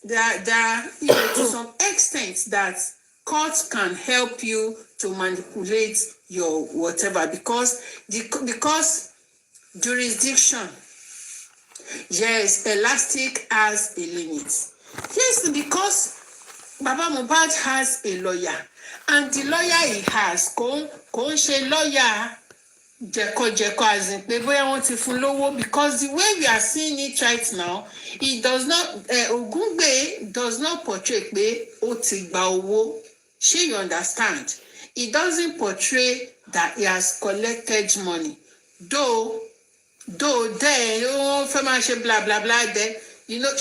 to some extent that courts can help you to manipulate your whatever because jurisdiction, yes, elastic has a limit. Yes, because Baba Mohbad has a lawyer, and the lawyer he has, kò ṣe lawyer jeko as in pé bóyá wọ́n ti fún lówó, because the way we are seeing it right now, it does not, Ogungbe does not portray pé ó ti gba owó. Shey you understand? It doesn't portray that he has collected money. Though then, fẹ́ máa ṣe blah blah blah then, you know,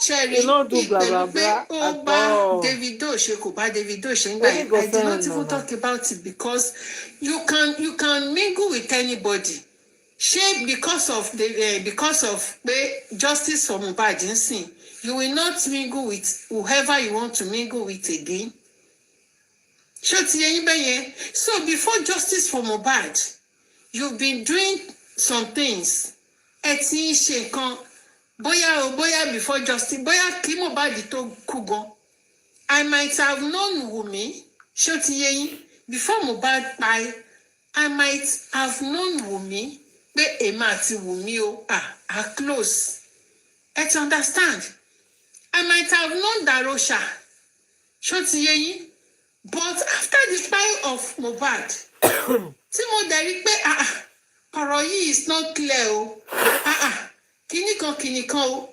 Sherry, you don't do blah blah blah at all. Davido ṣe kò bá Davido ṣe ń gbà yẹn. I did not even talk about it because you can mingle with anybody. Ṣé because of justice for Mohbad nsìn, you will not mingle with whoever you want to mingle with again. Ṣé ti yẹn bẹ́ẹ̀ yẹn? So before justice for Mohbad, you've been doing some things. Ẹ ti ń ṣe nǹkan. Bóyá before justice, bóyá kí Mohbad tó kú gan. I might have known Wummi, ṣé ti yé yín? Before Mohbad pai, I might have known Wummi pé èmi àti Wummi o are close. Ẹ ti understand? I might have known Darosha, ṣé ti yé yín? But after the trial of Mohbad, tí mo dẹ̀ rí pé ọ̀rọ̀ yìí is not clear o. Kíní kan o.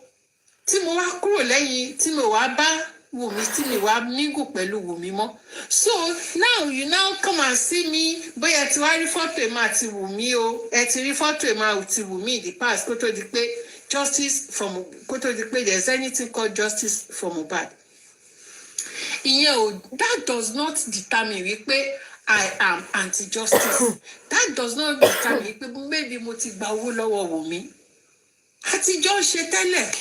Tí mo wá kúrò lẹ́yìn, tí mo wá bá Wummi, tí mi wá mingle pẹ̀lú Wummi mọ́. So now you now come and see me, bóyá ẹ ti wá rí fọ́tò èmi àti Wummi o. Ẹ ti rí fọ́tò èmi àti Wummi in the past kó tó di pé there's anything called justice for Mohbad. Ìyẹn o, that does not determine wípé I am anti-justice. That does not determine wípé maybe mo ti gba owó lọ́wọ́ Wummi. Àtijọ́ ń ṣe tẹ́lẹ̀.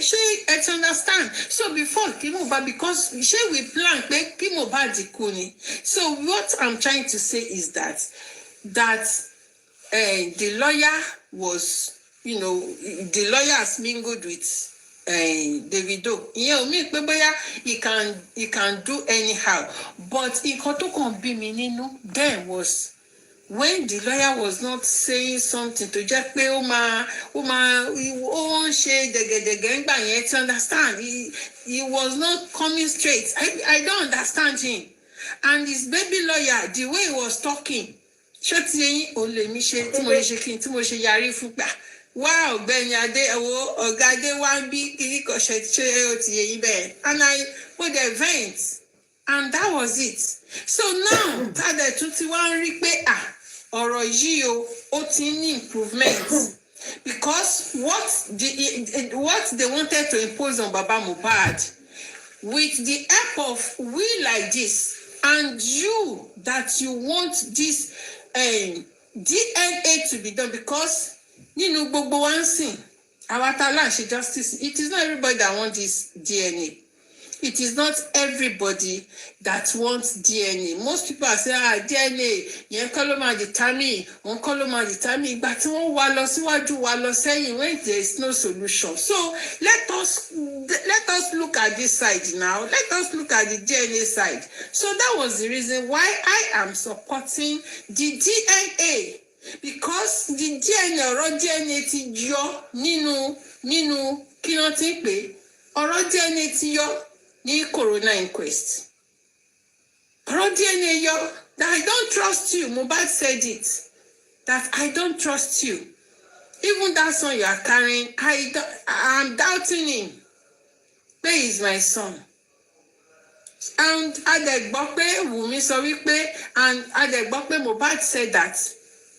Ṣé ẹ ti understand? So before kí Mohbad, because ṣé we plan pé kí Mohbad kú ni. So what I'm trying to say is that the lawyer was, the lawyer has mingled with Davido. Ìyẹn ò mí pé bóyá he can do anyhow. But nǹkan tó kàn bí mi nínú then was when the lawyer was not saying something to jẹ́ pé ó ń ṣe dẹ̀gẹ̀dẹ̀gẹ̀ ńgbà yẹn, to understand, he was not coming straight. I don't understand him. And his baby lawyer, the way he was talking, ṣé ti yẹn ò lè mi ṣe tí mo ṣe yarí fún gbà. Wow, ọ̀gbẹ́ni ọ̀gá Adé wá ń bí kiri kan ṣe ó ti yẹ yín bẹ́ẹ̀. And I put the vent, and that was it. So now tádẹ̀ tún ti wá ń rí pé ọ̀rọ̀ yìí ó ti ní improvement, because what they wanted to impose on Baba Mohbad with the help of we like this, and you that you want this DNA to be done, because nínú gbogbo wa ń sìn àwa tá là ń ṣe justice, it is not everybody that wants this DNA. It is not everybody that wants DNA. Most people are saying, DNA, yẹn kọ́ ló máa determine, wọ́n kọ́ ló máa determine. Ìgbà tí wọ́n wá lọ síwájú wá lọ sẹ́yìn when there is no solution. So let us look at this side now. Let us look at the DNA side. So that was the reason why I am supporting the DNA. Because the DNA, ọ̀rọ̀ DNA ti yọ nínú kí wọ́n ti ń pè, ọ̀rọ̀ DNA ti yọ ní corona inquest. Ọ̀rọ̀ DNA yọ that I don't trust you. Mohbad said it, that I don't trust you. Even that son you are carrying, I'm doubting him. Where is my son? And adẹ̀gbọ́ pé Wummi sọ wípé, and adẹ̀gbọ́ pé Mohbad said that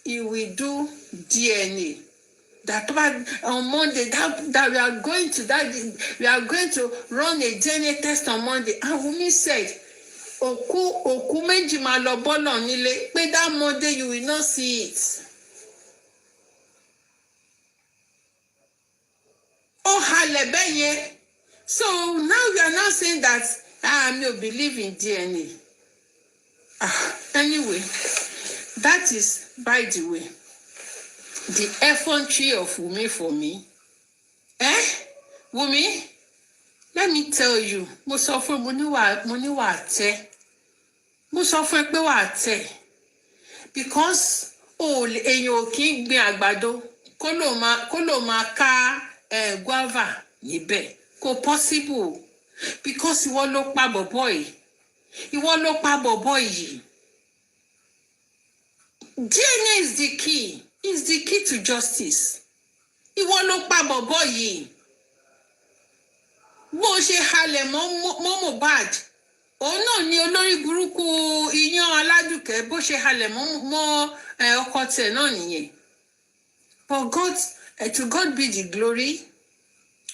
he will do DNA. That on Monday that we are going to run a DNA test on Monday. And Wummi said, òkú méjì máa lọ bọ́lọ̀ nílé, pé that Monday you will not see it. Ó halẹ̀ bẹ́ẹ̀ yẹn. So now we are now saying that I don't believe in DNA. Anyway, that is, by the way, the effrontery of Wummi for me. Wummi, let me tell you, mo sọ fún mo ní wà tẹ́. Mo sọ fún ẹ pé wà tẹ́. Because èèyàn ò kí ń gbin àgbàdo kó ló máa ká guava níbẹ̀. Kò possible. Because ìwọ ló pa bọ̀bọ́ yìí. Ìwọ ló pa bọ̀bọ́ yìí. DNA is the key. Is the key to justice. Ìwọ ló pa bọ̀bọ́ yìí. Bó ṣe halẹ̀ mọ́ Mohbad. Òun náà ni olórí burúkú iyán aládùkẹ́ bó ṣe halẹ̀ mọ́ ọkọ tẹ̀ náà nìyẹn. But God, to God be the glory.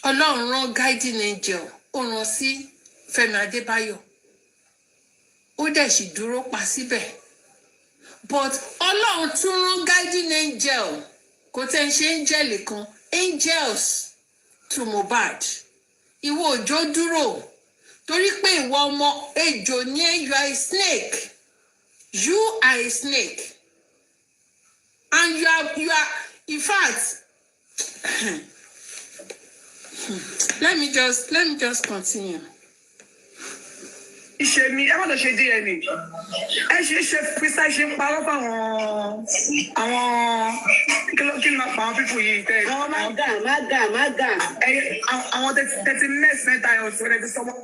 Ọlọ́run rán guiding angel. Ó rán sí Fẹ́mi Adébáyọ̀. Ó dẹ̀ sì dúró pa síbẹ̀. But Ọlọ́run tún rán guiding angel. Kò tẹ́ ń ṣe angel kan. Angels to Mohbad. Ìwọ òjò dúró. Torí pé ìwọ ọmọ ejò ní you are a snake. You are a snake. And you are in fact let me just continue. Ìṣe mi ẹ má lọ ṣe DNA. Ẹ ṣe precise ṣe ń parọ́ fáwọn kí ló máa pa àwọn pípò yìí tẹ́ ẹ. Àwọn mága. Àwọn tẹ́tí nurse mẹ́ta ẹ̀ ọ̀sẹ̀ rẹ̀ ti sọmọ́.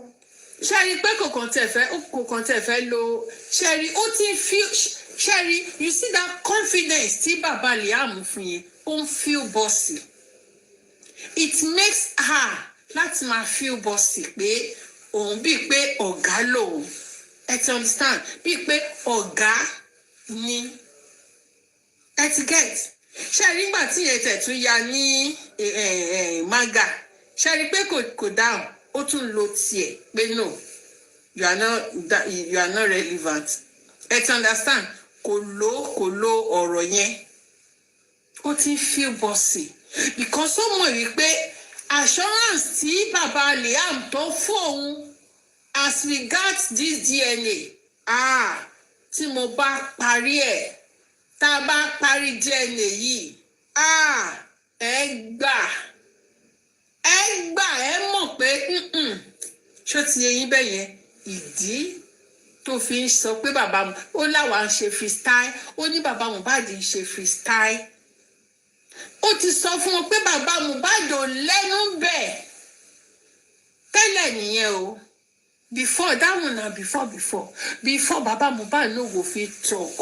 Ṣẹ́rí pé kò kàn tẹ̀ fẹ́ lo ṣẹ́rí ó ti fi ṣẹ́rí you see that confidence tí bàbá Liam fún yẹn ó ń feel bossy. It makes her láti máa feel bossy pé òun bíi pé ọ̀gá lòun. Ẹ ti understand bíi pé ọ̀gá ni ẹ ti get. Ṣẹ́rí nígbà tí yẹn tẹ̀ tún ya ní maga ṣẹ́rí pé kò dáhùn. Ó tún lo tiẹ̀ pé no you are not relevant. Ẹ ti understand kò lo ọ̀rọ̀ yẹn. Ó ti feel bossy because ó mọ̀ wípé assurance tí bàbá Liam tó fóun as regards this DNA tí mo bá parí ẹ̀ tá a bá parí DNA yìí ẹ gbà ẹ mọ̀ pé ṣó ti yẹ yín bẹ́ẹ̀ yẹn ìdí tó fi ń sọ pé bàbá ó láwa ń ṣe freestyle ó ní bàbá Mohbad ń ṣe freestyle ó ti sọ fún wọn pé bàbá Mohbad ò lẹ́nu bẹ́ẹ̀ tẹ́lẹ̀ nìyẹn o before that one na before bàbá Mohbad no go fit talk.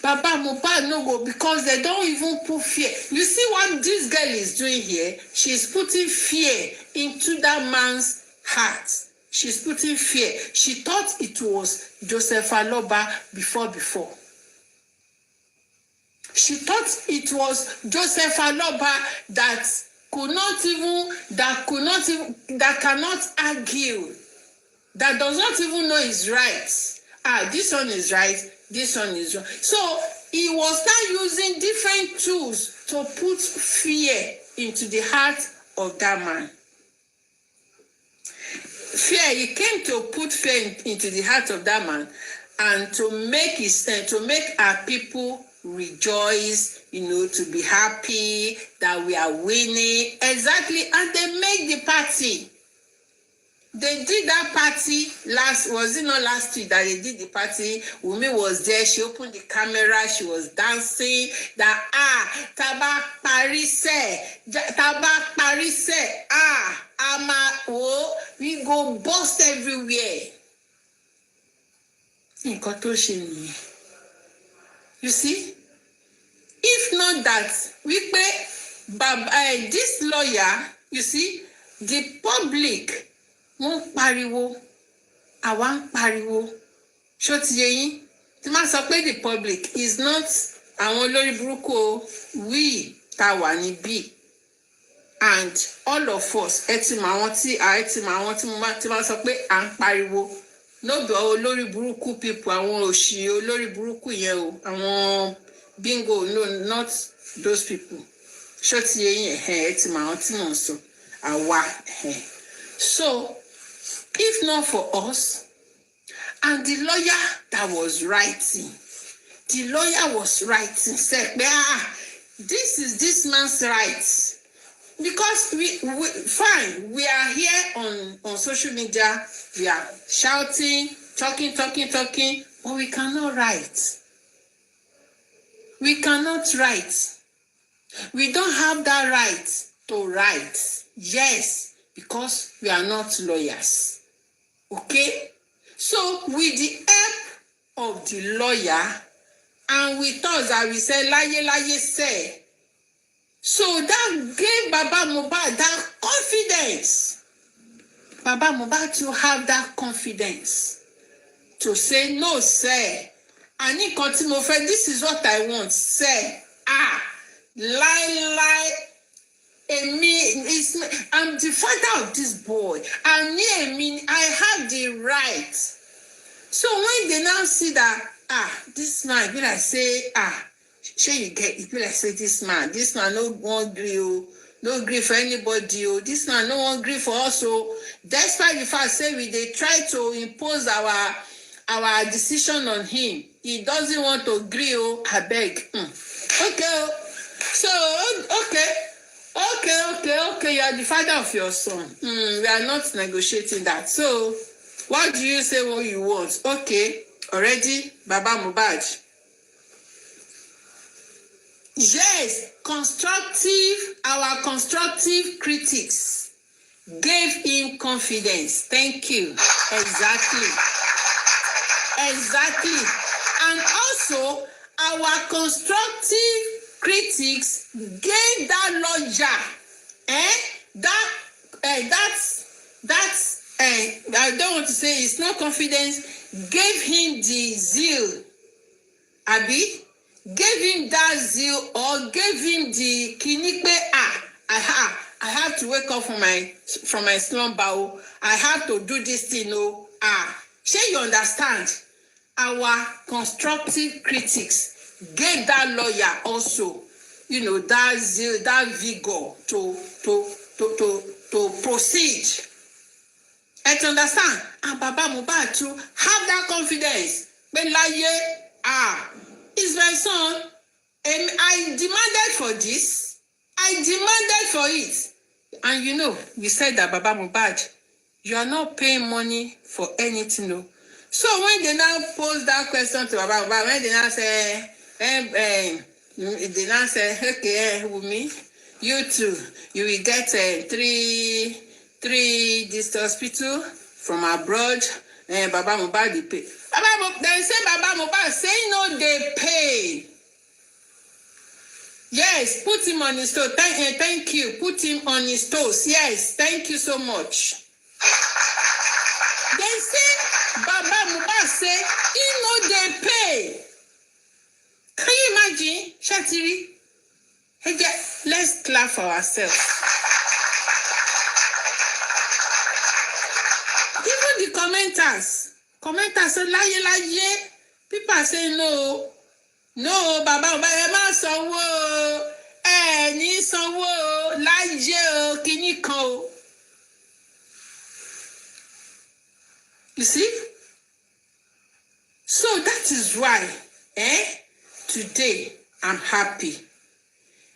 Baba Mohbad no go because they don't even put fear. You see what this girl is doing here? She's putting fear into that man's heart. She's putting fear. She thought it was Joseph Aloba before. She thought it was Joseph Aloba that cannot argue, that does not even know his rights. This one is right. This one is wrong. So he was now using different tools to put fear into the heart of that man. Fear, he came to put fear into the heart of that man and to make our people rejoice, to be happy that we are winning. Exactly. And they make the party. They did that party was it not last week that they did the party? Wummi was there, she opened the camera, she was dancing, Taba Paris, we go bust everywhere. You see? If not that, this lawyer, you see, the public wọ́n pariwo àwa ń pariwo ṣó ti yé yín tí máa sọ pé the public is not àwọn olórí burúkú o we tá wà níbí and all of us ẹ ti mọ àwọn tí mo máa sọ pé à ń pariwo no be olórí burúkú people àwọn òṣì olórí burúkú yẹn o àwọn bingo no not those people ṣó ti yé yín ẹ ti mọ àwọn tí mò ń sọ àwa so if not for us and the lawyer that was writing said this is this man's right because we are here on social media, we are shouting, talking, but we cannot write. We cannot write. We don't have that right to write. Yes, because we are not lawyers. Okay? So with the help of the lawyer, and with us that we say, laye say, so that gave Baba Mohbad that confidence. Baba Mohbad to have that confidence to say, no, sir. I need continue. This is what I want, sir. Lie. I'm the father of this boy. I have the right. So when they now see that, this man, be like say, sure you get it, be like say this man no want grief, no grief for anybody, this man no want grief for us. So despite the fact say they try to impose our decision on him, he doesn't want to agree. I beg. Okay. So okay, you are the father of your son. We are not negotiating that. So what do you say what you want? Okay, already, Baba Mohbad. Yes, our constructive critics gave him confidence. Thank you. Exactly. And also, our constructive critics gave that lawyer, that's I don't want to say it's not confidence, gave him the zeal, Abi, gave him that zeal, or gave him the kinikpe. I have to wake up from my slumber. I have to do this thing. Shall you understand? Our constructive critics gave that lawyer also, that zeal, that vigor to proceed. And to understand, and Baba Mohbad to have that confidence. But is my son. I demanded for this. I demanded for it. And we said that Baba Mohbad, you are not paying money for anything. No. So when they now pose that question to Baba Mohbad, when they now say, okay, Wummi, you too, you will get three this hospital from abroad, and Baba Mohbad they pay. They say Baba Mohbad say no, they pay. Yes, put him on his toes. Thank you. Put him on his toes. Yes, thank you so much. They say Baba Mohbad say he no they pay. Can you imagine, Shatiri? Hey, let's clap for ourselves. Even the commenters say lie. People are saying no, Baba ẹ má sanwó, ẹ ní sanwó, láyé o, kíní kan o. You see? So that is why, today I'm happy.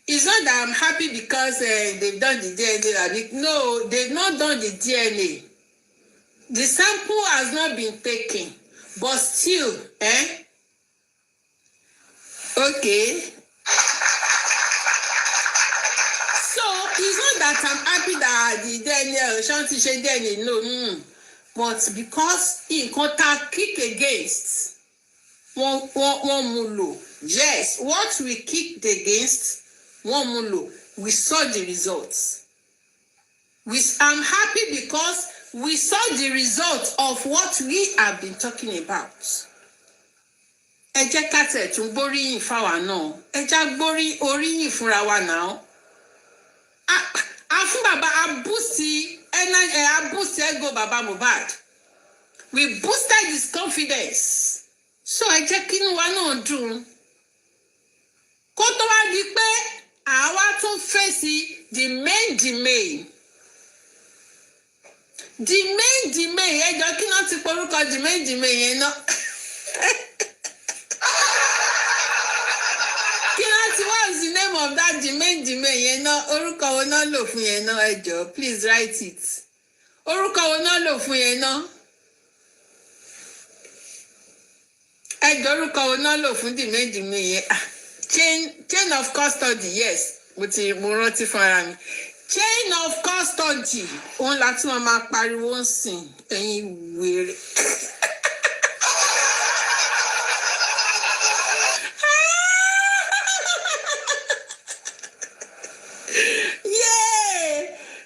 It's not that I'm happy because they've done the DNA. No, they've not done the DNA. The sample has not been taken, but still, okay. So it's not that I'm happy that the DNA Shanti she DNA, no. But because in contact kick against one mulo. Yes, what we kicked against one mulo, we saw the results. I'm happy because we saw the result of what we have been talking about. Ẹ jẹ́ ká tẹ̀ tún gbóríyìn fáwa náà. Ẹ já gbórí oríyìn fúnra wa náà. Fún bàbá abúsí ego Baba Mohbad. We boosted his confidence. So ẹ jẹ́ kí inú wa náà dùn. Kó tó wá di pé àwa tún fèsì the main. Ẹjọ́ kí náà ti porúkọ the main yẹn náà. What's the name of that the main yẹn náà? Orúkọ wo náà lò fún yẹn náà, ẹjọ́, please write it. orúkọ wo náà lò fún yẹn náà ẹjọ orúkọ wo náà lò fún dìmẹ́dìmẹ́ yẹn chain of custody yes mo rántí fún ara mi chain of custody òun láti wọn máa pariwo ń sìn ẹ̀yin wèrè.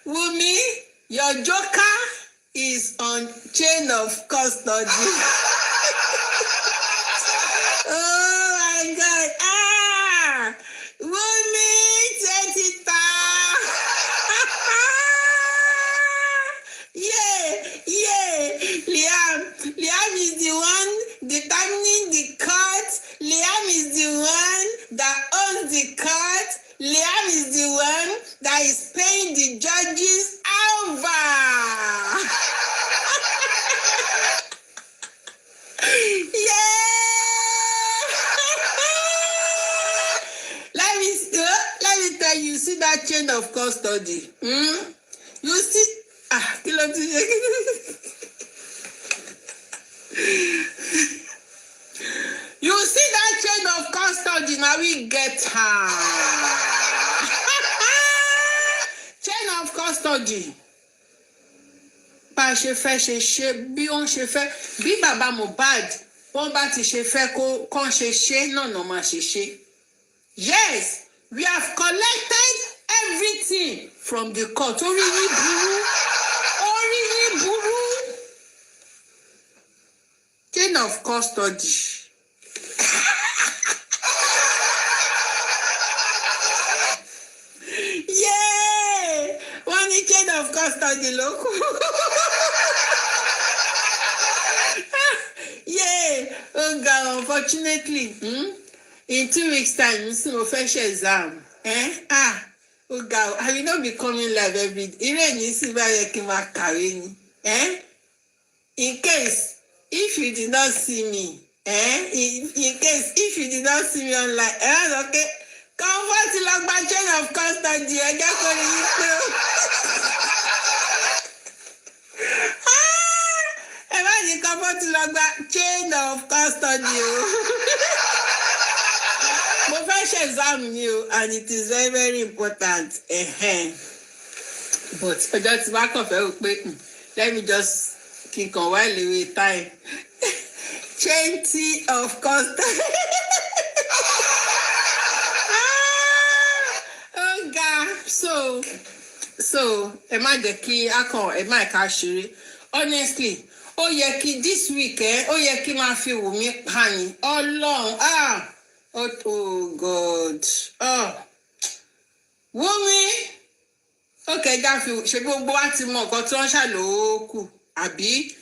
Wummi, your joker is on chain of custody. Oh my God. Wummi, take it down. Liam is the one determining the court. Liam is the one that owns the court. Liam is the one that is paying the judges over. Let me tell you, see that chain of custody. You see, you see that chain of custody, now we get her. Chain of custody. Bá ṣe fẹ́ ṣe bí wọ́n ṣe fẹ́ bí bàbá Mohbad wọ́n bá ti ṣe fẹ́ kán ṣe náà máa ṣe. Yes, we have collected everything from the court. Orí yín burú. Chain of custody. Wọ́n ní chain of custody ló kù. Oh God, unfortunately, in 2 weeks' time, mo fẹ́ ṣe exam. Oh God, I will not be coming live every day. Irú ẹ̀yìn sì bá yẹ kí n máa kàwé ni. In case, if you did not see me, if you did not see me online, okay. Comfort lọ gba chain of custody ẹjọ́ kò rí i pé ẹ má ní comfort lọ gba chain of custody o. Mo fẹ́ ṣe exam ni o and it is very very important. But ọjọ́ tí wàá kàn fẹ́ wò pé let me just kí n kàn while away time. Chain of custody. So ẹ má jẹ́ kí ẹ má ká ṣeré honestly ó yẹ kí this week ó yẹ kí máa fi Wùmí pààyàn Ọlọ́run oh God Wùmí okay jáfi ṣe gbogbo wa ti mọ nǹkan tí wọ́n ṣàlòókù àbí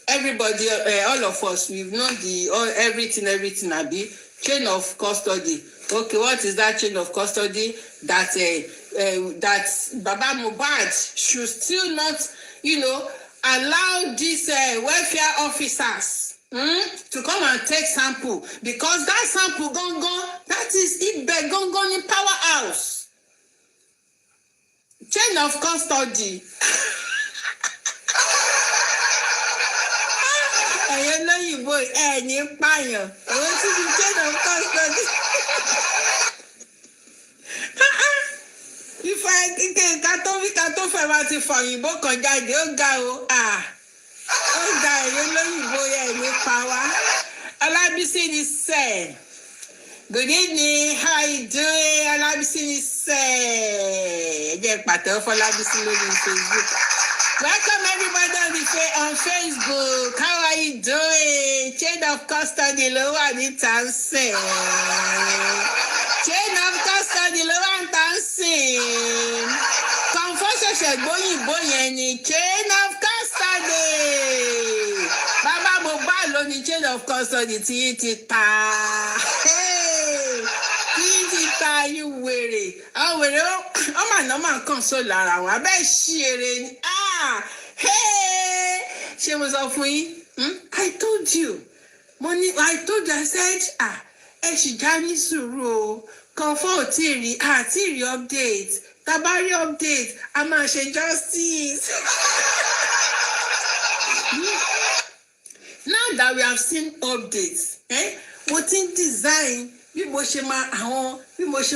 everybody all of us we know everything àbí chain of custody. Okay, what is that chain of custody that that Baba Mohbad should still not, allow these welfare officers to come and take sample because that sample that is Ibe gone in powerhouse. Chain of custody. Ẹ̀yẹ́ lóyìnbó ní pààyàn. Òun ti di chain of custody. Ká tó fẹ́ máa ti fọyìnbó kan jáde, ó ga o. Ó ga ẹ̀yẹ́ lóyìnbó ní pa wá. Ọlábísí ni sẹ́ẹ̀. Good evening, how are you doing? Ọlábísí ni sẹ́ẹ̀. Ẹ jẹ́ pàtẹ́wọ́ fún Ọlábísí lórí Facebook. Welcome everybody on Facebook. How are you doing? Chain of custody ló wà ní tàǹsì. Chain of custody ló wà ní tàǹsì. Comfort ṣẹ̀ṣẹ̀ gbóyìnbó yẹn ni chain of custody. Bàbá Mohbad ló ní chain of custody tí ti ta. Tí ti ta yín wèrè. Àwọn wèrè ọmọ àná máa ń kàn só lára wọn. Abẹ́ ṣí eré ni. Ṣé mo sọ fún yín? I told you. I told you, I said, ẹ ṣì já ní sùúrù o. Comfort tí rí update. Tá bá rí update, a máa ṣe justice. that we have seen updates, mo ti ń design bí mo ṣe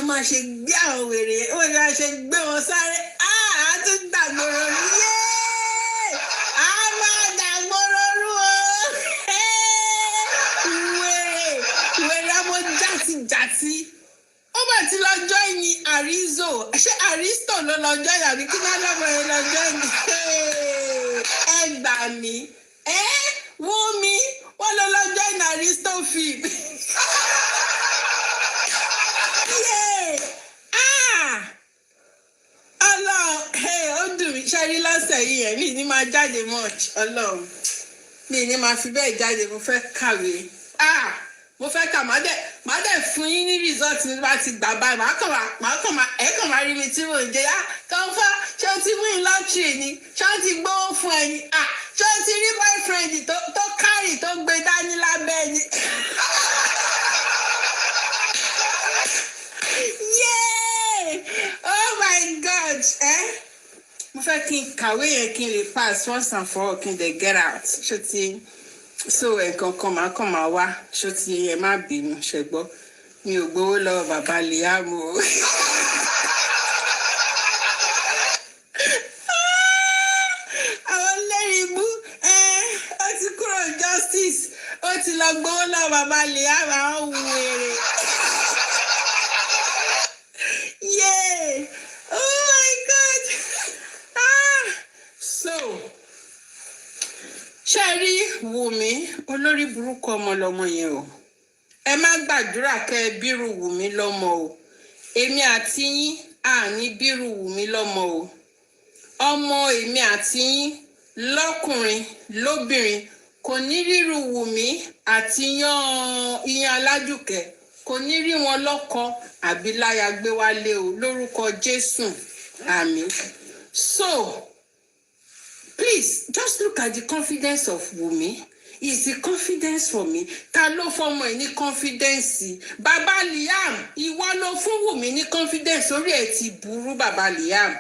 máa ṣe gbé àwọn wèrè ó yà ṣe gbé wọn sáré á tún dàgbòrò á máa dàgbòrò rú o wèrè ọmọ jàtijàti ó bá ti lọ join ní Arizo ṣé Aristo ló lọ join àbí kí náà lọ́mọ yẹn lọ join ẹ gbà mí Wummi wọ́n lọ lọ join Aristo film. Ọlọ́run ó dùn mí ṣe rí lọ́sẹ̀ yìí ẹ̀ mi ní máa jáde much Ọlọ́run mi ní máa fi bẹ́ẹ̀ jáde mo fẹ́ kàwé mo fẹ́ kà má dẹ̀ fún yín ní result ní bá ti gbà báyìí kàn máa rí mi tí mò ń jẹ kàn fà ṣé o ti win lottery ni ṣé o ti gbówó fún ẹ ni ṣé o ti rí boyfriend tó kárì tó gbé dání lábẹ́ ni. Oh my God! Mo fẹ́ kí n kàwé yẹn kí n lè pass once and for all kí n dẹ̀ get out. Ṣé ti so nǹkan kan máa wá ṣé ti ẹ má bínú ṣẹgbọ́ mi ò gbowó lọ́wọ́ bàbá Liam o. Àwọn lẹ́rìíbú ó ti kúrò justice ó ti lọ gbowó lọ́wọ́ bàbá Liam àwọn wèrè. Yeah! Oh my God! So, ṣé rí Wùmí olórí burúkú ọmọ lọmọ yẹn o. Ẹ má gbàdúrà kẹ́ ẹ bírù Wùmí lọ́mọ o. Èmi àti yín ní bírù Wùmí lọ́mọ o. Ọmọ èmi àti yín lọ́kùnrin lóbìnrin kò ní rírù Wùmí àti Ìyàn Aládùkẹ́. Kò ní rí wọn lọ́kọ àbí láya gbé wálé o lórúkọ Jésù àmín. So please just look at the confidence of Wummi. Is the confidence for me? Ta ló fọmọ ẹ ní confidence? Bàbá Liam ìwọ ló fún Wummi ní confidence orí ẹ ti burú bàbá Liam.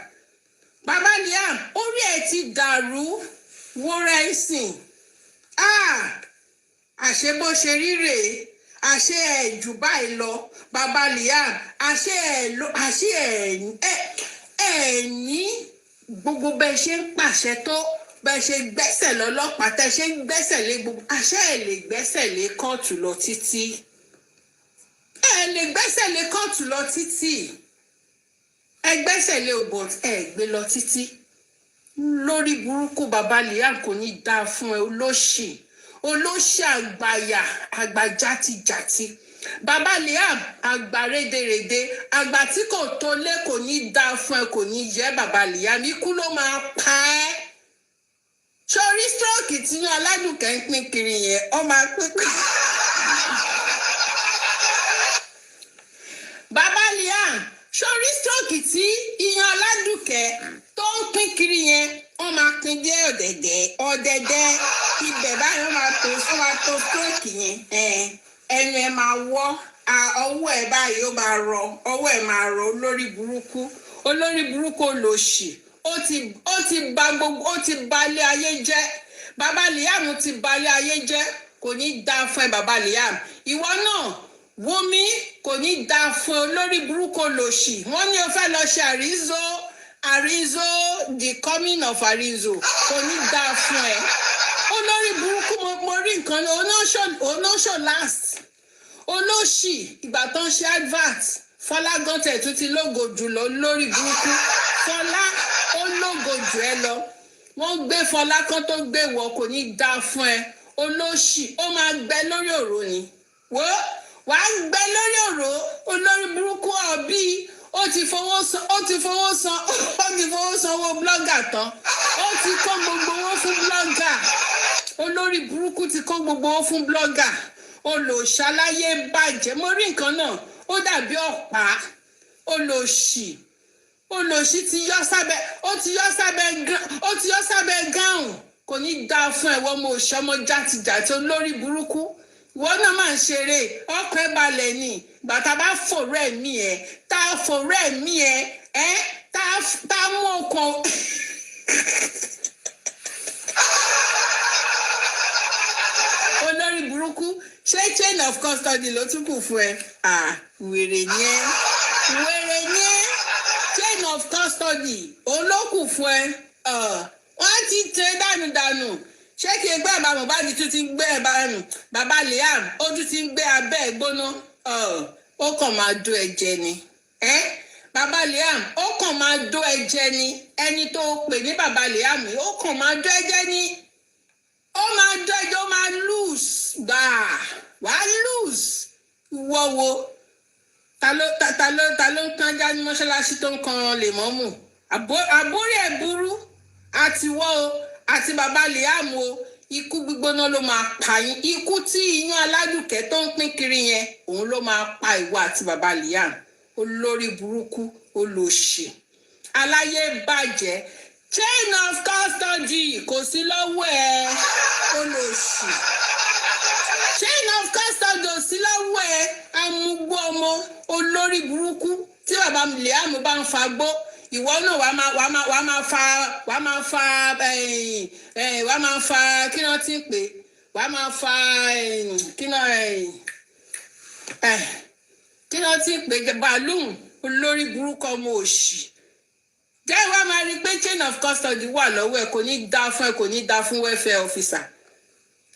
Bàbá Liam orí ẹ ti dàrú wọra ẹsìn. Àṣẹ bó ṣe rí rèé. Àṣẹ ẹ jù báyìí lọ bàbá Liam àṣẹ ẹ ní gbogbo bẹ́ẹ̀ ṣe ń pàṣẹ tó bẹ́ẹ̀ ṣe gbẹ́sẹ̀ lọ́lọ́pàá tẹ́ ṣe ń gbẹ́sẹ̀ lé gbogbo àṣẹ ẹ lè gbẹ́sẹ̀ lé kóòtù lọ títí ẹ gbẹ́sẹ̀ lé but ẹ gbé lọ títí lórí burúkú bàbá Liam kò ní dáa fún ẹ olóṣì àgbàyà àgbà játijàti bàbá Liam àgbà rédèrèdè àgbà tí kò tó lé kò ní dáa fún ẹ kò ní yẹ bàbá Liam ikú ló máa pa ẹ́ sórí stroke tí Ìyàn Aládùkẹ́ ń pín kiri yẹn ọ máa pín bàbá Liam sórí stroke tí Ìyàn Aládùkẹ́ tó ń pín kiri yẹn wọ́n máa pín dé ọ̀dẹ̀dẹ̀ ibẹ̀ báyìí wọ́n máa tó stroke yẹn ẹnu ẹ̀ máa wọ́ ọwọ́ ẹ̀ báyìí ó máa rọ ọwọ́ ẹ̀ máa rọ olórí burúkú olòṣì ó ti balẹ̀ ayé jẹ́ bàbá Liam ti balẹ̀ ayé jẹ́ kò ní dáa fún ẹ bàbá Liam ìwọ náà Wummi kò ní dáa fún olórí burúkú olòṣì wọ́n ní o fẹ́ lọ ṣe Arizo the coming of Arizo kò ní dáa fún ẹ olórí burúkú mo rí nǹkan onoṣo last olóṣì ìgbà tó ń ṣe advert Fọlá gọ́tẹ̀ tún ti lógo jù lọ lórí burúkú Fọlá ó lógo jù ẹ lọ wọ́n gbé Fọlá kan tó gbé wọ kò ní dáa fún ẹ olóṣì ó máa gbẹ lórí òró ni wàá gbẹ lórí òró olórí burúkú ọbí ó ti fowó san owó blogger tán ó ti kó gbogbo owó fún blogger olórí burúkú ti kó gbogbo owó fún blogger olòṣàlàyé bàjẹ́ mo rí nǹkan náà ó dàbí ọ̀pá olòṣì ti yọ sábẹ́ gáùn kò ní dáa fún ẹ̀wọ̀n mo ṣọmọ játijàti olórí burúkú ìwọ náà máa ń ṣeré ọkọ̀ ẹ̀ balẹ̀ ni bàtà bá fòrò ẹ̀mí ẹ̀ tá a fòrò ẹ̀mí ẹ̀ tá a mú ọkàn. burúkú ṣé chain of custody ló tún kù fún ẹ wèrè ni ẹ chain of custody òun ló kù fún ẹ wọ́n ti tẹ dànù ṣé kí ẹgbẹ́ bàbá Mohbad tún ti ń gbé bàbá Liam ó tún ti ń gbé abẹ́ ẹ̀ gbóná ó kàn máa dó ẹ̀jẹ̀ ni bàbá Liam ó kàn máa dó ẹ̀jẹ̀ ni ẹni tó pè ní bàbá Liam ó kàn máa dó ẹ̀jẹ̀ ni ó máa dó ẹ̀jẹ̀ ó máa lose wàá lose wọ́wọ́ ta ló ń tán já ní mọ́ṣáláṣí tó ń kan lèmọ́mù àbórí ẹ̀ burú àtiwọ́ o àti bàbá Liam o ikú gbígbóná ló máa pa yín ikú tí iyán aládùkẹ́ tó ń pín kiri yẹn òun ló máa pa ìwọ àti bàbá Liam olórí burúkú olóṣì aláyé bàjẹ́ chain of custody kò sí lọ́wọ́ ẹ olóṣì chain of custody ò sí lọ́wọ́ ẹ amúgbó ọmọ olórí burúkú tí bàbá Liam bá ń fagbó ìwọ náà wàá máa fa kí náà ti ń pè wàá máa fa kí náà ti ń pè balloon olórí burúkú ọmọ òṣì jẹ́ wàá máa rí i pé chain of custody wà lọ́wọ́ ẹ̀ kò ní dá fún ẹ kò ní dá fún welfare officer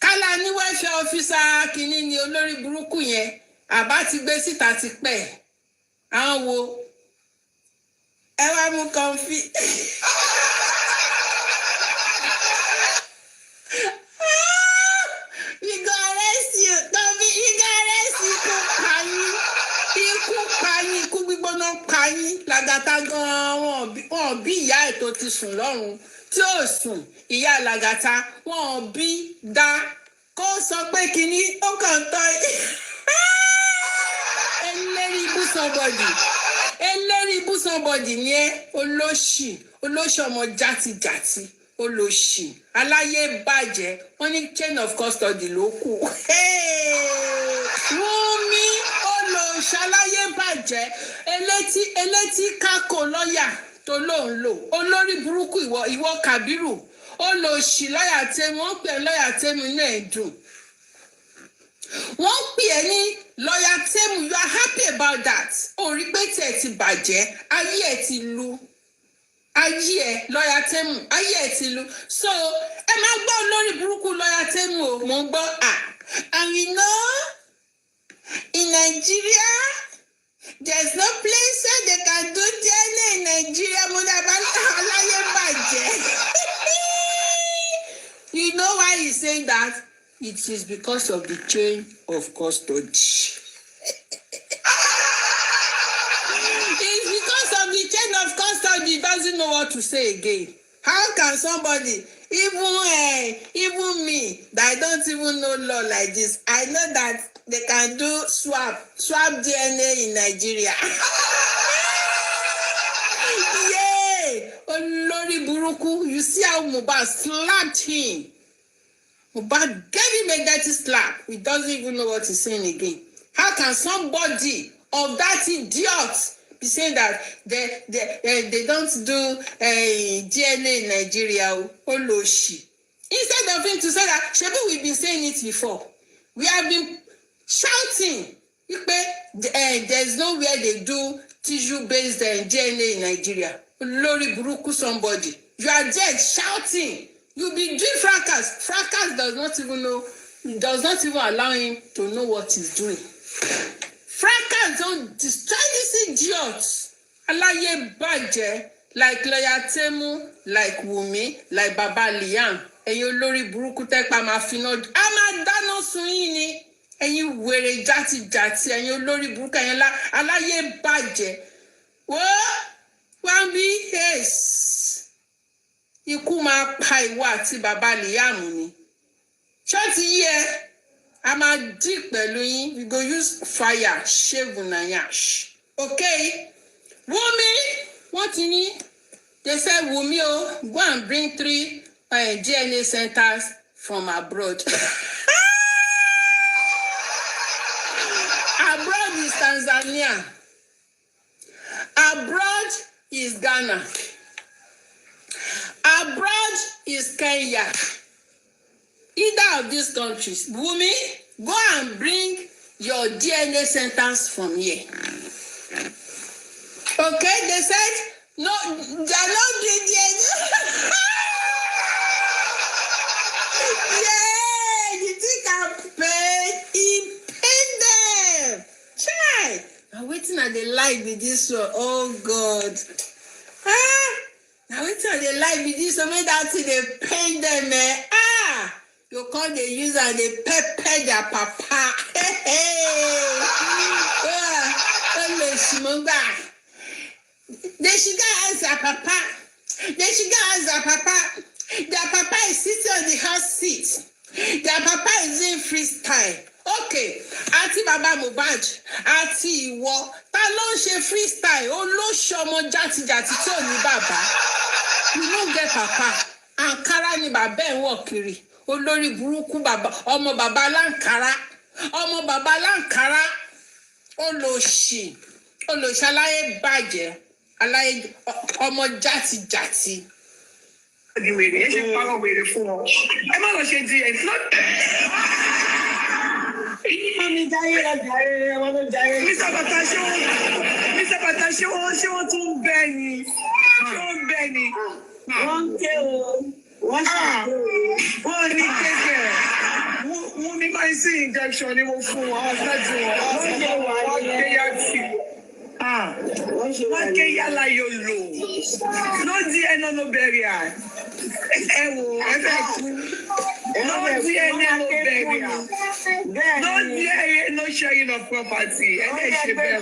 kálá ní welfare officer kìíní ni olórí burúkú yẹn àbá ti gbé síta ti pẹ́ àwọn wo ẹ wá mú kọfí you go arrest you Tobi you go arrest you ikú payín ikú gbígbóná payín Lagata gan wọn bí ìyá ẹ̀ tó ti sùn lọ́run tí ó sùn ìyá Lagata wọn bí dá kó sọ pé kínní ó kàn tọ́ ẹlẹ́rìí ibú somebody ni ẹ olóṣì ọmọ játijàti olóṣì aláyé bàjẹ́ wọ́n ní chain of custody ló kù Wummi olóṣì aláyé bàjẹ́ elétí kákò lọ́ọ̀yà tó lóun lò olórí burúkú ìwọ Kàbírù olóṣì lọ́ọ̀yà tẹ́mu wọ́n pè lọ́ọ̀yà tẹ́mu náà dùn wọ́n pè ẹ́ ní lọ́ọ̀yà tẹ́mu you are happy about that orí pé tẹ̀ ti bàjẹ́ ayé ẹ̀ ti lu ayé ẹ̀ lọ́ọ̀yà tẹ́mu ayé ẹ̀ ti lu so ẹ máa gbọ́ lórí burúkú lọ́ọ̀yà tẹ́mu o mò ń gbọ́ and you know in Nigeria there's no place where they can do DNA in Nigeria mo dábàá aláyé bàjẹ́ you know why he's saying that. It is because of the chain of custody. It's because of the chain of custody. He doesn't know what to say again. How can somebody, even me, that I don't even know law like this, I know that they can do swap DNA in Nigeria. Yay! Olórí burúkú, you see how Mohbad slapped him. Mohbad gave him a dirty slap. He doesn't even know what he's saying again. How can somebody of that idiot be saying that they don't do DNA in Nigeria? Olóṣì. Instead of him to say that, Shebi, we've been saying it before. We have been shouting. There's nowhere they do tissue-based DNA in Nigeria. Olórí burúkú somebody. You are there shouting. You be doing fracas. Fracas does not even allow him to know what he's doing. Fracas don't destroy these idiots. Aláyé bàjẹ́, like lọ́ọ̀yà Tẹ́mu, like Wummi, like Baba Liam. Ẹ̀yin olórí burúkú tẹ́pá máa finá. A máa dáná sun yín ni. Ẹ̀yin wèrè játijàti, ẹ̀yin olórí burúkú, ẹ̀yin aláyé bàjẹ́. Wọ́n bí ikú máa pa ìwọ àti bàbá Liam ni ṣọ́ọ̀tì yí ẹ a máa dì pẹ̀lú yín we go use fire shave una yash okay Wummi wọ́n ti ní they say Wummi o go and bring 3 DNA centers from abroad abroad is Tanzania abroad is Ghana. Abroad is Kenya. Either of these countries, Wummi, Go and bring your DNA centers from here. Okay, they said, no, they are not doing DNA. Yeah, you think I paid? He paid them. Try. I'm waiting at the light with this one. Oh, God. Now waiting at the light with this one. When that thing, they pay them, you call the user and they pay their papa. Hey. They should go as their papa. They should go as their papa. Their papa is sitting on the hot seat. Their papa is doing freestyle. Okay, àti bàbá Mohbad, àti ìwọ, ta ló ń ṣe freestyle? Olóṣù ọmọ jàtijàti tí ò ní bàbá. You no get papa. Ankara ni bàbá ẹ̀ wọ̀ kiri. Olórí burúkú bàbá, ọmọ bàbá láǹkárá. Ọmọ bàbá láǹkárá. Olóṣì aláyé bàjẹ́. Aláyé ọmọ jàtijàti. Di wèrè, ẹ ṣe parọ́ wèrè fún wọn. Ẹ má lọ ṣe di ẹ̀ Mami jayé lọ jayé, ọmọ tó jayé. Mr. Bata ṣé wọ́n tún bẹ́ẹ̀ ni? Ṣé wọ́n bẹ́ẹ̀ ni? Wọ́n ń ké o, wọ́n ṣàké o. Wọ́n ní kékeré. Wummi máa ń sí injection ni mo fún wọn. Wọ́n ké yá sí. Wọ́n ké yálà yóò lò. No DNA no burial. Ẹ wo ẹ fẹ́ kú. No DNA no burial. No DNA no sharing of property. Ẹ lè ṣe bẹ́ẹ̀.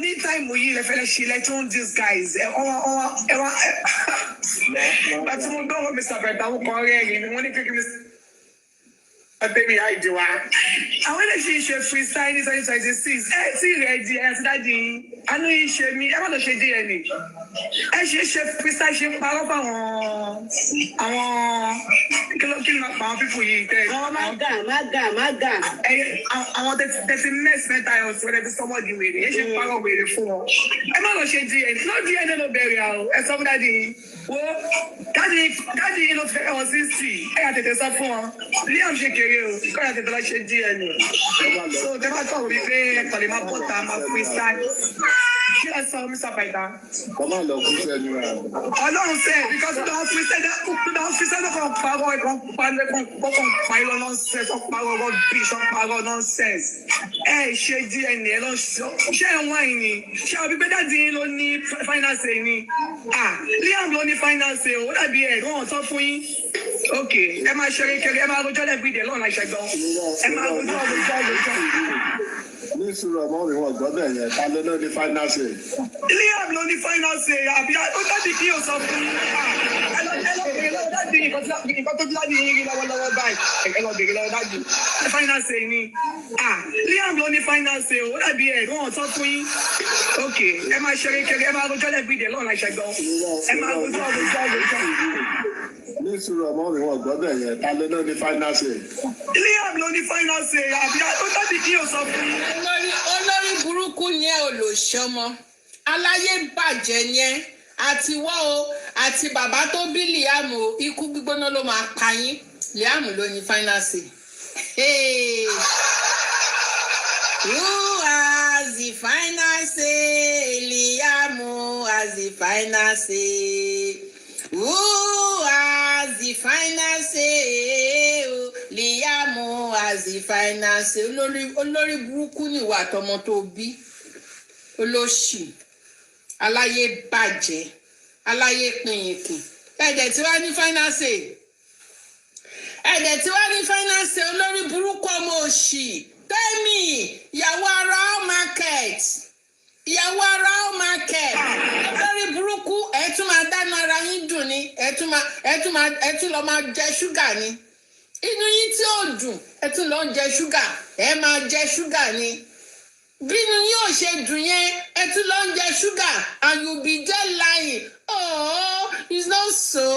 Ní táìmù yìí lè fẹ́lẹ́ ṣe lẹ́tọ́ disguise. Bàtí mo gbọ́ Mr. Bẹ̀dá mo kọ́ rẹ̀ yìí ni wọ́n ní kékeré Baby, I do. I want to see you freestyle in 2026. See, ready, as daddy. I know you share me. I want to share DNA. I share freestyle. She parle pas en. Quel people you tell? Oh my God. I want to mess with I was whether somebody with it. She parle with the phone. I want to share DNA. Not DNA no burial. As somebody. Well, daddy, you know, I was 60. I had to tell someone. Liam shake. Quand il y a de la chez DNA. So, tu vas t'en vivre, tu vas m'apporter ma freestyle. Qui a ça, Mr. Paita? Comment le freestyle nous a? Oh non, c'est because dans freestyle, on parle, on parle nonsense, on parle bitch, on parle nonsense. Eh, chez DNA, non, chez wine, chez Abibeda dit l'on ni finance ni. Liam l'on ni finance, on a bien, on s'en fout. Ok, ẹ máa ṣeré kiri, ẹ máa rojọ́ lẹ́gbẹ̀ẹ́ ìdè lọ́nà ìṣẹ́gbọ́n. Ẹ máa rojọ́. Ní sùúrù ọmọ mi wọ̀ gbọ́dọ̀ yẹn, ta ló ní fáínánsì? Liam ló ní fáínánsì, àbí ó dábì kí o sọ fún mi. Ẹ lọ bèrè lọ́wọ́ dájú nǹkan tó dájú yín rí lọ́wọ́lọ́wọ́ báyìí. Ẹ lọ bèrè lọ́wọ́ dájú. Fáínánsì ni. Liam ló ní fáínánsì, ó dàbí ẹ̀ wọ́n sọ fún yín. Ok, ẹ máa ṣeré kiri, ẹ máa rojọ́ lẹ́gbẹ̀ẹ́ ìdè lọ́nà ìṣẹ́gbọ́n. Ẹ máa rojọ́. Ní sùúrù ọmọ mi wọ̀ gbọ́dọ̀ yẹn, ta ló ní fáínánsì? Liam ló ní fáínánsì, àbí ó dábì kí o sọ fún mi. Olórí burúkú yẹn olóṣọmọ aláyé bàjẹ́ yẹn àti wọ́ o àti bàbá tó bí Liam o ikú gbígbóná ló máa pa yín. Liam ló ní fáínánsì. Who has the fáínánsì? Liam has the fáínánsì. Who has the fáínánsì? Liam has the fáínánsì. Olórí burúkú ni ìwà àtọmọ tó bí. Olóṣì aláyé bàjẹ́ aláyé pinyìnkìn. Ẹ̀dẹ̀ tí wàá ní fáínánsì. Olórí burúkú ọmọ òṣì. Tẹ́mi ìyàwó ara all market. Lórí burúkú ẹ tún máa dáná ara yín dùn ni ẹ tún lọ máa jẹ ṣúgà ni inú yín tí ò dùn ẹ tún lọ jẹ ṣúgà ẹ máa jẹ ṣúgà ni bínú yín ò ṣe dùn yẹn ẹ tún lọ jẹ ṣúgà and you be there lying. Oh, it's not so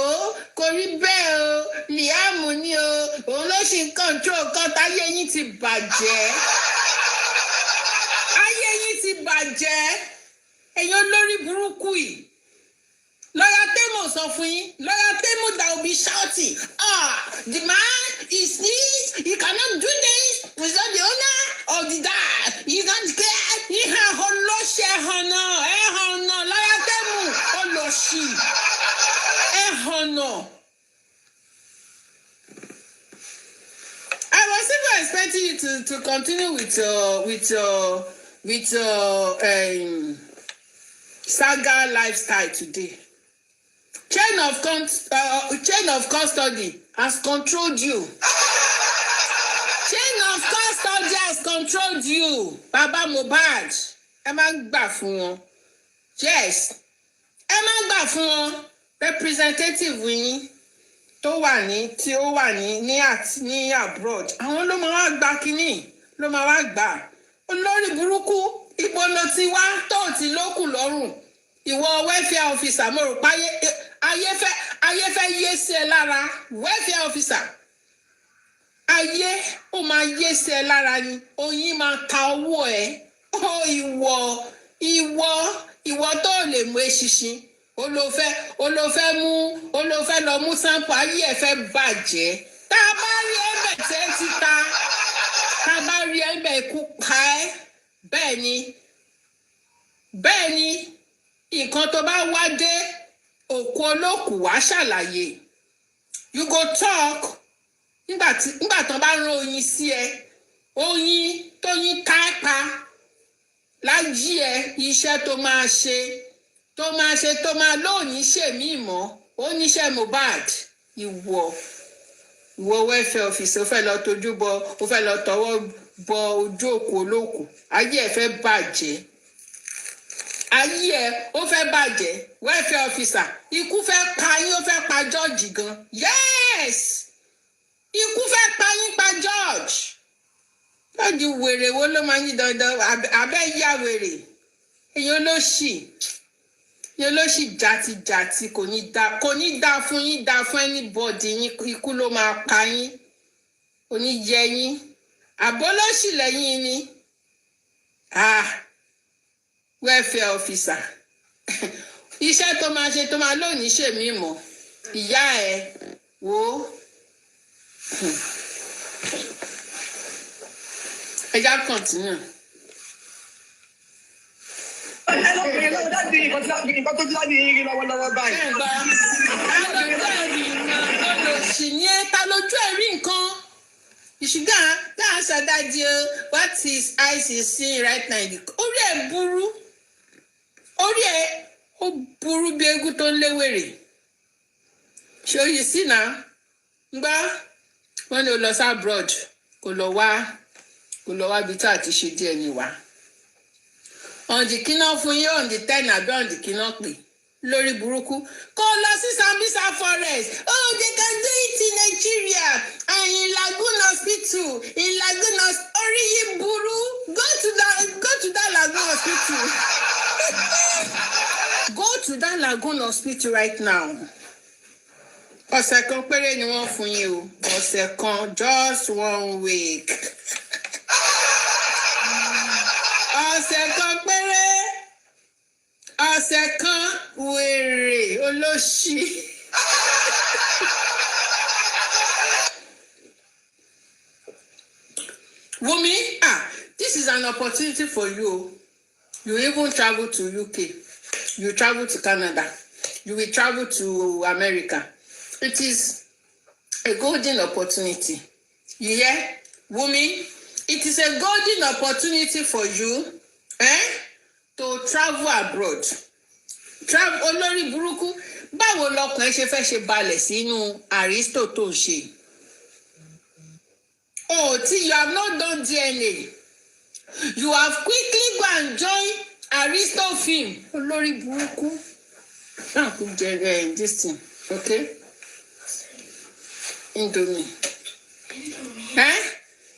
kò rí bẹ́ẹ̀ o Liam ni o òun ló ṣì ń control kan táyé yín ti bàjẹ́. Bàjẹ́ ẹ̀yin olórí burúkú yìí lọ́yà tẹ́mọ̀ sọ fún yín lọ́yà tẹ́mọ̀ dà will be shouting, the man is this, he cannot do this, he's not the owner of the dad, he's not the guy, he has I was even expecting you to continue with saga lifestyle today. Chain of custody has controlled you. Chain of custody has controlled you. Baba Mohbad, ẹ má gbà fún wọn. Yes, ẹ má gbà fún wọn. Representative yín tó wà ní abroad. Àwọn ló máa wá gbà kínní, ló máa wá gbà. Olórí burúkú, ibo ló ti wá tó ti lókù lọ́rùn. Ìwọ welfare officer, mo rò pé ayé fẹ́ yé sí ẹ lára. Welfare officer. Ayé ó máa yé sí ẹ lára ni. Oyin máa ta owó ẹ. Ó ìwọ tó lè mú eṣinṣin. Ó lọ mú sample ayé ẹ fẹ́ bàjẹ́. Tá a bá rí ẹ̀bẹ̀ tẹ́ títa. Tá a bá rí ẹ̀bẹ̀ ikú pa ẹ́. Bẹ́ẹ̀ ni nǹkan tó bá wá dé òkú olókùú wá ṣàlàyé. You go talk. Nígbà tán bá rán oyin sí ẹ, oyin tóyin ká pa lájí ẹ iṣẹ́ tó máa lóòní ṣèmí mọ́ oníṣẹ́ Mohbad ìwọ welfare officer ó fẹ́ lọ tójú bọ ó fẹ́ lọ tọwọ́ bọ ojú òkú olókùú ayé ẹ fẹ́ bàjẹ́ welfare officer ikú fẹ́ pa yín ó fẹ́ pa George gan yes ikú fẹ́ pa yín pa George lọ́dí wèrè wo ló máa ń yí dandan abẹ́ yá wèrè èyàn ló ṣì jàtijàti kò ní dá fún yín dá fún anybody yín ikú ló máa pa yín kò ní yẹ yín àbó ló ṣì lẹ́yìn ni welfare officer iṣẹ́ tó máa ṣe tó máa lónìí ṣèmí mọ́ ìyá ẹ̀ wò ó. Ẹja continue. Ta lójú ẹ̀rí nǹkan? Ìṣúgà náà ṣàdájì what his eyes is seeing right now. Orí ẹ̀ burú. Orí ẹ̀ ó burú bí eégún tó ń léwèrè. Ṣé o yìí sí náà? Ngbá wọ́n ní o lọ sí abroad kò lọ wá bí tá a ti ṣe díẹ̀ ní wa. Ọ̀ǹdì kíná fún yín ọ̀ǹdì 10 àbí ọ̀ǹdì kíná pè lórí burúkú. Kó lọ sí Sambisa forest. Oh, they can do it in Nigeria. And in Lagoon Hospital. In Lagoon Hospital. Orí yìí burú. Go to that Lagoon Hospital. Go to that Lagoon Hospital right now. Ọ̀sẹ̀ kan péré ni wọ́n fún yín o. Ọ̀sẹ̀ kan, just 1 week. Ọ̀sẹ̀ kan péré. Ọ̀sẹ̀ kan wèrè olóṣì. Wummi, this is an opportunity for you. You even travel to UK. You travel to Canada. You will travel to America. It is a golden opportunity. You hear? Wummi, it is a golden opportunity for you to travel abroad. Travel olórí burúkú. Báwo lọkàn ẹ ṣe fẹ́ ṣe balẹ̀ sínú Aristo tó ń ṣe? Oh, you have not done DNA. You have quickly go and join Aristo film. Olórí burúkú. Now, this thing, okay? Indomie.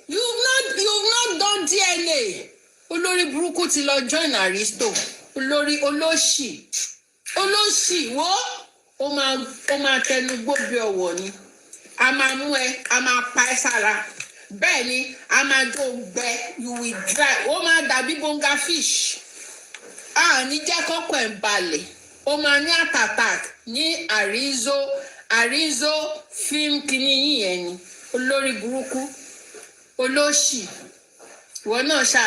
You've not done DNA. Olórí burúkú ti lọ join Aristo. Olórí olóṣì wo ó máa tẹnu gbóbi ọwọ́ ni. A máa mú ẹ, a máa pa ẹ́ sára. Bẹ́ẹ̀ ni a máa jó gbẹ, you will dry. Ó máa dàbí bonga fish. Ní jẹ́ kọ́kọ́ ẹ̀ balẹ̀. Ó máa ní heart attack ní Arizo film kìíní yẹn ni olórí burúkú olóṣì ìwọ náà ṣe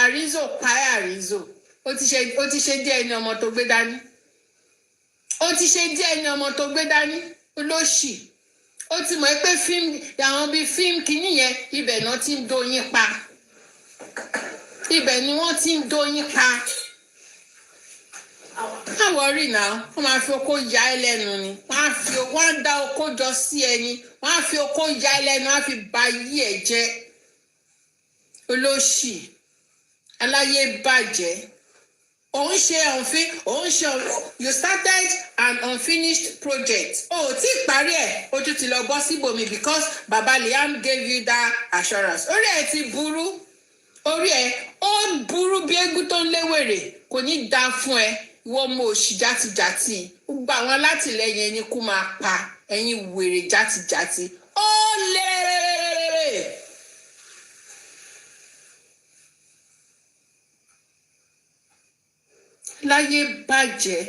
Arizo páyà Arizo ó ti ṣe díẹ̀ ní ọmọ tó gbé dání ó ti ṣe díẹ̀ ní ọmọ tó gbé dání olóṣì ó ti mọ̀ pé àwọn bíi fíìmù kìíní yẹn ibẹ̀ náà ti ń dóyin pa ibẹ̀ ni wọ́n ti ń dóyin pa káwọ́ rí náà wọ́n máa fi okó ya ẹ lẹ́nu ni wọ́n á dá okó jọ sí ẹni wọ́n á fi okó ya ẹ lẹ́nu wọ́n á fi ba yí ẹ jẹ́ olóṣì aláyé bàjẹ́ you started an unfinished project tí parí ẹ̀ o tún ti lọ bọ́ síbòmí because Baba Liam gave you that assurance orí ẹ̀ ti burú orí ẹ̀ ó burú bí eégún tó ń léwèrè kò ní dá fún ẹ ìwọ ọmọ òṣì játijàti gbogbo àwọn alátìlẹyìn ẹni kú máa pa ẹ̀yin wèrè játijàti ó lè. Láyé bàjẹ́.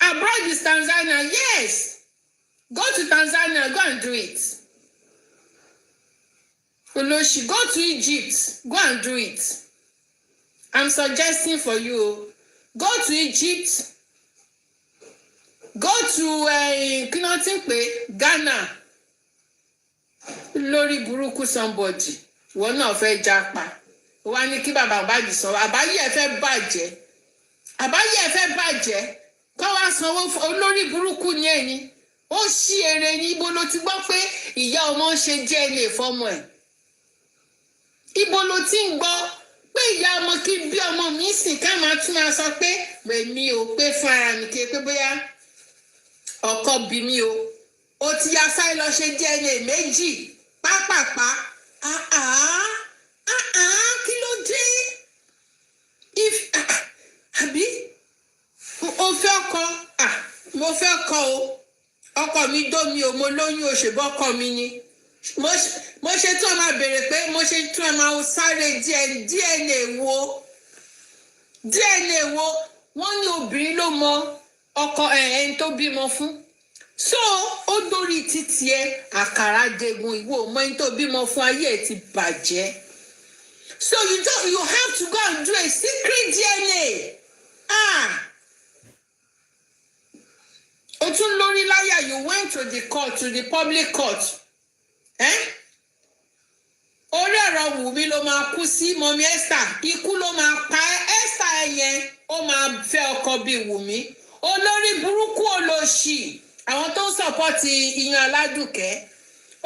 Abroad is Tanzania, yes. Go to Tanzania, go and do it. Oloshi, go to Egypt, go and do it. I'm suggesting for you, go to Egypt, go to Ghana. Lórí burúkú somebody. Wọ́n náà fẹ́ jápa. Wọ́n ní kí bàbá Mohbad sọ, àbáyé ẹ fẹ́ bàjẹ́. Àbáyé ẹ fẹ́ bàjẹ́. Kọ́ wá sanwó olórí burúkú ní ẹ̀yìn. Ó ṣí ere ní ibo ló ti gbọ́ pé ìyá ọmọ ń ṣe DNA fọ́mọ ẹ̀. Ibo ló ti ń gbọ́ pé ìyá ọmọ kí bí ọmọ mi sìn ká máa tún máa sọ pé èmi ò pé fún ara mi kí pé bóyá ọkọ bí mi o. Ó ti ya sáré lọ ṣe DNA méjì pápápá. Kí ló dé? Àbí o fẹ́ ọkọ? Mo fẹ́ ọkọ o. Ọkọ mi dó mi o, mo lóyún òṣèbọ́ ọkọ mi ni. Mo ṣe tún máa béèrè pé mo ṣe tún máa sáré DNA wo. DNA wo wọ́n ní obìnrin ló mọ ọkọ ẹni tó bímọ fún. So ó dórí títí ẹ àkàrà degun ìwọ ọmọ ẹni tó bímọ fún ayé ẹ ti bàjẹ́. So you have to go and do a secret DNA. O tún lórí láyà, you went to the court, to the public court. Orí ọ̀rọ̀ Wùmí ló máa kú sí mọ́mí Esther. Ikú ló máa pa Esther yẹn. Ó máa fẹ́ ọkọ bíi Wùmí. Olórí burúkú olóṣì. Àwọn tó ń sọ̀pọ̀tì Ìyàn Aládùkẹ́.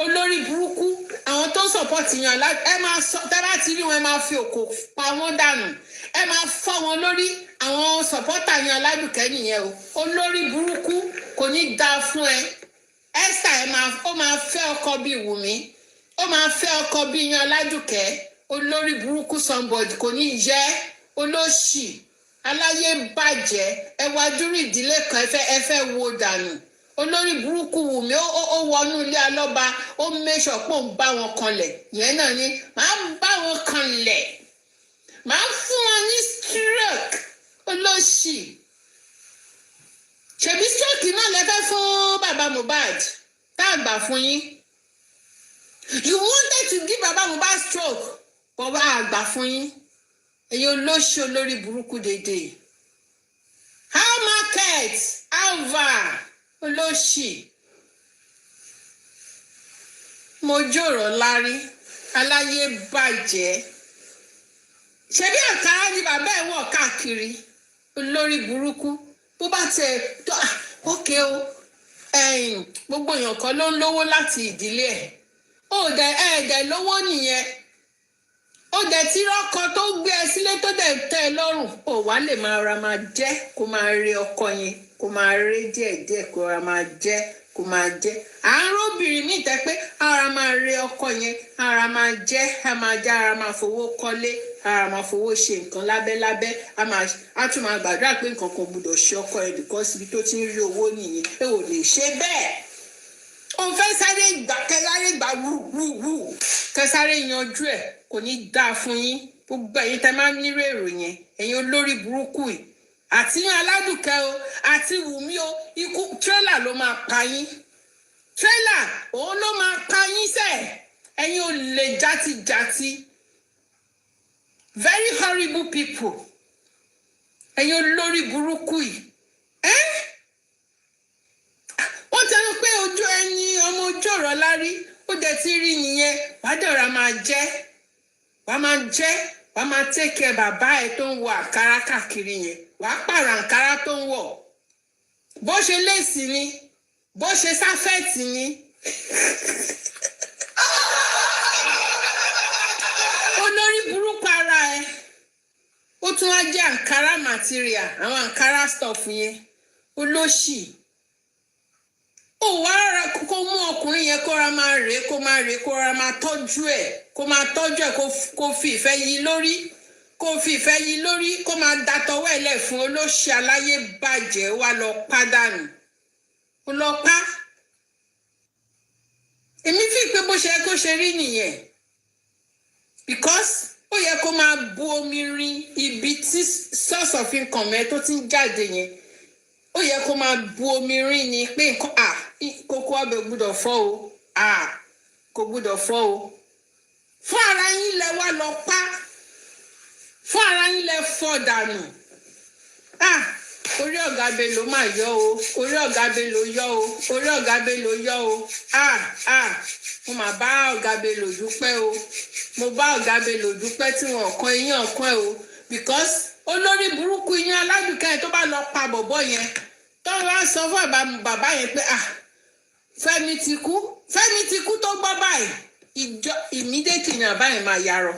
Olórí burúkú. Àwọn tó ń sọ̀pọ̀tì Ìyàn Aládùkẹ́. Ẹ máa sọ tẹ́ bá ti rí wọn ẹ máa fi òkò pa wọ́n dànù. Ẹ máa fọ́ wọn lórí. Àwọn sọ̀pọ̀tà Ìyàn Aládùkẹ́ nìyẹn o. Olórí burúkú kò ní dáa fún ẹ. Esther ó máa fẹ́ ọkọ bíi Wùmí. Ó máa fẹ́ ọkọ bíi Ìyàn Aládùkẹ́. Olórí burúkú somebody kò ní yẹ olóṣì. Aláyé bàjẹ́. Ẹ wá dúró ìdílé kan ẹ fẹ́ wo dànù. Olórí burúkú Wùmí ó wọnú ilé alọ́ba. Ó mẹ́sọ̀ pé òun bá wọn kanlẹ̀. Ìyẹn náà ni màá bá wọn kanlẹ̀. Màá fún wọn ní stroke. Olóṣì. Ṣebí stroke náà lẹ́fẹ́ fún bàbá Mohbad. Tá a gbà fún yín. You wanted to give bàbá Mohbad stroke. Bọ́bá àgbà fún yín. Ẹ̀yin olóṣì olórí burúkú dédé. How market? Alva. Olóṣì. Mo jòrò lárí. Aláyé bàjẹ́. Ṣebí àkàrà ni bàbá ẹ̀ wọ̀ káàkiri. Olórí burúkú. Bó bá tẹ̀ ókè o. Gbogbo èèyàn kan ló ń lówó láti ìdílé ẹ̀. Ẹ̀ẹ́dẹ̀ lówó nìyẹn. Ó dẹ̀ tí rọ́kọ tó gbé ẹ sílé tó dẹ̀ tẹ́ ẹ lọ́rùn. Ó wá lè máa jẹ́ kó máa rí ọkọ yẹn. Kó máa rí díẹ̀díẹ̀ kó máa jẹ́ kó máa jẹ́. Àárọ̀ obìnrin mi tẹ́ pé ara máa rí ọkọ yẹn. Ara máa jẹ́ ara máa fowó kọ́lé. Ara máa fowó ṣe nǹkan lábẹ́lábẹ́. A tún máa gbàdúrà pé nǹkan kan gbọdọ̀ ṣe ọkọ ẹ̀ because ibi tó ti ń rí owó nìyẹn. Ẹ ò lè ṣe bẹ́ẹ̀. O fẹ́ sáré gbà wú kẹsáré yanjú ẹ̀ kò ní dáa fún yín gbogbo ẹ̀yin tẹ́ máa ń nírò èrò yẹn ẹ̀yin olórí burúkú yìí àti yín Aládùkẹ́ o àti Wùmí o ikú tírélà ló máa pa yín tírélà òun ló máa pa yín sẹ́ ẹ̀yin ò lè játijàti very horrible people ẹ̀yin olórí burúkú yìí wọ́n tẹnu pé ojú ẹni ọmọ ojú ọ̀rọ̀ lárí ó dẹ̀ ti rí nìyẹn wàá dọ̀ra máa jẹ́ wàá máa tẹ́kẹ̀ bàbá ẹ̀ tó ń wọ àǹkárá káàkiri yẹn wàá pààrọ̀ àǹkárá tó ń wọ̀ bó ṣe léèsì ni bó ṣe sáfẹ́ẹ̀tì ni olórí burúkú ara ẹ̀ ó tún wá jẹ́ àǹkárá material àwọn àǹkárá stuff yẹn olóṣì ó wá ra kó mú ọkùnrin yẹn kó ra máa rèé kó ra máa tọ́jú ẹ̀ kó fi ìfẹ́ yí lórí kó máa datọwọ́ ẹ̀ lẹ̀ fún olóṣì aláyé bàjẹ́ wá lọ pádànù ó lọ pa èmi fi pé bó ṣe yẹ kó ṣe rí nìyẹn because ó yẹ kó máa bu omi rin ibi tí source of income ẹ tó ti ń jáde yẹn ó yẹ kó máa bu omi rin ni pé kókó ọbẹ̀ gbọ́dọ̀ fọ́ o kò gbọ́dọ̀ fọ́ o fún ara yín lẹ wá lọ pa fún ara yín lẹ fọ́ dànù orí ọ̀gá Bello máa yọ o orí ọ̀gá Bello yọ o orí ọ̀gá Bello yọ o mo máa bá ọ̀gá Bello dúpẹ́ o mo bá ọ̀gá Bello dúpẹ́ tí wọn kan eyín ọ̀kan ẹ̀ o because olórí burúkú yín Aládùkẹ́ tó bá lọ pa bọ̀bọ̀ yẹn tó wá sọ fún bàbá yẹn pé Fẹ́mi ti kú tó gbọ́ báyìí immediately ni bàbá yẹn máa yarọ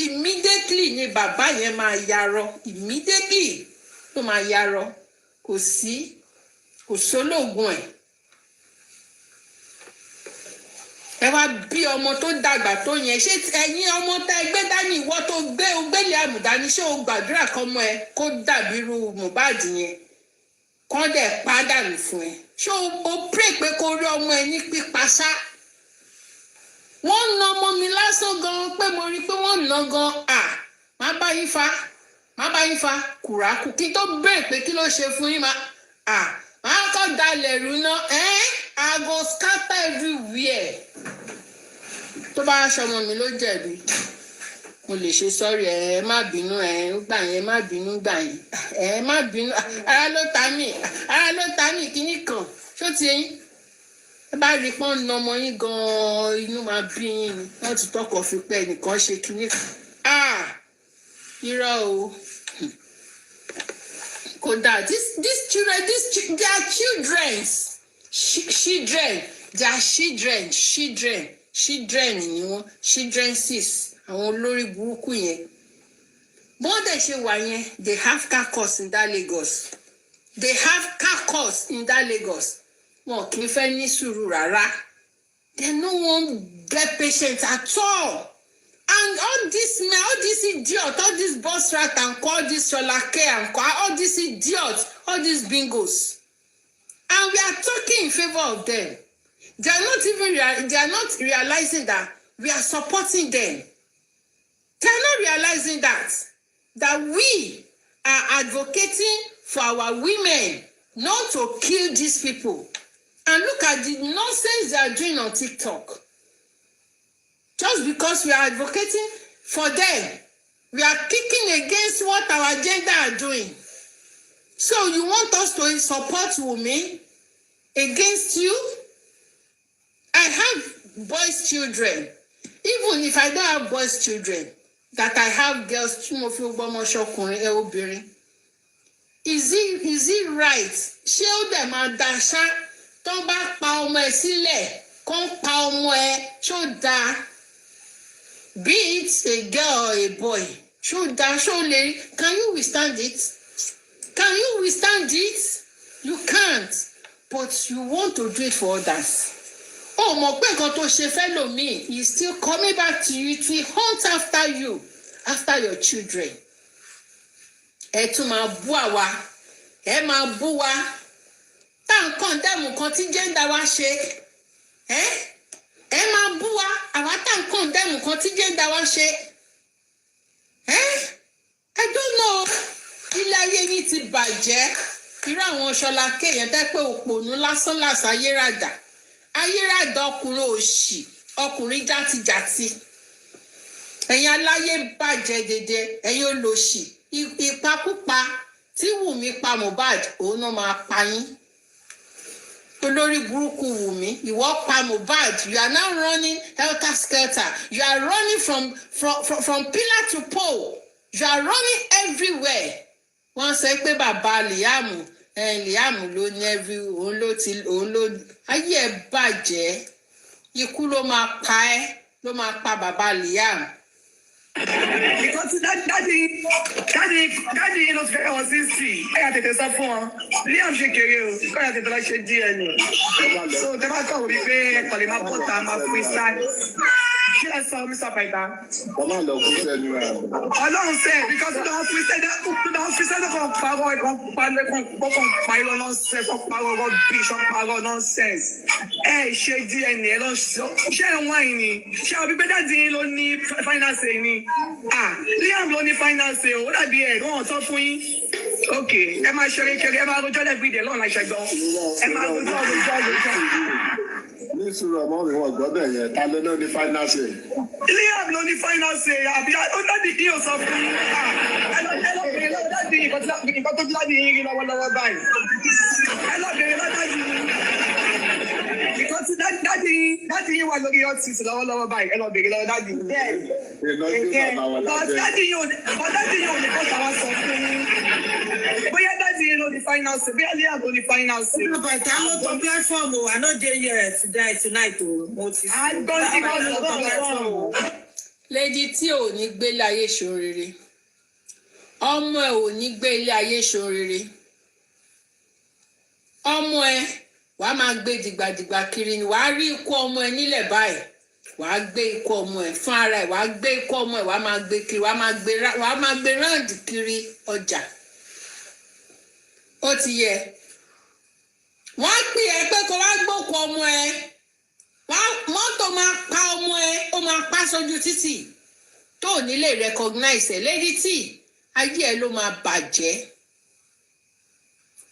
immediately ni bàbá yẹn máa yarọ immediately tó máa yarọ kò sólóògùn ẹ wá bí ọmọ tó dàgbà tó yẹn ṣé ẹ̀yin ọmọ tá ẹ gbé dání ìwọ tó gbélé àmùdání ṣé o gbàdúrà kọ́mọ ẹ kó dàbí irú Mohbad yẹn kọ́ dẹ̀ pádànù fún ẹ ṣé o pray pé kó rí ọmọ ẹ ní pípa ṣá wọ́n na ọmọ mi lásán gan pé mo rí pé wọ́n na gan má bá yín fa kùrákù kí tó bẹ̀rẹ̀ pé kí ló ṣe fún yín máa kọ́ dalẹ̀ rú ná I go scatter everywhere tó bá aṣọ ọmọ mi ló jẹ̀bi mo lè ṣe sọ́rí ẹ má bínú gbà yẹn má bínú gbà yẹn má bínú ara ló ta mí kíní kan ṣó ti yín ẹ bá rí pọ́n na ọmọ yín gan-an inú máa bí yín ni wọ́n ti tọkọ̀ fi pẹ́ nìkan ṣe kíní irọ́ o kódà these children they are children ni wọ́n childrenses àwọn olórí burúkú yẹn bọ́n dẹ̀ ṣe wà yẹn they have carcass in that Lagos wọn kì í fẹ́ ní sùúrù rárá they no wan get patient at all and all this idiot all this boss rat and all this Sholake and all this idiot all these bingos and we are talking in favor of them they are not realizing that we are supporting them. They are not realizing that we are advocating for our women not to kill these people. And look at the nonsense they are doing on TikTok. Just because we are advocating for them, we are kicking against what our agenda are doing. So you want us to support Wummi against you? I have boys' children. Even if I don't have boys' children, that I have girls, is it right? Ṣé ó dẹ̀ máa da ṣá tó bá pa ọmọ ẹ sílẹ̀ kó ń pa ọmọ ẹ ṣó dáa? Be it a girl or a boy, ṣó dáa ṣó lè? Can you withstand it? Can you withstand it? You can't, but you want to do it for others. Oh, mọ̀ pé nǹkan tó ṣe fẹ́ lòmíì is still coming back to you. It will hunt after you, after your children. Ẹ tún máa bú àwa, ẹ máa bú wa. Tá à ń kọ̀ndẹ́mù kan tí gender wa ṣe. Ẹ máa bú wa, àwa tá à ń kọ̀ndẹ́mù kan tí gender wa ṣe. I don't know. ilé ayé yín ti bàjẹ́ irú àwọn ṣọlá kéèyàn tẹ́ pé òpònú lásán làṣà ayérádà ọkùnrin òṣì ọkùnrin játijàti ẹ̀yin aláyé bàjẹ́ dédé ẹ̀yin olòṣì ìpakúpa tí Wùmí pa Mohbad òun náà máa pa yín olórí burúkú Wùmí ìwọ pa Mohbad you are now running helter skelter you are running from pillar to pole you are running everywhere wọ́n sọ pé bàbá Liam ló ní òun ló ayé ẹ̀ bàjẹ́ ikú ló máa pa ẹ́ ló máa pa bàbá Liam. Because daddy ló ti fẹ́ wọn sí sí ẹ̀yà tètè sọ fún wọn Liam ṣe kéré o kọ́yà tètè lọ ṣe DNA so tẹ́ bá kọ̀ wípé ẹ̀kọ́ lè máa bọ̀ tá a máa fi sáà kí ẹ sọ Mr. Paita. ọmọ àlọ́ kú sẹ́nu ẹ̀. Ọlọ́run sẹ́ because don't fi sẹ́dọ̀ kan parọ́ ẹ̀kan palẹ̀ kan pa irọ́ nonsense kan parọ́ rubbish kan parọ́ nonsense ẹ̀ ṣe DNA ẹ̀ lọ ṣe ẹ̀ wáyé ni ṣé ọ bíbẹ́ dáàdì yín ló ní finance ni Liam ló ní finance o ó dàbí ẹ̀ wọ́n sọ fún yín ok ẹ máa ṣeré kẹrẹ ẹ máa rojọ́ lẹ́gbẹ̀dẹ̀ lọ́nà ìṣẹ́gbọ́n ẹ máa rojọ́. ní sùúrù ọmọ mi wọn gbọ́dọ̀ yẹn ta ló ní finance. Liam ló ní finance àbí ó dáàdì kí o sọ fún yín ẹ lọ bèrè lọ́wọ́ dáàdì nǹkan tó dáàdì yín rí lọ́wọ́lọ́wọ́ báyìí ẹ lọ bèrè lọ́wọ́ dáàdì yín nǹkan tí dáàdì yín wà lórí ọ́fíìsì lọ́wọ́lọ́wọ́ báyìí ẹ lọ bèrè lọ́wọ́ dáàdì yín. dáàdì yín ò ní kọ́ tàwa sọ fún yín bóyá dáàdì yín ló ní finance bóyá Liam ló ní finance. Bàtà ló tọ platform o, I no dey here tonight o. Àgbọ̀n tí wọ́n lọ tọ platform o. Lady tí ò ní gbélé ayé ṣoríire ọmọ ẹ ò ní gbé ilé ayé ṣoríire ọmọ ẹ wàá máa gbé dìgbàdìgbà kiri ni wàá rí ikú ọmọ ẹ nílẹ̀ báyìí wàá gbé ikú ọmọ ẹ fún ara ẹ wàá gbé ikú ọmọ ẹ wàá máa gbé kiri wàá máa gbé ráǹdì kiri ọjà ó ti yẹ wọ́n á pè ẹ́ pé kó wá gbókù ọmọ ẹ mọ́tò máa pa ọmọ ẹ ó máa pa sójú títì tó ò ní lè recognize ẹ Lady T ayé ẹ ló máa bàjẹ́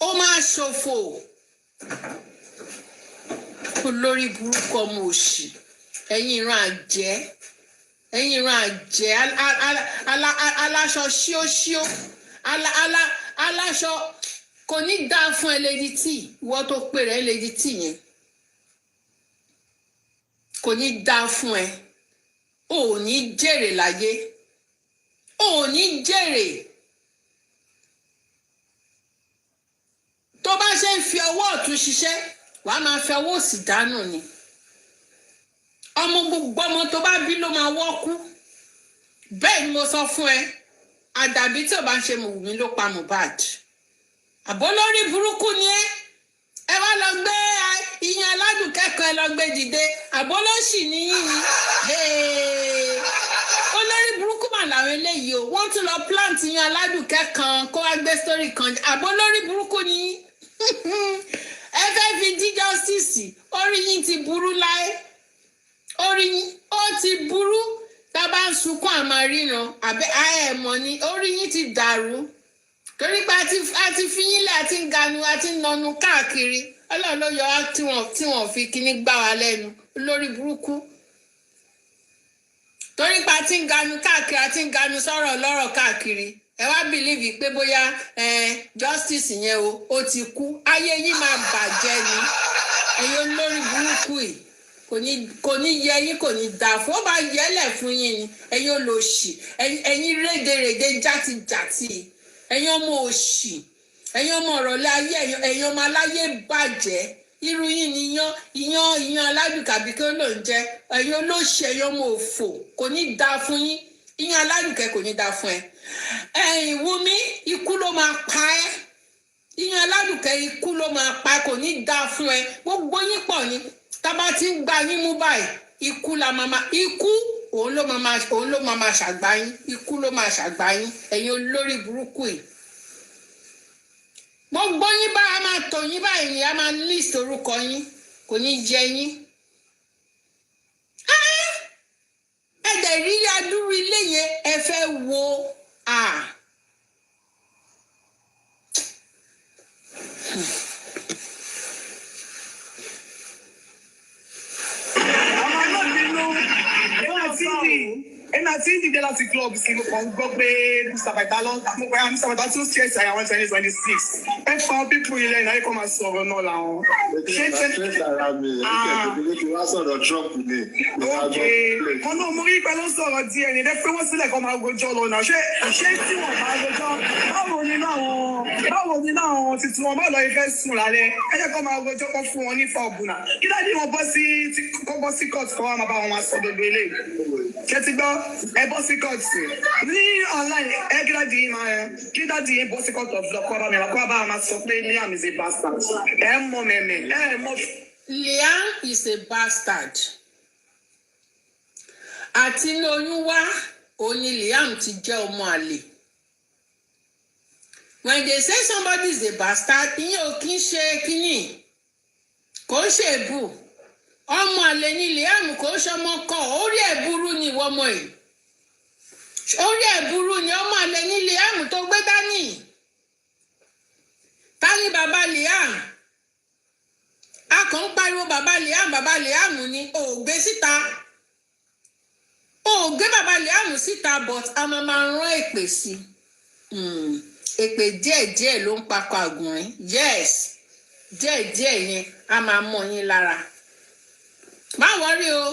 ó máa ṣòfò olórí burúkú ọmọ òṣì ẹ̀yin ìran àjẹ́ aláṣọ ṣíóṣíó aláṣọ kò ní dáa fún ẹ Lady T ìwọ tó pè rẹ Lady T yẹn kò ní dáa fún ẹ ò ní jèrè láyé ò ní jèrè tó bá ṣe ń fi ọwọ́ ọ̀tún ṣiṣẹ́ wàá máa fi ọwọ́ òsì dánù ni ọmọ gbogbo ọmọ tó bá bí ló máa wọ́kú bẹ́ẹ̀ ni mo sọ fún ẹ àdàbí tí ò bá ń ṣe Wùmí ló pa Mohbad àbó lórí burúkú ni ẹ wá lọ gbé ìyẹn aládùn kẹ́kọ̀ọ́ ẹ lọ gbé dìde àbó ló sì níyìn ni olórí burúkú mà làwọn eléyìí o wọ́n tún lọ plant ìyẹn aládùn kẹ́kọ̀ọ́ kó wá gbé story kan àbó lórí burúkú ni ẹ fẹ́ fi dí justice orí yín ti burú láé orí yín ó ti burú tá a bá ń sunkún àmàríran àbẹ àẹmọ ni orí yín ti dàrú torí pé a ti fi yín lẹ̀ àti ń ganu àti ń nọnu káàkiri Ọlọ́run ló yọ wá tí wọ́n fi kíní gbá wa lẹ́nu olórí burúkú torí pé a ti ń ganu káàkiri àti ń ganu sọ̀rọ̀ lọ́rọ̀ káàkiri ẹ wá bìlíìfì pé bóyá justice yẹn ó ti kú ayé yín máa bàjẹ́ ni ẹ̀yin olórí burúkú yìí kò ní yẹ yín kò ní dà fún ó bá yẹlẹ̀ fún yín ni ẹ̀yin olóṣì ẹ̀yin rédèrèdè játijàti ẹ̀yin ọmọ òṣì ẹ̀yin ọmọ ọ̀rọ̀lẹ́ ayé ẹ̀yin ọmọ aláyé bàjẹ́ irú yín ni iyán aládùkàbí kí ó lò ń jẹ ẹ̀yin olóṣì ẹ̀yin ọmọ òfò kò ní dà fún yín iyán aládùkẹ́ kò ní dà fún ẹ ẹ̀yin Wùmí ikú ló máa pa ẹ́ iyán aládùkẹ́ ikú ló máa pa ẹ́ kò ní dà fún ẹ gbogbo yín pọ̀ ni tábà tí ń gba yín mú báyìí ikú òun ló máa ṣàgbá yín ikú ló máa ṣàgbá yín ẹ̀yin olórí burúkú yìí gbogbo yín bá a máa tò yín báyìí ni a máa list orúkọ yín kò ní jẹ yín ẹ̀dẹ̀ rí adúrú ilé yẹn ẹ fẹ́ wo Ẹ̀nà tí ń dìde láti club sí mo kàn gbọ́ pé Mr. Bàtà ló ń ta mo pé Mr. Bàtà tún ṣe ẹ̀sà àwọn 2026. Ẹ fọ àwọn pípù ilẹ̀ náà kọ́ máa sọ̀rọ̀ náà làwọn. Ṣé ara mi ìkẹ́kọ̀ọ́ tí wọ́n sọ̀rọ̀ Trump ni? Kan náà mo rí pé ló sọ̀rọ̀ díẹ̀ ní ẹ̀dẹ́ pé wọ́n sílẹ̀ kọ́ máa rojọ́ lọ́nà. Ṣé tí wọ́n bá rojọ́ báwo ni náà titun wọn bá lọ ifẹ̀ sùn lálẹ́ ẹ jẹ́ kọ́ máa rojọ́ kọ́ fún wọn ní fọ́ọ̀bùnà. Kí dájú wọn bọ́ sí court kọ́ wọn máa bá wọn máa sọ gbogbo eléyìí. Ṣé ti gbọ́? Ẹ bọ́ sí court ní online ẹ kí dájú yín bọ́ sí court of law kọ́ bá mi kọ́ bá máa sọ pé Liam is a bastard. Ẹ mọ mẹ́mẹ́ ẹ mọ. Liam is a bastard. Àti ní oyún wá òní Liam ti jẹ́ ọmọ àlè. When they say somebody is a bastard, ìyẹn ò kí ń ṣe kínní kò ń ṣe èbù. Ọmọ àlè ni Liam kò ń ṣọmọ kan orí ẹ̀ burú ni ìwọ ọmọ yìí. Orí ẹ̀ burú ni ọmọ àlè ni Liam tó gbé dání. Ta ni bàbá Liam? A kàn ń pariwo bàbá Liam ni ò gbé síta. Ò gbé bàbá Liam síta but a máa rán èpè sí. Èpè díẹ̀díẹ̀ ló ń pakọ àgùnrín. Yes, díẹ̀díẹ̀ yẹn a máa mọ yín lára. Má wọrí o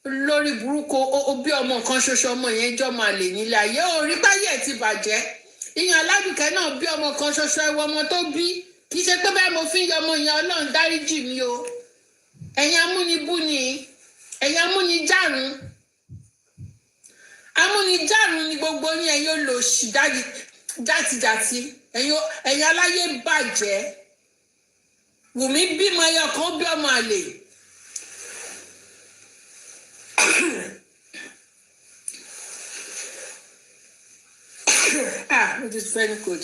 lórí burúkú o bí ọmọ kan ṣoṣo ọmọ yẹn jọ máa lè nílé ayé orí báyẹ̀ ti bàjẹ́. Ìyàn Aládùkẹ́ náà bí ọmọ kan ṣoṣo ẹwọ ọmọ tó bí kì í ṣe pé bẹ́ẹ̀ mo fi ń yọ ọmọ yẹn Ọlọ́run dáríjì mi o. Ẹ̀yin amúnibú ni ẹ̀yin amúnijárun ni gbogbo ní ẹ̀yin olòṣì játijàti ẹ̀yin aláyé bàjẹ́. Wùmí bímọ ẹyọ kan bí ọmọ àlè. It is very good.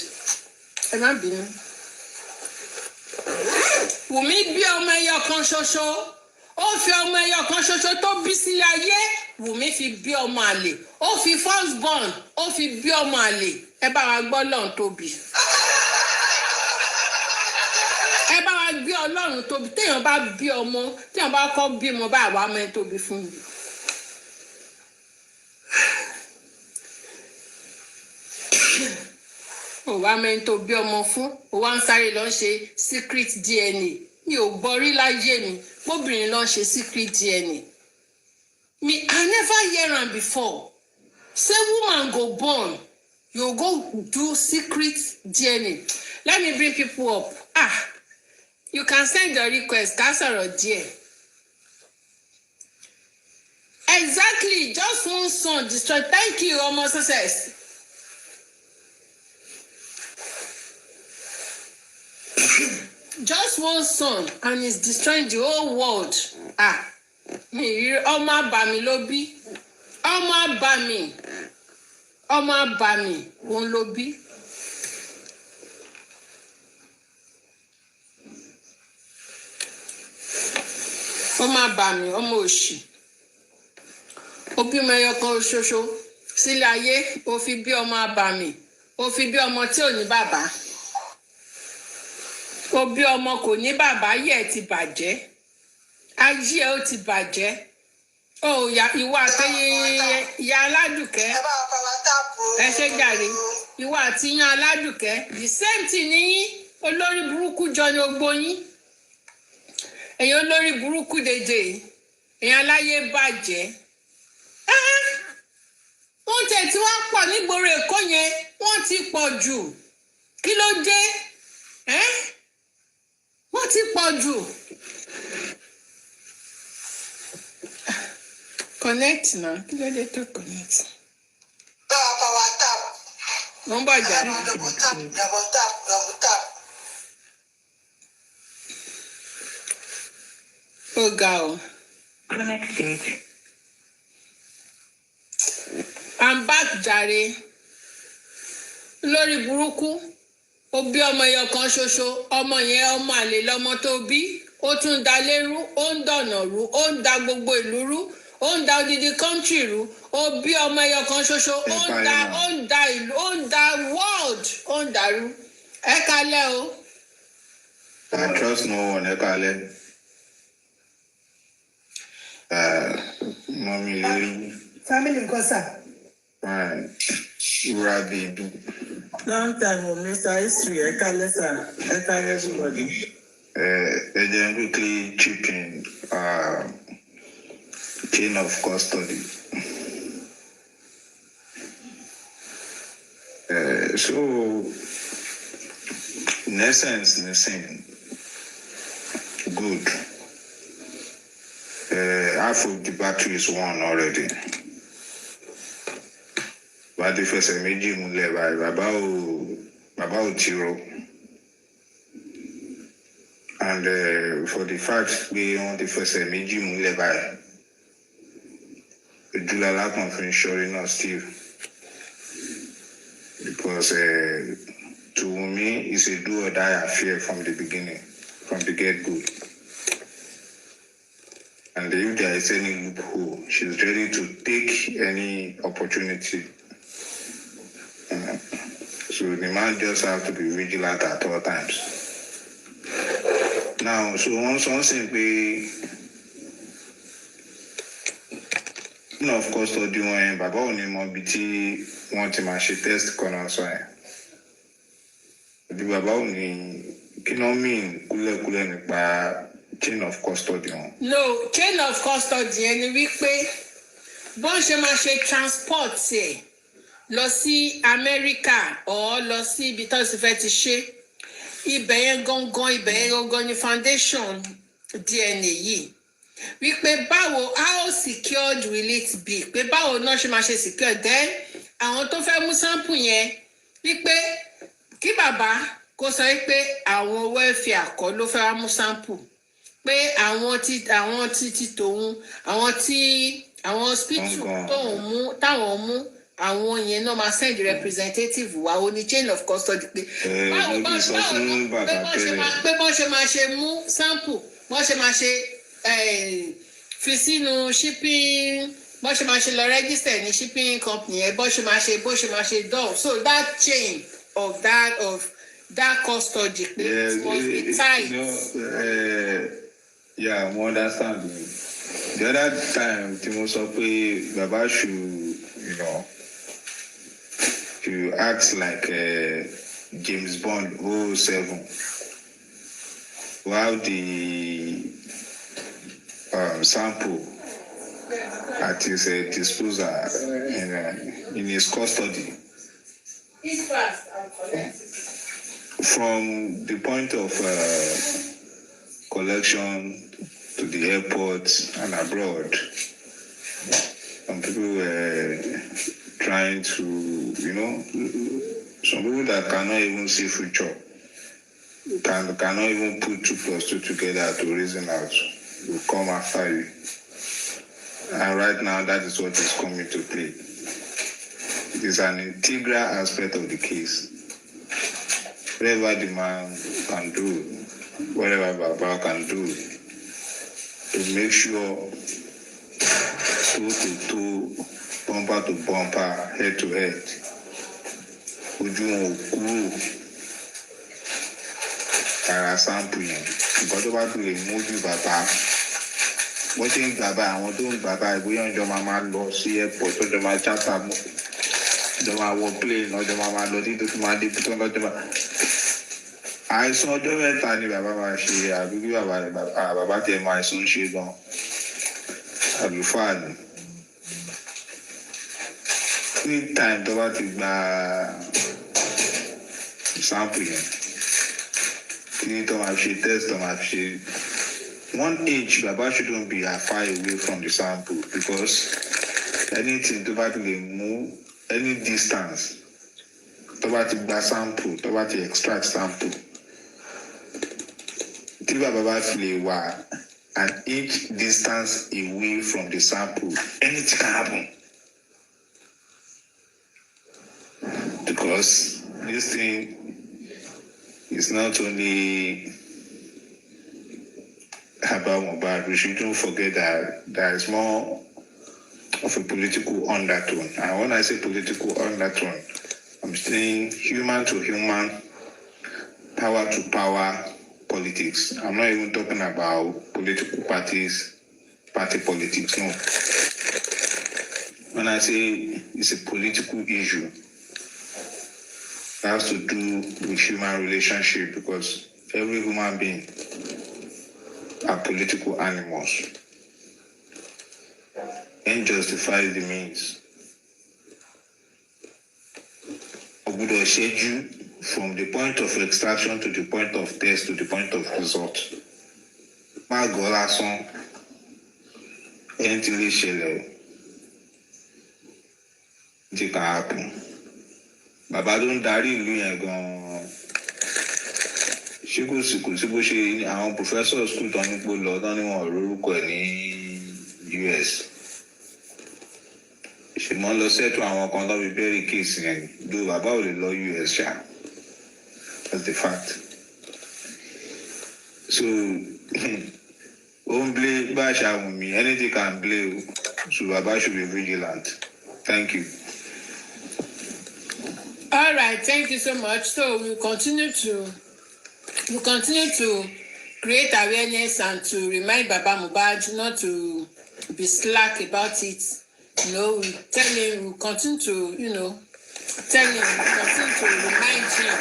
Ẹ má bínú. Wùmí bí ọmọ ẹyọ kan ṣoṣo. Ó fi ọmọ ẹyọ kan ṣoṣo tó bí sílé ayé. Wùmí fi bí ọmọ àlè. Ó fi first born. Ó fi bí ọmọ àlè. Ẹ bá wa gbọ́ Ọlọ́run tóbi. Ẹ bá wa gbé Ọlọ́run tóbi. Téèyàn bá bí ọmọ, téèyàn bá kọ́ bí ọmọ bá àwa máa ń tóbi fún mi. Ó wá mẹ́rin tó bí ọmọ fún ó wá ń sáré lọ ṣe secret DNA mi ò gbọ́ rí láyé mi bóbìnrin lọ ṣe secret DNA I never hear am before say woman go born you go do secret DNA. Let me bring people up. You can send your request ká sọ̀rọ̀ díẹ̀. Exactly, just one son destroy. Thank you ọmọ success. Just one son and he's destroying the whole world. Ọmọ àbàmì ló bí. Ọmọ àbàmì òun ló bí. Ọmọ àbàmì ọmọ òṣì. Ó bímọ ẹyọ kan ṣoṣo sílé ayé ó fi bí ọmọ àbàmì ó fi bí ọmọ tí ò ní bàbá. Ó bí ọmọ kò ní bàbá yẹ ti bàjẹ́ ayé ẹ ó ti bàjẹ́ ìwà àtẹyẹ ìyá Aládùkẹ́ ẹ ṣe jàre ìwà àti yan Aládùkẹ́ the same thing ní olórí burúkú jọ ní ogbó yín ẹ̀yin olórí burúkú dédé ẹ̀yin aláyé bàjẹ́ wọ́n tẹ̀ tí wọ́n pọ̀ nígboro Èkó yẹn wọ́n ti pọ̀ jù kí ló dé wọ́n ti pọ̀ jù. Connect na kí ló dé tó connect. Power tap. Mo ń bọ̀ jà. Double tap. Ó ga o. Connected. I'm back jàre. Lórí burúkú. Ó bí ọmọ ẹyọ kan ṣoṣo ọmọ yẹn ọmọ àlè lọmọ tó bí ó tún da lérú ó ń dọ̀nà rú ó ń da gbogbo ìlú rú ó ń da odidi country rú ó bí ọmọ ẹyọ kan ṣoṣo ó ń da ìlú ó ń da world ó ń dàrú ẹ kalẹ̀ o I trust no one. Mommy, lady. Family Kosa. Fine. Rabi. Long time, Mr. History. I can't everybody. Then quickly chipping chain of custody. So, in essence, good. Half of the battery is won already. But the first energy about zero. And for the fact we on the first energy by the July conference showing us still. Because to Wummi, it's a do or die affair from the beginning, from the get-go. And if there is any loophole, she's ready to take any opportunity. So the man just have to be vigilant at all times. Now, so once simply, of course, to do one, but only more BT want to match test corner so. The Baba only cannot mean kule by chain of custody. No, chain of custody ẹni wípé bọ́n ṣe máa ṣe transport ẹ̀ lọ sí America or lọ sí ibi tó ti fẹ́ ti ṣe ibẹ̀ yẹn gangan ni foundation DNA yìí wípé báwo how secured will it be pé báwo náà ṣe máa ṣe secured then àwọn tó fẹ́ mú sample yẹn wípé kí bàbá kó sọ pé àwọn welfare kọ́ ló fẹ́ wá mú sample pé àwọn tí tòun àwọn hospital táwọn mú àwọn yẹn náà máa send representative wa ó ní chain of custody pé báwo bọ́n ṣe máa ṣe mú sample bọ́n ṣe máa ṣe fi sínú shipping bọ́n ṣe máa ṣe lọ register ní shipping company ẹ̀ bó ṣe máa ṣe done so that chain of that custody must be tight. Yeah, I understand. The other time, Timo Sope, Baba should, to act like James Bond 07. While the sample at his disposal in his custody. From the point of collection to the airport and abroad, some people were trying to, some people that cannot even see future, cannot even put 2 + 2 together to reason out, will come after you. And right now, that is what is coming to play. It is an integral aspect of the case. Whatever the man can do, whatever Baba can do, to make sure toe to toe, bumper to bumper, head to head, ojú kúrò ara sample yẹn nǹkan tó bá tún lè mójú bàbá wọ́n ṣe ń gbàgbà àwọn tó ń gbàgbà ìbóyá ọjọ́ máa lọ sí airport ọjọ́ máa chata mọ́ ọjọ́ máa wọ plane ọjọ́ máa lọ títí tó máa dé tó lọ́jọ́ máa. Àìsàn ọjọ́ mẹ́ta ni bàbá máa ṣe àbí bí bàbá tẹ̀ máa àìsàn ṣe gan àlùfáà ni. Ní time tó bá ti gba sample yẹn kí tó máa ṣe test tó máa ṣe one age bàbá shouldn't be far away from the sample because anything tó bá ti lè mú any distance tó bá ti gba sample tó bá ti extract sample tí bàbá bá fi lè wà an inch distance away from the sample anything can happen because this thing is not only about Mohbad. We shouldn't forget that there is more of a political undertone. And when I say political undertone, I'm saying human to human, power to power, politics. I'm not even talking about political parties, party politics, no. When I say it's a political issue, it has to do with human relationship, because every human being are political animals. And justifies the means. Ogudo schedule from the point of extraction to the point of test to the point of result. My goal lásán, anything lè ṣẹlẹ̀, it can happen. Bàbá tó ń darí ìlú yẹn gan-an, ṣé kò sí bó ṣe àwọn professor school tó ń gbó lọ tán ní wọn lórúkọ ẹ̀ ní US. Ṣùgbọ́n lọ sẹ́tù àwọn kan tó fi bẹ́rì kéèsì yẹn, do bàbá ò lè lọ US ṣá. That's the fact. So, only Basha Wummi, anything can blame. So Baba should be vigilant. Thank you. All right, thank you so much. So we continue to create awareness and to remind Baba Mohbad not to be slack about it. You know, we tell him, we continue to, tell him, we continue to remind him.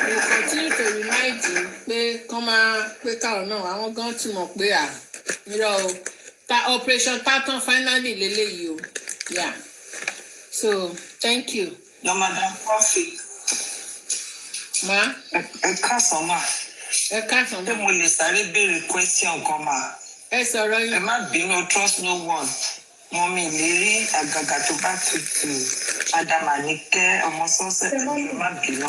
We continue to remind him pé káwọn náà àwọn gan ti mọ̀ pé operation pattern finally lélẹ́yìí o. Yeah. So thank you. Your Madam Coffee. Ma? Ẹ káàsán mà. Ẹ káàsán mà. Ṣé mo lè sáré béèrè question kan mà? Ẹ sọ̀rọ̀ yín. Ẹ má bínú, trust no one. Mọ́mí ìlérí àgàgà tó bá tutù. Madam Anike ọmọ sọ́sẹ̀ ẹ má bínú.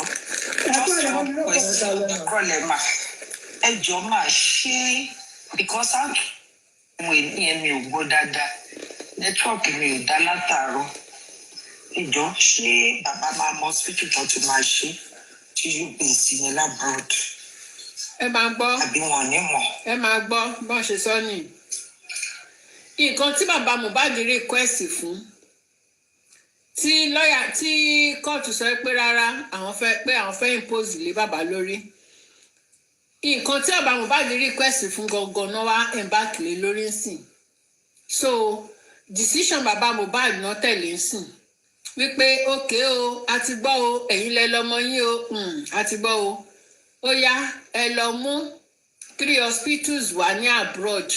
Just one question kọ́lẹ̀ mà. Ẹ jọ̀ọ́ mà ṣé because àwọn ènìyàn mi ò gbọ́ dáadáa. Network mi ò dá látàárọ̀. Ẹ jọ̀ọ́ ṣé bàbá máa mọ hospital tó ti máa ṣe tí yóò bèè sí yẹn lábroad? Ẹ máa gbọ́. Àbí wọn ò ní mọ̀? Ẹ máa gbọ́ bọ́n ṣe sọ nìyí. Nǹkan tí bàbá Mohbad request fún tí lọ́yà tí kóòtù sọ pé rárá àwọn fẹ́ impose lé bàbá lórí. Nǹkan tí bàbá Mohbad request fún gangan náà wá embark lé lórí nsìn. So decision bàbá Mohbad náà tẹ̀lé nsìn wípé okay o a ti gbọ́ o ẹ̀yin lẹ lọ́mọ yín o a ti gbọ́ o ó yá ẹ lọ mú 3 hospitals wà ní abroad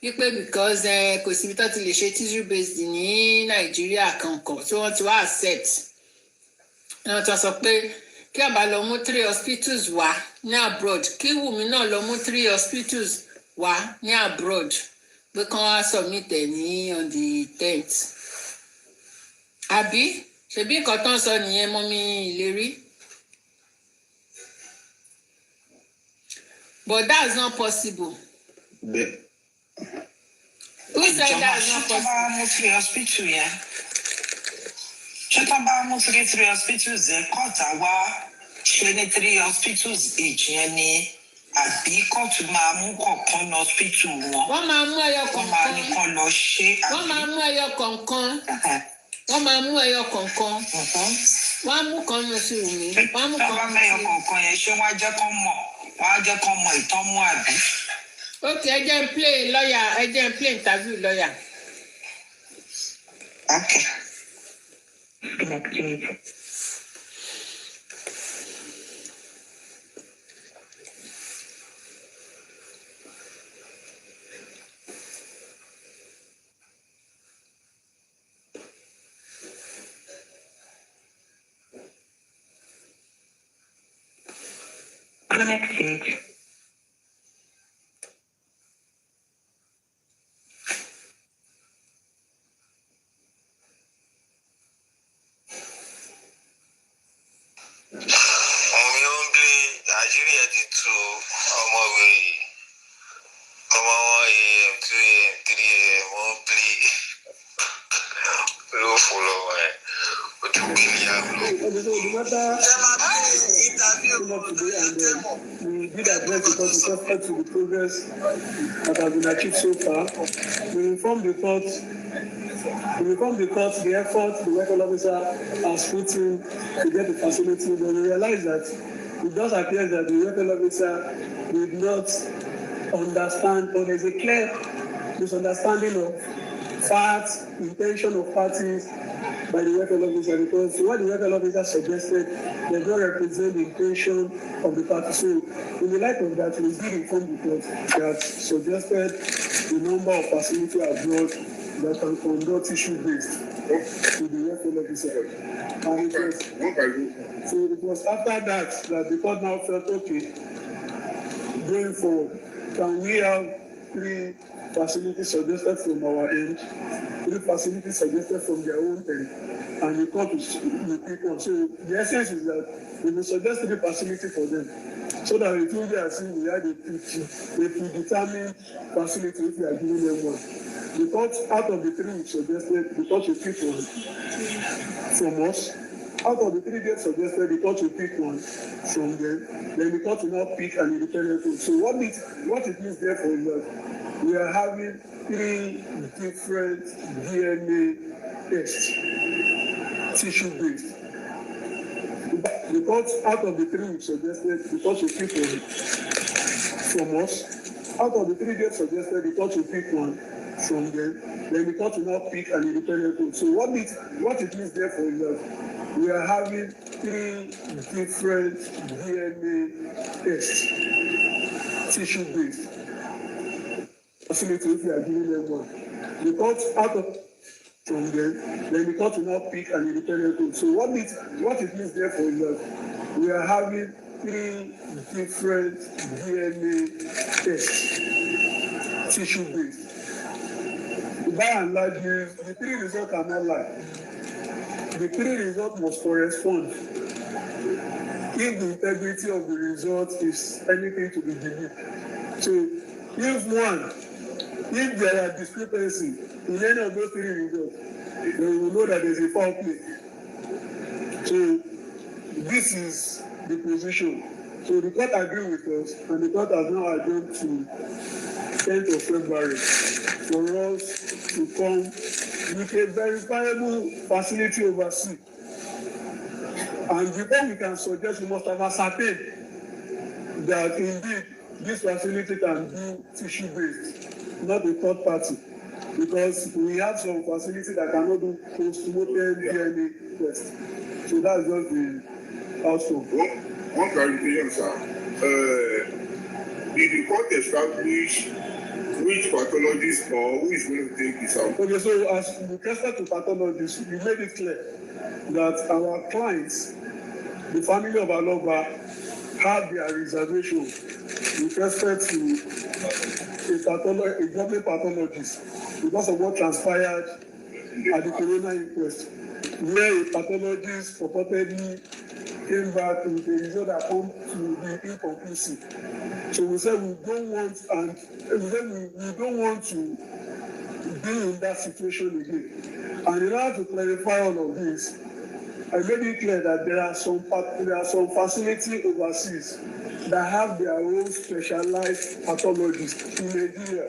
wípé because kò síbi tó ti lè ṣe tissue based ní Nàìjíríà kankan tí wọ́n ti wá accept wọ́n ti sọ pé kí àbá lọ mú 3 hospitals wá ní abroad kí Wùmí náà lọ mú 3 hospitals wá ní abroad pé kán wá submit ẹ̀ ní on the 10th àbí ṣebí nǹkan tó ń sọ nìyẹn mọ́ mi ìlérí. But that's not possible. Who said that's not possible? Ṣé tó bá mú 3 hospitals ẹ̀ kọ́ta wá ṣe ní 3 hospitals each yẹn ni àbí kóòtù máa mú kọ̀ọ̀kan lọ hospital wọn? Wọ́n máa mú ẹyọ Wọ́n máa ní kọ̀ọ̀kan. kán lọ ṣe àbí? Wọ́n máa mú ẹyọ kọ̀ọ̀kan. Wọ́n máa mú ẹyọ kọ̀ọ̀kan. Wọ́n á mú kan lọ sí Wùmí. Wọ́n á mú Tó kan bá lọ mẹ́yọ sí. kọ̀ọ̀kan yẹn ṣé wọ́n á jẹ́ kán mọ̀? Wọ́n á jẹ́ kán mọ ìtàn mú àbí? Okay, ẹ jẹ́ n play lawyer, ẹ jẹ́ n play interview lawyer. Okay. Connected. Omi ló ń gbé Nàìjíríà ti tu ọmọwé ọmọ wọn AM 2 AM 3 AM wọn plé ló fò lọ́wọ́ ẹ̀ ó tún gbé ní àbúrò. We did address because we referred to the progress that has been achieved so far. We informed the court the effort the medical officer has put in to get the facility, but we realized that it does appear that the medical officer did not understand, or there's a clear misunderstanding of facts, intention of parties by the welfare officer, because what the welfare officer suggested does not represent the intention of the party. So in the light of that, we did inform the court that suggested the number of facilities abroad that can conduct issue-based to the welfare officer. And it was after that the court now felt, okay, going forward, can we have 3 facilities suggested from our end, 3 facilities suggested from their own end, and the court will pick one. So the essence is that we will suggest 3 facilities for them, so that it will be as if we had a predetermined facility if we are giving them one. The court, out of the 3 we suggested, the court will pick one from us. Out of the 3 dates suggested, the court will pick one from them. Then the court will now pick an independent one. So what it means therefore is that we are having 3 different DNA tests, tissue-based. The court, out of the 3 we suggested, the court will pick one from us. Out of the 3 dates suggested, the court will pick one from them. Then the court will now pick an independent one. So what it means therefore is that we are having 3 different DNA tests, tissue-based facility if we are giving them one. The court, out of from them, then the court will now pick an independent one. So what it means therefore is that we are having 3 different DNA tests, tissue-based. By and large, the 3 results are not lie. The 3 results must correspond. If the integrity of the result is anything to be believed. So if there are discrepancies in any of those 3 results, then we will know that there is a foul play. So this is the position. So the court agreed with us, and the court has now adjourned to 10th of February for us to come with a verifiable facility overseas. And before we can suggest, we must have ascertained that indeed this facility can do tissue-based, not a third party. Because we have some facilities that cannot do post-mortem DNA test. So that's just the outcome. One clarification, sir. Did the court establish which pathologist or who is going to take this out? Okay, so as with respect to pathologists, we made it clear that our clients, the family of Aloba, have their reservation with respect to a government pathologist because of what transpired at the coroner inquest, where a pathologist purportedly came back with a result that come to be inconclusive. So we said we don't want to be in that situation again. And in order to clarify all of this, I made it clear that there are some facilities overseas that have their own specialized pathologists in Nigeria.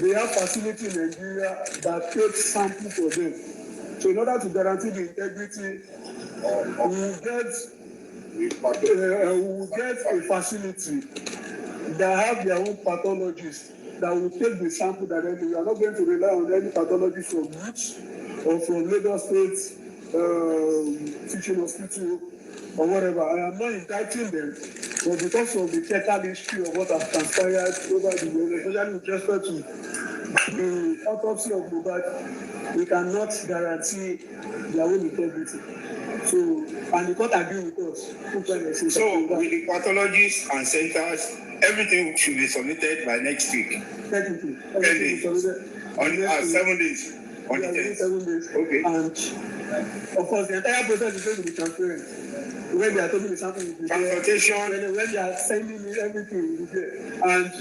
They have facilities in Nigeria that take samples for them. So in order to guarantee the integrity, we will get a facility that have their own pathologists that will take the sample directly. We are not going to rely on any pathologist from Roots or from Lagos State teaching hospital or whatever. I am not indicting them, but because of the technical history of what has transpired over the years, especially with respect to the autopsy of Mohbad, we cannot guarantee their own integrity. So, and the court agreed with us. So, with the pathologists and centers, everything should be submitted by next week. Technically, everything should be submitted on 7 days. On the 10th. 7 days. Okay. And of course, the entire process is going to be transparent. When they are taking the sample, transportation. When they are sending me everything, will be there. And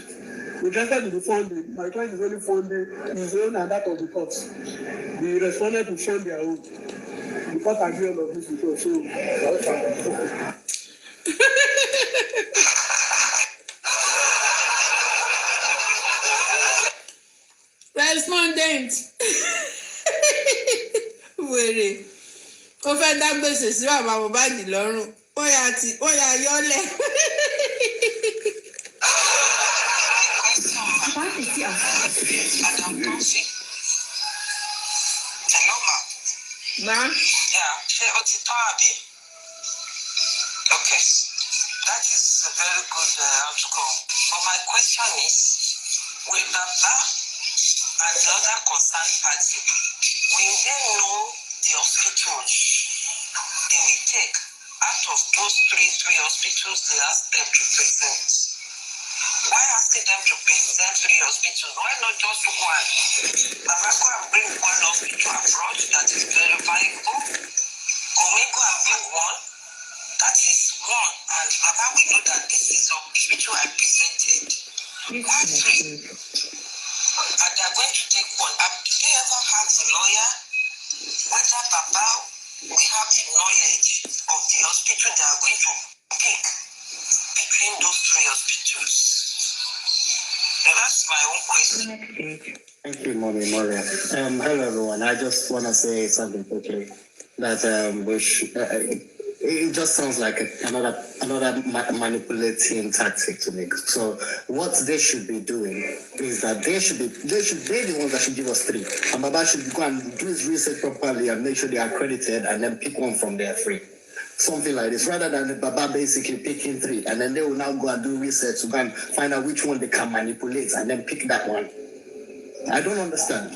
with respect to the funding, my client is only funding his own and that of the court. The respondent will fund their own. The court agree all of this with us. So, respondent wèrè ó fẹ́ dá gbèsè sí bàbá Mohbad lọ́rùn ó yà yọ́lẹ̀ Hello, ma. Ma? Yeah, she Otitoabi. Okay, that is a very good outcome. But my question is, will Baba and the other concerned party, will they know the hospitals they will take out of those three hospitals they asked them to present? Why asking them to present 3 hospitals? Why not just one? Baba go and bring one hospital abroad that is verifiable. Or we go and bring one that is one, and Baba will know that this is the hospital I presented. Why 3? And they are going to take one. Have they ever had the lawyer? Whether Baba will have the knowledge of the hospital they are going to pick between those 3 hospitals? And that's my own question. Thank you, Mommy Moria. Hello, everyone. I just want to say something quickly. That it just sounds like another manipulating tactic to me. So what they should be doing is that they're the ones that should give us 3. And Baba should go and do his research properly and make sure they are accredited and then pick one from there free. Something like this, rather than the Baba basically picking 3, and then they will now go and do research to go and find out which one they can manipulate and then pick that one. I don't understand.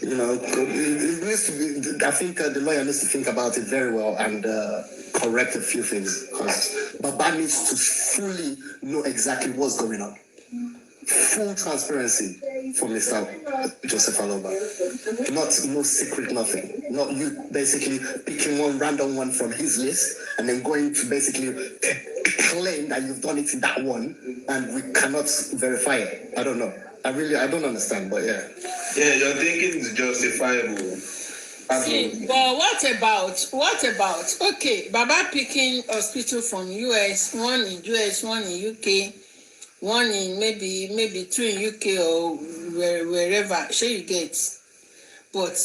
You know, it needs to be, I think the lawyer needs to think about it very well and correct a few things, because Baba needs to fully know exactly what's going on. Full transparency from Mr. Joseph Aloba. No secret, nothing. Not you basically picking one random one from his list and then going to basically claim that you've done it in that one and we cannot verify it. I don't know. I don't understand, but yeah. Yeah, your thinking is justifiable. See, but what about, okay, Baba picking hospital from US, one in US, one in UK, one in maybe 2 in UK or wherever, sure you get. But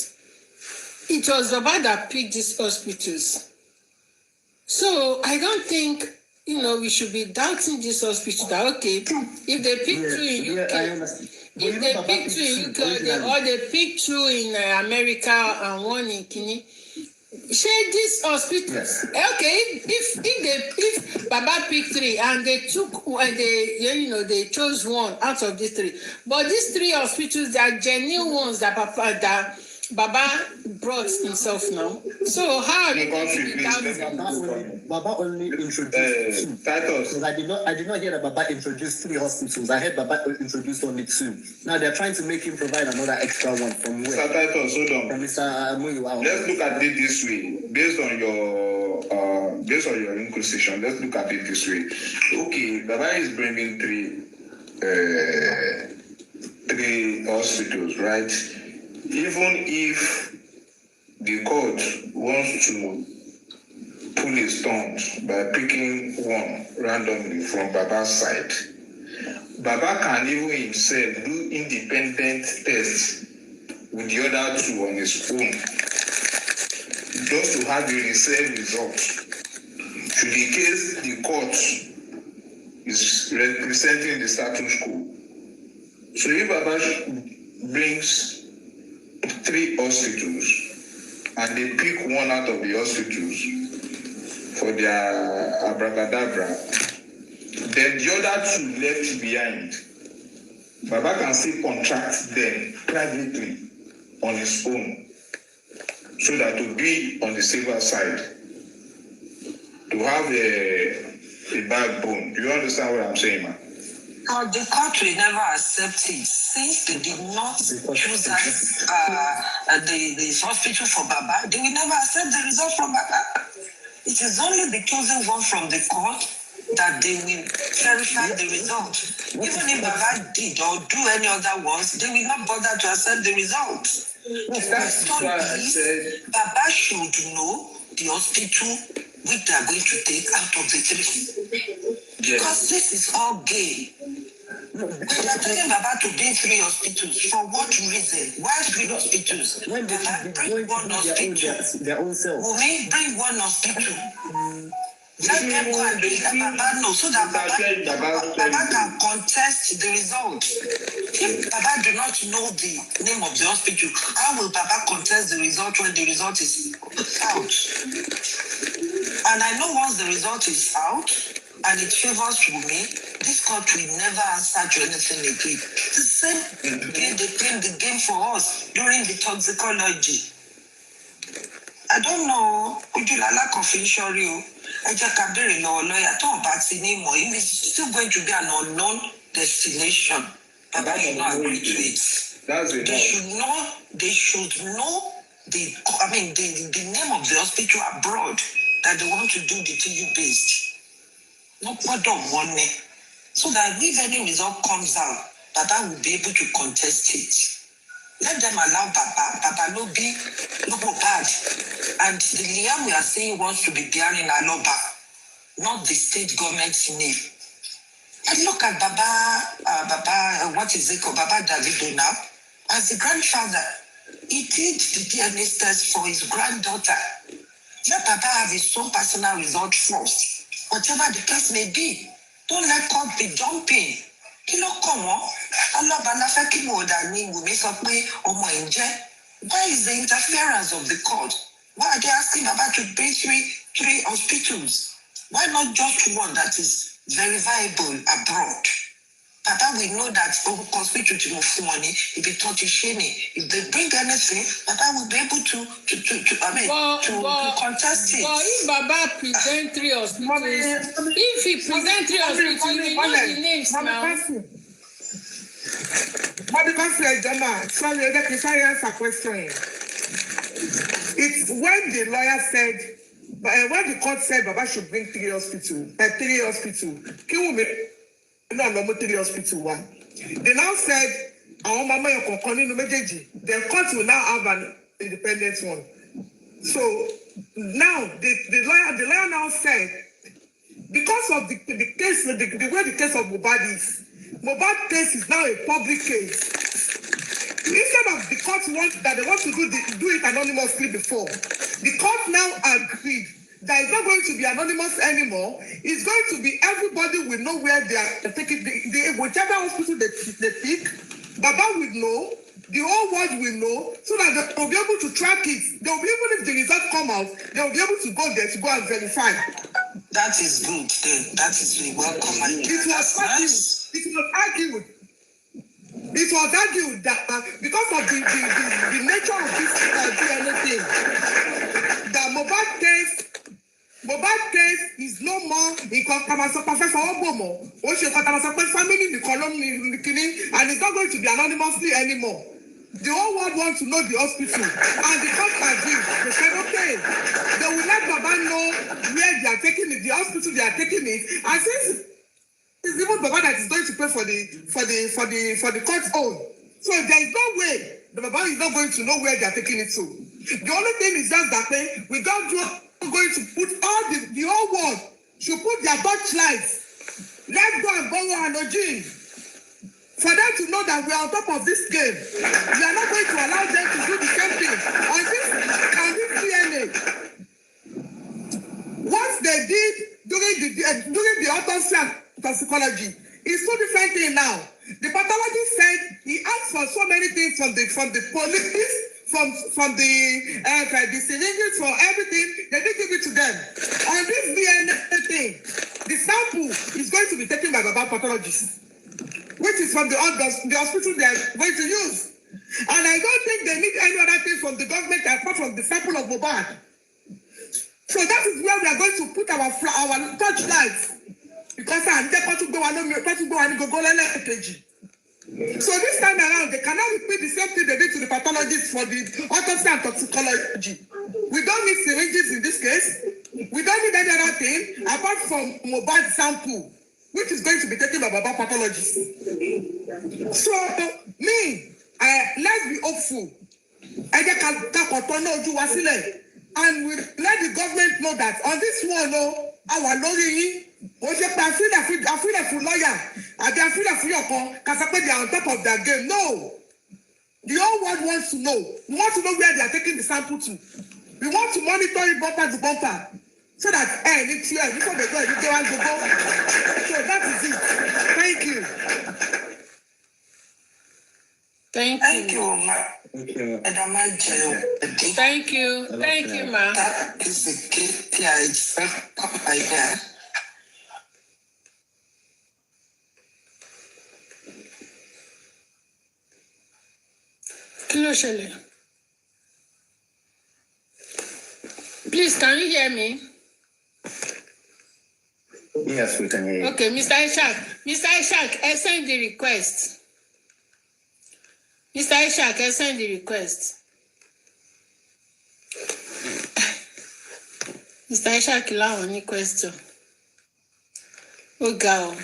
it was Baba that picked these hospitals. So I don't think, we should be doubting this hospital that, okay, if they pick 2 in UK, I understand. if they pick 2 in UK or they pick 2 in America and 1 in Kenya, share these hospitals. Okay, if Baba picked 3 and they took they chose one out of these 3, but these 3 hospitals, they are genuine ones that Baba brought himself now. So how are they going to doubt Baba only introduced 2. Because I did not hear that Baba introduced 3 hospitals. I heard Baba introduced only 2. Now they're trying to make him provide another extra one from where? Mr. Titus, hold on. From Mr. Muyiwa. Let's look at it this way. Based on your inquisition, let's look at it this way. Okay, Baba is bringing 3 hospitals, right? Even if the court wants to pull a stunt by picking one randomly from Baba's side, Baba can even himself do independent tests with the other 2 on his own, just to have the reserve result. Should the case the court is representing the status quo. So if Baba brings 3 hospitals and they pick one out of the hospitals for their abracadabra, then the other 2 left behind, Baba can still contract them privately on his own, so that to be on the safer side, to have a backbone. Do you understand what I'm saying, man? The court will never accept it since they did not choose the hospital for Baba. They will never accept the result from Baba. It is only the chosen one from the court that they will verify the result. Even if Baba did or do any other ones, they will not bother to accept the result. That's why I said Baba should know the hospital which they are going to take out of the 3. Because this is all game. We are telling Baba to bring 3 hospitals. For what reason? Why 3 hospitals? When they Baba, bring one hospital. their own self. Wummi, bring one hospital. Let them go and let Baba know so that Baba can contest the result. If Baba do not know the name of the hospital, how will Baba contest the result when the result is out? And I know once the result is out and it favors Wummi, this court will never answer to anything again. The same game they played the game for us during the toxicology. I don't know. Ojulala confidential. I just can't be no lawyer. Talk about the name or if it's still going to be an unknown destination. Baba should not agree to it. They should know the name of the hospital abroad that they want to do the TU based. Not part of one name. So that if any result comes out, Baba will be able to contest it. Let them allow Baba no be Mohbad. And the Liam we are saying wants to be bearing Aloba, not the state government's name. And look at Baba, what is it called? Baba Davido now. As the grandfather, he did the DNA test for his granddaughter. Let Baba have his own personal result first. Whatever the case may be, don't let God be jumping. Kilo komo, Allah balafa kimo dani Wummi sọ pé ọmọ ẹ̀ ń jẹ́. Why is the interference of the court? Why are they asking Baba to pay three hospitals? Why not just one that is very viable abroad? Baba, we know that hospital to move money, if it not shaming, if they bring anything, Baba will be able to contest it. But if Baba present 3 hospitals, if he present 3 hospitals, we know the names now. But because sorry, that is I answer question. It's when the lawyer said, when the court said Baba should bring 3 hospitals, no, 3 hospital one. They now said, our mama the court will now have an independent one. So now the lawyer now said, because of the case, the way the case of Mohbad case is now a public case. Instead of the court they want to do it anonymously before, the court now agreed that it's not going to be anonymous anymore. It's going to be everybody will know where they are taking whichever hospital they pick. Baba will know, the whole world will know, so that they will be able to track it. They will be able, if the result come out, they will be able to go there to go and verify. That is good. That is welcome. It was argued that because of the nature of this DNA thing, the Mohbad case is no more Professor Obomo, family and it's not going to be anonymously anymore. The whole world wants to know the hospital, and the court agreed. They said, okay, they will let Baba know where they are taking it, the hospital they are taking it, and since it's even Baba that is going to pay for the court's own. So there is no way the Baba is not going to know where they are taking it to. The only thing is just that we don't going to put all the whole world should put their torchlights. Let's go and borrow an OG for them to know that we are on top of this game. We are not going to allow them to do the same thing on this DNA. What they did during the autopsy and toxicology is two different things now. The pathologist said he asked for so many things from the police, from the syringes, for everything. They didn't give it to them. On this DNA thing, the sample is going to be taken by Baba pathologists, which is from the hospital they are going to use. And I don't think they need any other thing from the government apart from the sample of Mohbad. So that is where we are going to put our torchlights. Because so this time around, they cannot repeat the same thing they did to the pathologists for the autopsy and toxicology. We don't need syringes in this case. We don't need any other thing apart from Mohbad sample, which is going to be taken by Baba pathologists. So, let's be hopeful. And we let the government know that on this one, our lawyer, I feel lawyer, I feel they are on top of their game. No. The whole world wants to know. We want to know where they are taking the sample to. We want to monitor it bumper to bumper. so that any tear before they go, they want to go. So that is it. Thank you. Thank you, ma. Thank you. Thank you. Thank you, ma. That is the gift I expect my dad. Kí ló ṣẹlẹ̀? Please, can you hear me? Yes, we can hear you. Okay, Mr. Ishaq, send the request. Mr. Ishaq, send the request. Mr. Ishaq, láwọn ní question. Ó ga o.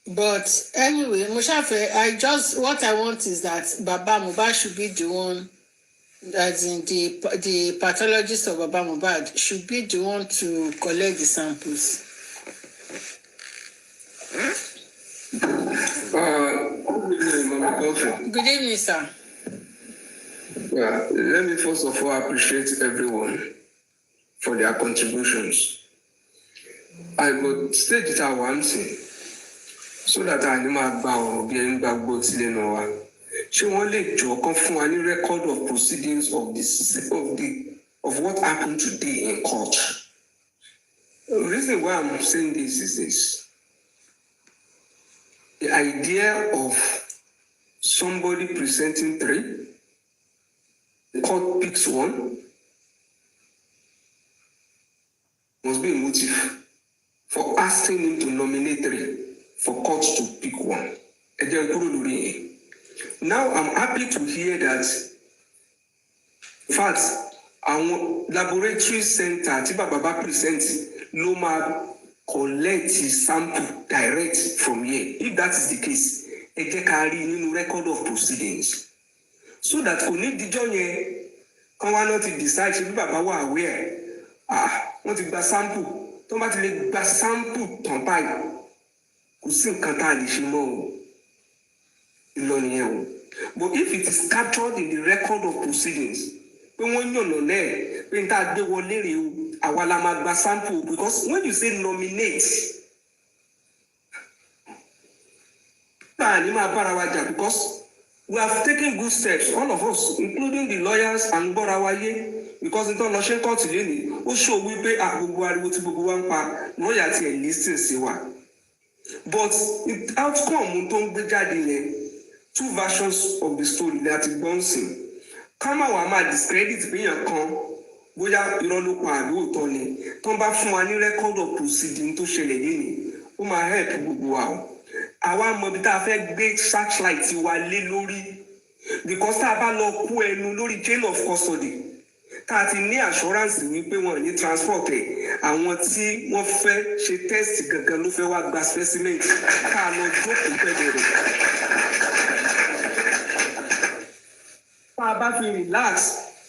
But anyway, what I want is that Baba Mohbad should be the one, as in the pathologist of Baba Mohbad should be the one to collect the samples. Good evening, sir. Well, let me first of all appreciate everyone for their contributions. I will state it at once so that I know about being back both in Noah. She wanted to come from any record of proceedings of what happened today in court. The reason why I'm saying this is this. The idea of somebody presenting 3, the court picks 1, must be a motive for asking him to nominate 3, for court to pick 1. Now I'm happy to hear that, in fact, our laboratory center, Tiba Baba presents, Loma collect his sample direct from here. If that is the case, a carry in record of proceedings. So that only the journey can one not decide if Baba were aware. Want to gba sample. Don't want to gba sample ton by. Kusin kanta lishimo. But if it is captured in the record of proceedings, when you know there, when that they will let you awala sample, because when you say nominate, because we have taken good steps, all of us, including the lawyers and Borawaye, because in the Russian court who show we pay loyalty and listen. But the outcome don't be 2 versions of the story that is bouncing. Kama wa ma discredit beyan kan bóyá irọ́ ló pa àbí òótọ́ ni tó bá fún wa ní record of proceeding tó ṣẹlẹ̀ yìí ó máa help gbogbo wa o. Àwa mọ̀ bí tá a fẹ́ gbé searchlight wa lé lórí because tá a bá lọ kú ẹnu lórí chain of custody tá a ti ní assurance wípé wọn ní transport ẹ̀ àwọn tí wọ́n fẹ́ ṣe test gangan ló fẹ́ wá gba specimen ká lọ jókòó pẹ̀lú rẹ̀. Tá a bá fi relax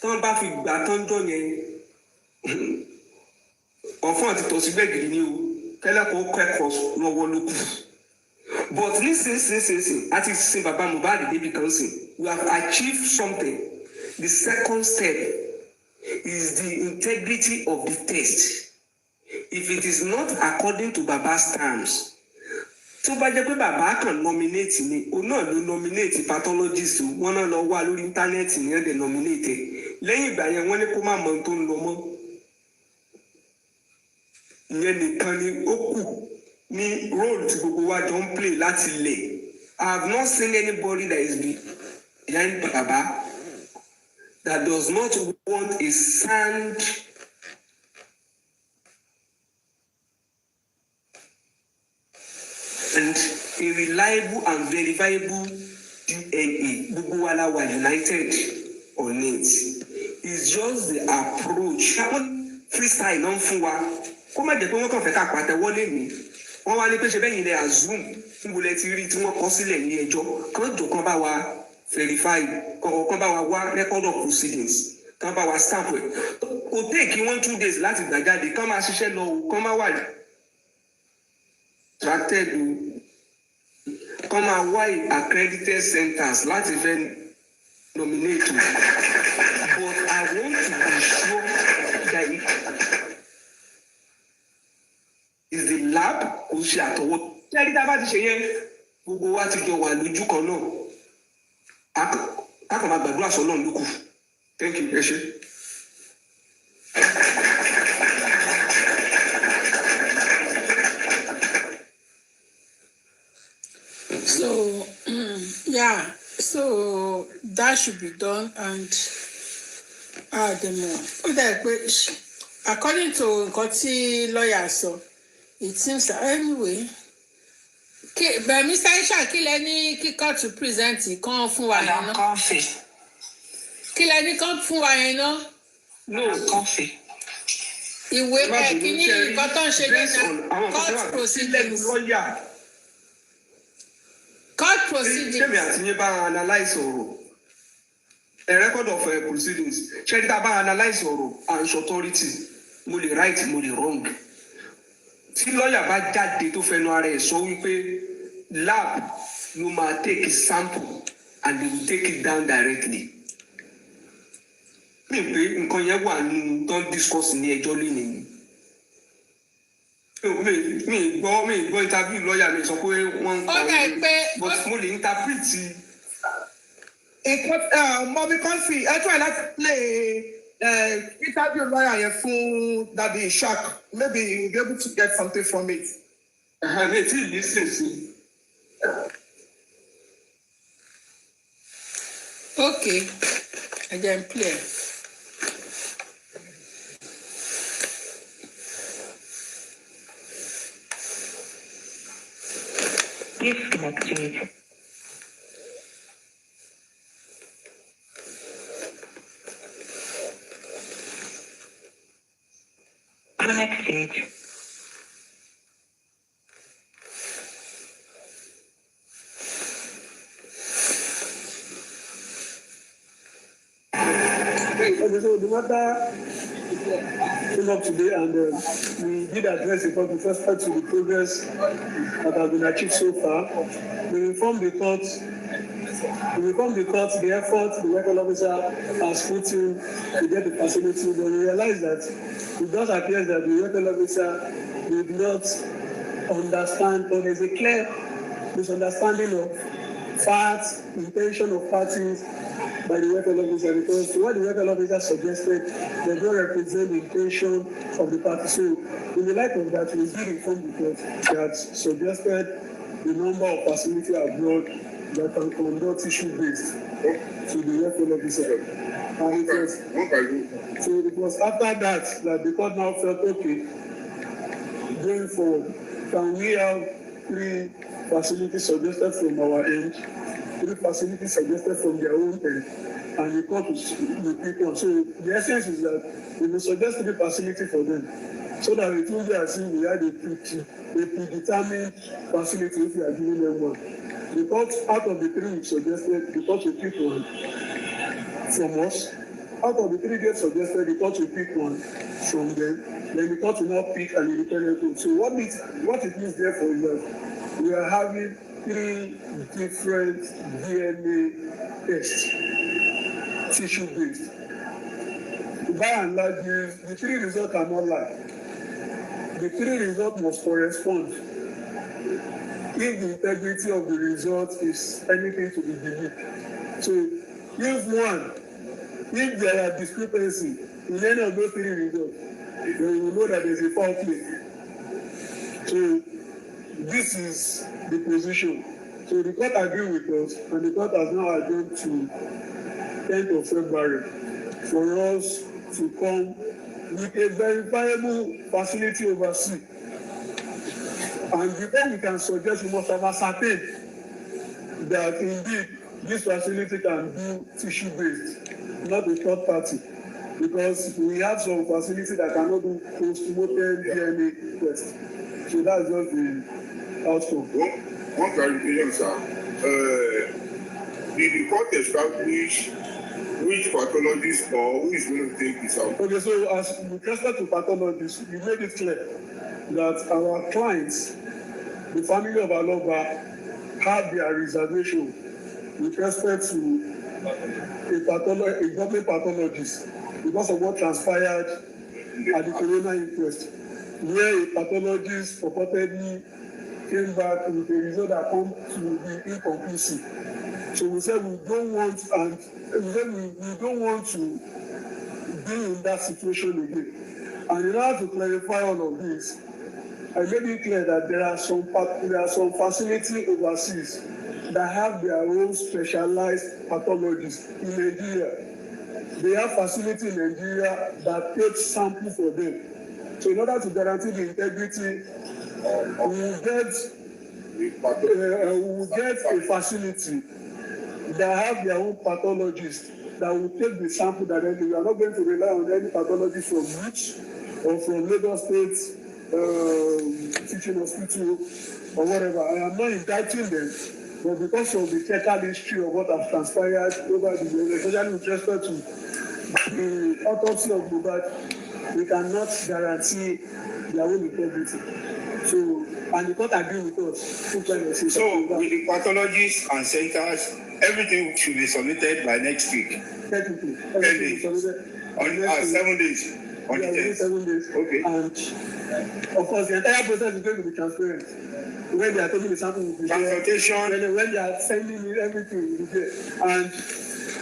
tán bá fi gbà tán jọ yẹn ọ̀fọ̀n àti tọ̀sígbẹ̀gìrì ni o kẹ́lẹ́kọ̀ọ́ kẹ́kọ̀ọ́ lọ́wọ́ ló kù. But nísinsìnyí àti sin bàbá Mohbad débi kan sìn we have achieved something. The second step is the integrity of the test. If it is not according to Baba's terms, tó bá jẹ́ pé bàbá kan nominate ni òun náà ló nominate pathologist wọ́n náà lọ wá lórí íńtánẹ́ẹ̀tì ní ẹ̀dẹ̀ nominate lẹ́yìn ìgbà yẹn wọ́n ní kó má mọ ohun tó ń lọ mọ́ ìyẹn nìkan ni ó kù ní role tí gbogbo wa jọ ń play láti lẹ̀. I have not seen anybody that is behind Baba that does not want a sound and a reliable and verifiable DNA. Gbogbo wa la wà united on it. It's just the approach. Freestyle náà fún wa. Kó má jẹ́ pé wọ́n kàn fẹ́ ká pàtẹ́wọ́ lẹ́nu. Wọ́n wá ní pé ṣe bẹ́ẹ̀ yìí lẹ́ assume níbo lẹ ti rí tí wọ́n kọ sílẹ̀ ní ẹjọ́. Kán jọ kán bá wa verify, kán bá wa wá record of proceedings. Kán bá wa stamp ẹ̀. Kò take 1-2 days láti gbà jáde. Kán máa ṣiṣẹ́ lọ, kán máa wà distracted o. Kán máa wá accredited centers láti fẹ́ nominate. But I want to be sure is the lab kò ṣe àtọwọ́. Ṣé ẹni tá a bá ti ṣe yẹn gbogbo wa ti jọ wà lójú kan náà a kàn máa gbàdúrà sọ́nà lókù. Thank you, ẹ ṣé. So yeah, so that should be done, and according to nǹkan tí lawyer sọ, it seems that anyway. But Mr. Isha, kí lẹ ní kíkọ́ to present kan fún wa yẹn náà? Kí lẹ ní kan fún wa yẹn náà? Ìwé kíní nǹkan tó ń ṣe nígbà court proceedings. Court proceedings. Ṣé mi àti yín bá analyse ọ̀rọ̀? A record of proceedings. Ṣé ní tá a bá analyse ọ̀rọ̀ and authority, mo lè right, mo lè wrong. Tí lọ́ọ̀yà bá jáde tó fẹnu ara ẹ̀ sọ wípé lab ló máa take sample and they will take it down directly. Mi pé nǹkan yẹn wà nínú tó ń discuss ní ẹjọ́ lónìí ni. Mi gbọ́ interview lọ́ọ̀yà mi sọ pé wọ́n ń kọ́ but mo lè interpret. Mọ̀mí Kọ́ńfì ẹ try láti play interview lawyer yẹn fún Daddy Ishaq. Maybe you'll be able to get something from it. Okay, I can play. Disconnected. Connected. So the matter came up today, and we did address it with respect to the progress that has been achieved so far. We informed the court the effort the record officer has put in to get the facility, but we realized that it does appear that the record officer did not understand, or there's a clear misunderstanding of facts, intention of parties by the record officer, because what the record officer suggested does not represent the intention of the party. So in the light of that, we did inform the court that suggested the number of facility abroad that can conduct issue-based to the record officer. And it was after that that the court now felt, okay, going forward, can we have 3 facilities suggested from our end, 3 facilities suggested from their own end, and the court will pick one. So the essence is that we will suggest 3 facilities for them, so that it will be as if we had a predetermined facility if we are giving them one. The court, out of the 3 we suggested, the court will pick one from us. Out of the 3 dates suggested, the court will pick one from them. Then the court will not pick an independent group. So what it means therefore is that we are having 3 different DNA tests, tissue-based. By and large, the 3 results are not lie. The 3 results must correspond. If the integrity of the result is anything to be believed. So if there are discrepancy in any of those 3 results, then you know that there's a foul play. So this is the position. So the court agreed with us, and the court has now adjourned to 10th of February for us to come with a verifiable facility overseas. And before we can suggest, we must have ascertained that indeed this facility can do tissue-based, not a third party, because we have some facility that cannot do post-mortem DNA test. So that's just the outcome. One clarification, sir. Did the court establish which pathologist or who is going to take this out? Okay, so as with respect to pathologists, we made it clear that our clients, the family of Aloba, have their reservation with respect to a government pathologist because of what transpired at the coroner inquest, where a pathologist purportedly came back with a result that come to be inconclusive. So we said we don't want, and we said we don't want to be in that situation again. And in order to clarify all of this, I made it clear that there are some facilities overseas that have their own specialized pathologists in Nigeria. They have facility in Nigeria that takes sample for them. So in order to guarantee the integrity, we will get a facility that have their own pathologist that will take the sample directly. We are not going to rely on any pathologist from which or from Lagos State teaching hospital or whatever. I am not indicting them, but because of the technical history of what has transpired over the years, especially with respect to the autopsy of Mohbad, we cannot guarantee their own integrity. So, and the court agreed with us. So, with the pathologists and centers, everything should be submitted by next week. Technically, 10 days. 7 days. On the 10th. 7 days. Okay. And of course, the entire process is going to be transparent. When they are taking the sample, will be transportation. When they are sending me everything, will be there. And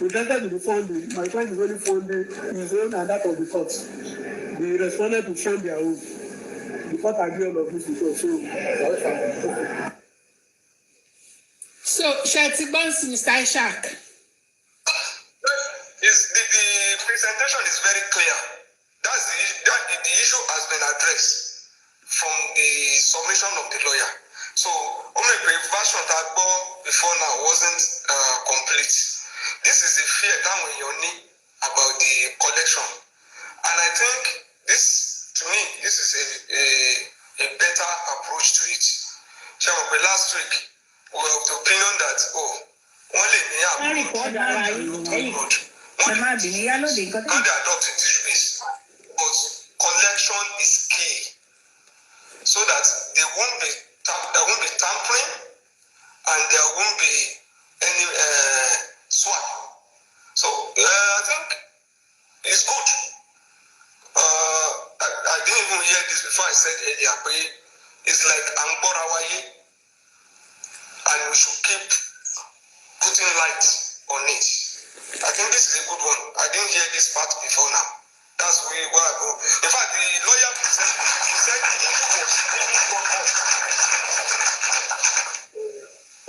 with respect to the funding, my client is only funding his own and that of the court. The respondent will fund their own. The court agree all of this with us. So, Shetibons, Mr. Ishak. The presentation is very clear. The issue has been addressed from the submission of the lawyer. So, only the version that before now wasn't complete. This is the fear that when you need about the collection. And I think this, to me, this is a better approach to it. So, last week, we were of the opinion that, only me have God. Can't adopt in this base. But collection is key. So that there won't be tampering and there won't be any swap. So I think it's good. I didn't even hear this before I said earlier, but it's like Amborawaye, and we should keep putting light on it. I think this is a good one. I didn't hear this part before now. That's where I go. In fact, the lawyer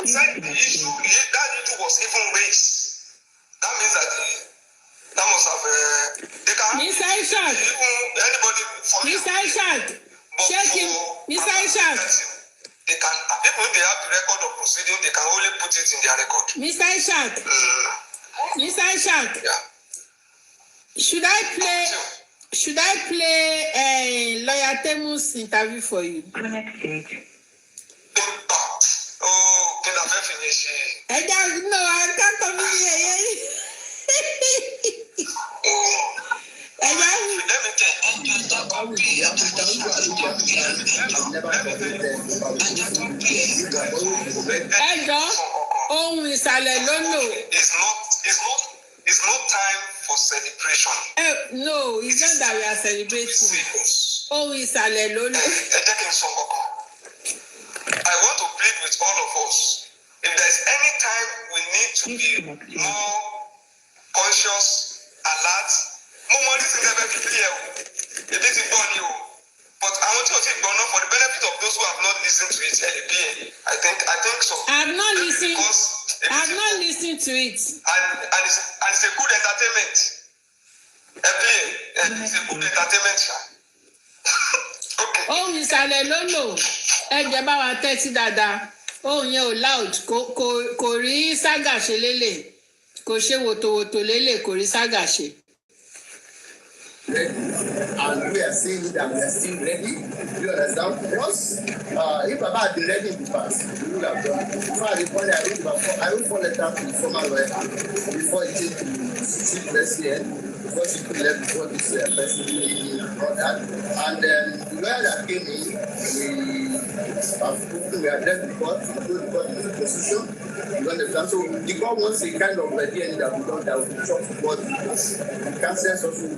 said the issue was even raised. That means that that must have Mr. Ishak. Anybody Mr. Ishak. Check him. Mr. Ishak. They can, even if they have the record of proceeding, they can only put it in their record. Mr. Ishak. Mr. Ishak. Yeah. Should I play Lawyer Temu's interview for you? Next stage. Oh, can I finish? No, I can't come in It's not time for celebration. No, it's not that we are celebrating. I want to plead with all of us. If there's any time we need to be more conscious, alert, but I want to take for the benefit of those who have not listened to it. I think so. I've not listened to it. And it's a good entertainment. It's a good entertainment. Okay. Ohun ìsàlẹ̀ ló lò ẹ̀jẹ̀ bá wa tẹ́tí dáadáa ohun yẹn ò loud kò rí ságà ṣe lélẹ̀ kò ṣe wòtòwòtò lélẹ̀ kò rí ságà ṣe. And we are saying that we are still ready. You understand? Because if Baba had been ready in the past, we would have done. Before I responded, I wrote 4 letters to the former lawyer before it came to street president, before she could left before this person and all that. And the lawyer that came in, we addressed the court, the court in the position. You understand? So the court wants a kind of DNA that we don't have to talk about the cancers also.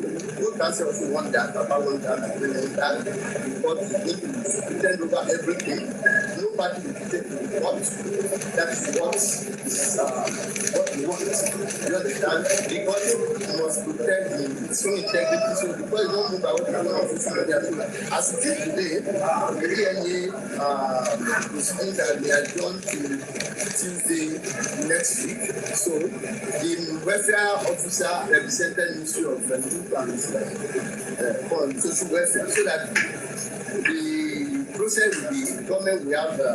both cancer also want that, Papa want that, I want that. But the thing is, pretend over everything. No party will take the report. That is what we want. You understand? Because you must protect its own integrity. So because you don't move out, you don't have to see as it is today, the DNA is things that they are done to Tuesday next week. So the welfare officer represented Ministry of Youth and Social Welfare, so that the process will be government will have the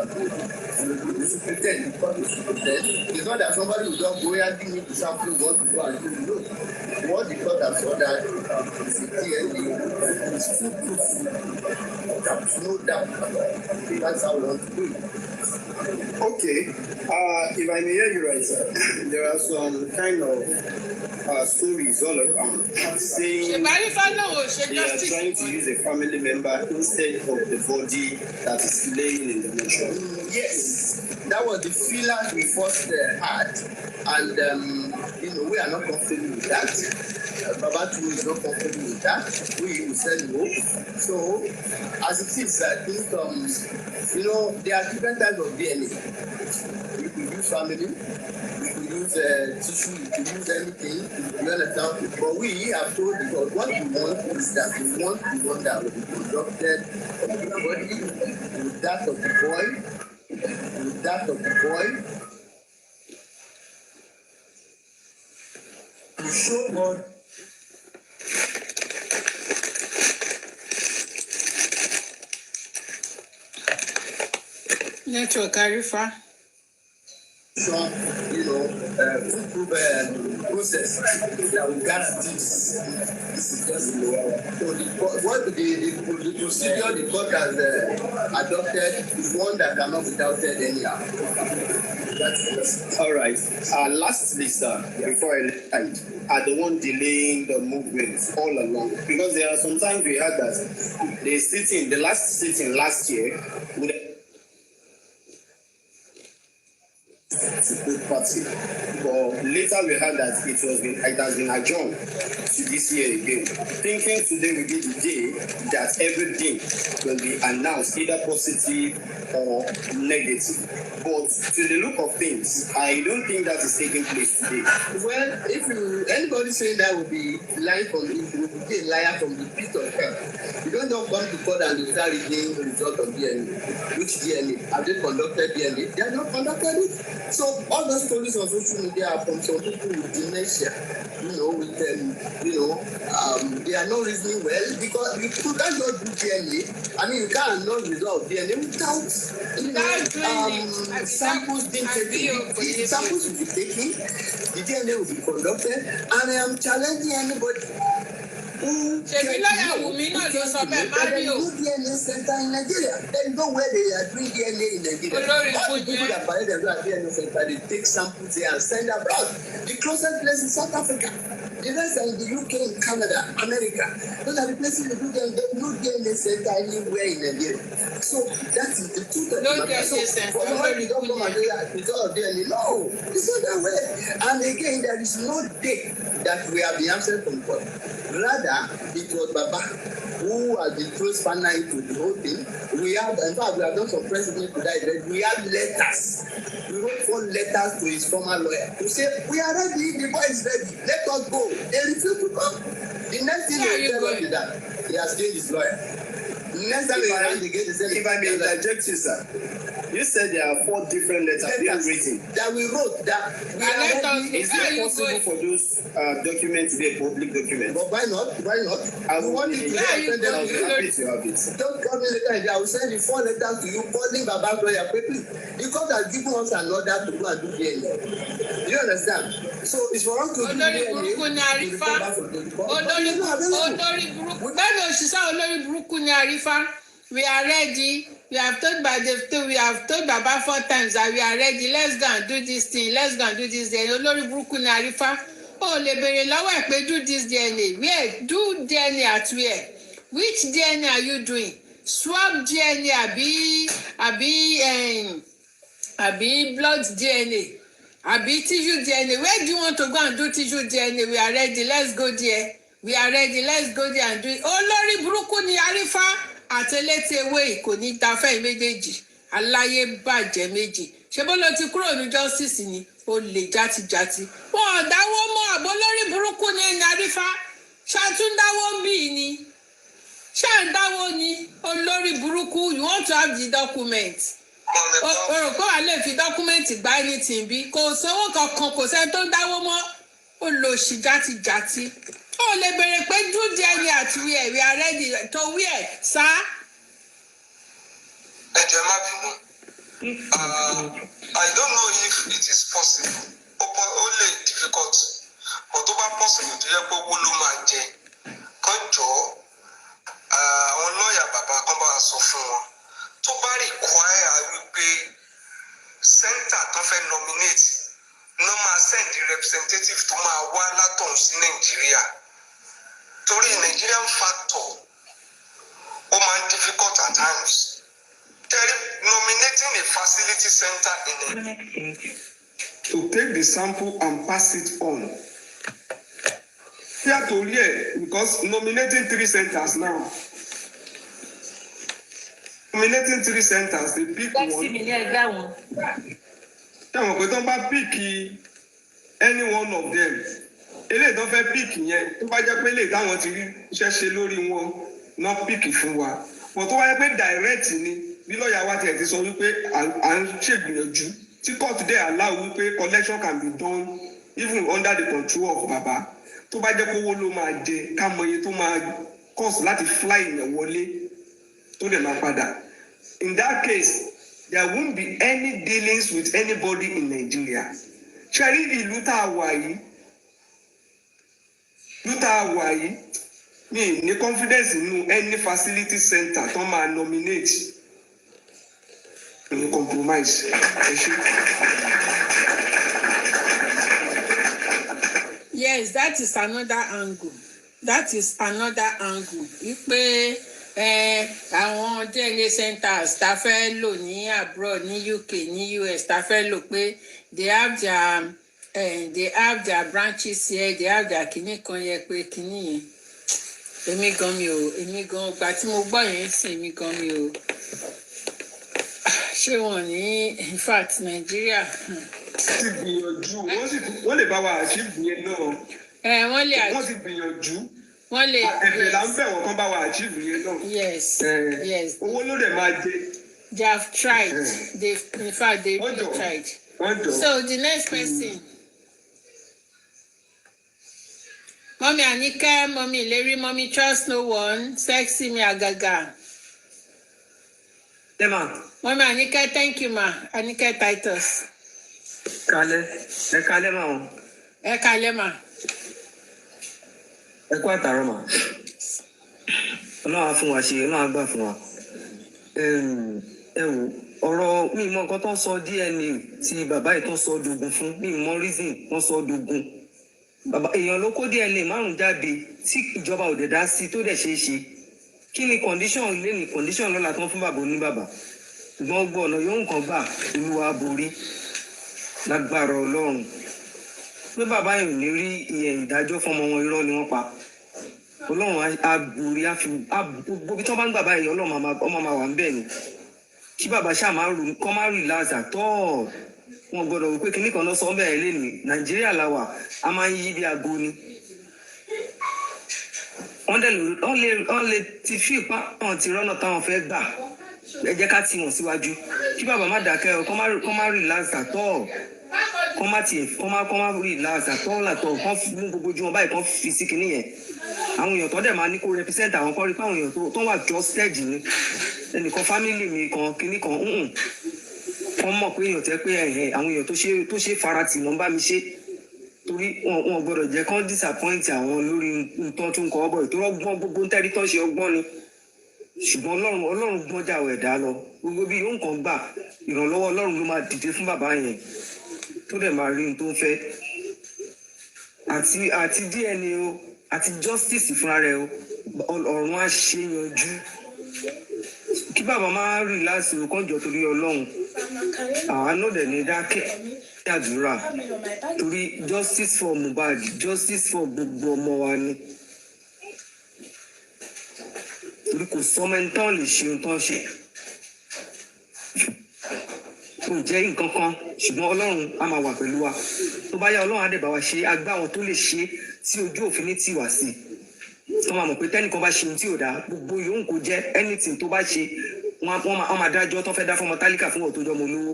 superintendent, because the superintendent. It's not that somebody will just go and give me the sample what to do and do. No. What the court has ordered is a DNA is foolproof. There's no doubt about it. That's how we want to do it. Okay, if I may hear you right, sir, there are some kind of stories all around saying they are trying to use a family member instead of the body that is laying in the motion. Yes, that was the feeler we first had, and we are not comfortable with that. Baba too is not comfortable with that. We said no. So, as it is, I think there are different types of DNA. We could use family, we could use tissue, we could use anything. You understand? But we have told because what we want is that we want the one that will be conducted from the body with that of the boy, to show God. Network Arifa. Process that will guarantee this is just what the procedure the court has adopted is one that cannot be doubted anyhow. All right. Lastly, sir, before I end, are the one delaying the movement all along? Because there are sometimes we heard that the last sitting last year would party. But later we heard that it has been adjourned to this year again. Thinking today will be the day that everything will be announced, either positive or negative. But to the look of things, I don't think that is taking place today. Well, if anybody saying that will be lying from it, will be a liar from the pit of hell. You don't just come to court and you start reading the result of DNA. Which DNA? Have they conducted DNA? They have not conducted it. So all those stories on social media are from some people with dementia, they are not reasoning well because you can't not do DNA. I mean, you can't know the result of DNA without samples being taken. The samples will be taken, the DNA will be conducted, and I am challenging anybody. Wummi náà ló sọ bẹ́ẹ̀ Mario. There is no DNA center in Nigeria. There is no way they are doing DNA in Nigeria. All the people that parade them at DNA center, they take samples there and send abroad. The closest place is South Africa. The rest are in the UK, in Canada, America. Those are the places they do them. There is no DNA center anywhere in Nigeria. So that is the truth of the matter. So for somebody don't come and say because of DNA. No, it's not that way. And again, there is no date that we have been absent from court. Rather, it was Baba who has been thrown spanner into the whole thing. We have done some precedent to that. We have letters. We wrote 4 letters to his former lawyer to say, we are ready, the boy is ready, let us go. They refuse to come. The next thing they tell us is that he has changed his lawyer. The next time they ran again, they said, if I may interject you, sir. You said there are 4 different letters being written. That we wrote that we are ready. Is it possible for those documents to be a public document? But why not? Why not? I will want it to send them. I'll be happy to have it. Don't call me later. I will send the 4 letters to you, calling Baba lawyer quickly. Because has given us an order to go and do DNA. You understand? So it's for us to do DNA. Olórí burúkú ni Arifa. We are ready. We have told Baba 4 times that we are ready. Let's go and do this thing. Let's go and do this DNA. Olórí burúkú ni Arifa. Lè bèrè lọ́wọ́ ẹ̀ pé do this DNA. Where? Do DNA at where? Which DNA are you doing? Swab DNA àbí blood DNA àbí tissue DNA. Where do you want to go and do tissue DNA? We are ready. Let's go there. we are ready, let's go there and do it. Olórí burúkú ni Arifa àtẹlẹ́tì ewé kò ní ta fẹ́ méjèèjì aláyé bàjẹ́ méjì ṣé bó ló ti kúrò ní justice ni ó lè játijàti wọn ò dáwọ́ mọ́ àbó lórí burúkú ni ẹni Arifa ṣàtúndáwọ́ ń bì ní ṣàǹdáwọ́ ni olórí burúkú. You want to have the document o rò pé wàá lè fi document gba anything bí kò sówó kankan kò sẹ́ni tó ń dáwọ́ mọ́ ó lò sí játijàti ó lè bèrè pé do DNA at where we are ready to where sir. ẹ jẹ́ má bínú. I don't know if it is possible. Only difficult. But tó bá possible tó yẹ pé owó ló máa jẹ. Kán jọ àwọn lọ́ọ̀yà bàbá kan bá sọ fún wọn. Tó bá require wípé center tó fẹ́ nominate ló máa send the representative tó máa wá látọ̀hún sí Nàìjíríà. Torí Nigerian factor ó máa difficult at times. Nominating a facility center in to take the sample and pass it on. Here to here, because nominating 3 centers now. Nominating 3 centers, they pick one. Don't pick any one of them. Ele don't pick yẹn. Tó bá jẹ́ pé lè dáwọn ti rí iṣẹ́ ṣe lórí wọn, not pick fún wa. But tó bá jẹ́ pé direct ni. Bí lọ́ọ̀yà wa tiẹ̀ ti sọ wípé à ń ṣègbìyànjú tí court dey allow wípé collection can be done even under the control of baba tó bá jẹ́ kówó ló máa jẹ ká mọ iye tó máa cost láti fly ìyẹn wọlé tó dẹ̀ máa padà. In that case there won't be any dealings with anybody in Nigeria. ṣe rí ìlú tá a wà yìí mi ní confidence nínú any facility center tó máa nominate. Compromise. Yes, that is another angle. Wípé àwọn DNA centers tá fẹ́ lò ní abroad ní UK ní US tá fẹ́ lò pé they have their branches here, they have their kinní kan yẹ pé kinní yẹn. Èmi gan gbà tí mo gbọ́ yẹn sí èmi gan mi ò. Ṣé wọn ní in fact Nàìjíríà. Ti gbìyànjú wọ́n lè bá wa achieve yẹn náà. Wọ́n ti gbìyànjú. Wọ́n lè. Ẹ̀bẹ̀ là ń bẹ̀ wọ́n kán bá wa achieve yẹn náà. Yes. Owó ló dẹ̀ máa dé. They have tried. In fact they really tried. So the next person. Mommy Anika, Mommy Larry, Mommy Trust No One, Sexy Me Agaga. Mommy Anika, thank you, ma. Anika Titus. Kale ma. Kale ma. Ẹ kú àtàárọ̀ ma. Ọlọ́run á fún wa ṣe, Ọlọ́run á gbà fún wa. Ẹ wò ọ̀rọ̀ mi mọ nǹkan tó ń sọ DNA tí bàbá yìí tó ń sọ dogun fún mi mọ reason wọ́n sọ dogun. Bàbá èèyàn ló kó DNA 5 jáde tí ìjọba ò dẹ̀ dá sí tó dẹ̀ ṣeé ṣe. Kí ni condition ilé ní condition lọ́la tó ń fún bàbá oníbàbà? Ṣùgbọ́n gbọ́ ọ̀nà yóò nǹkan gbà Olúwa borí lágbára Ọlọ́run. Pé bàbá yìí ò ní rí ìdájọ́ fún ọmọ wọn irọ́ ni wọ́n pa. Ọlọ́run á borí gbogbo bí tí wọ́n bá ń gbà báyìí Ọlọ́run ọmọ máa wà ń bẹ̀ ni. Kí bàbá ṣáà máa rò kọ́ máa rí láàzà tọ́ wọn gbọ́dọ̀ wípé kíní kan lọ sọ bẹ́ẹ̀ lé ní Nàìjíríà la wà á máa ń yí bí aago ni. Wọ́n lè ti fi ipá hàn ti rọ́nà táwọn fẹ́ gbà ẹ jẹ́ ká tì wọ́n síwájú kí bàbá má dákẹ́ ọ kọ́ má rí láàzà tọ́ kọ́ má rí láàzà tọ́ làtọ̀ kọ́ mú gbogbo ojú wọn báyìí kọ́ fi sí kíní yẹn. Àwọn èèyàn tó dẹ̀ máa ní kó represent àwọn kan rí pé àwọn èèyàn tó wà trusted ni ẹnìkan family mi kan kíní kan wọ́n mọ̀ pé èèyàn tẹ́ pé àwọn èèyàn tó ṣe faratì ló ń bá mi ṣe torí wọn gbọ́dọ̀ jẹ́ kán disappoint àwọn lórí nǹkan tó ń kọ́ ọ́bọ̀ ìtòrọ́ gbọ́n gbogbo tẹ́rí tó ṣe ọgbọ́n ni ṣùgbọ́n Ọlọ́run gbọ́n jà ẹ̀dá lọ gbogbo bí yóò nǹkan gbà ìrànlọ́wọ́ Ọlọ́run ló máa dìde fún bàbá yẹn tó dẹ̀ máa rí ohun tó ń fẹ́ àti DNA o àti justice fúnra rẹ̀ o ọ̀run á ṣe yanjú kí bàbá máa rí láti òkànjọ torí Ọlọ́run àwọn náà dẹ̀ ní dákẹ́ àdúrà torí justice for Mohbad justice for gbogbo ọmọ wa ni torí kò sọmọ ẹni tán lè ṣe ohun tán ṣe kò jẹ́ nǹkan kan ṣùgbọ́n ọlọ́run á máa wà pẹ̀lú wa tó bá yá ọlọ́run á dẹ̀ bá wa ṣe agbá àwọn tó lè ṣe tí ojú òfin ní tì wá sí wọ́n máa mọ̀ pé tẹ́nìkan bá ṣe ohun tí ò dáa gbogbo yòówù kò jẹ́ anything tó bá ṣe wọ́n máa dájọ́ tó fẹ́ dá fọmọ tálíkà fún ọ̀tọ́jọ́ ọmọ olówó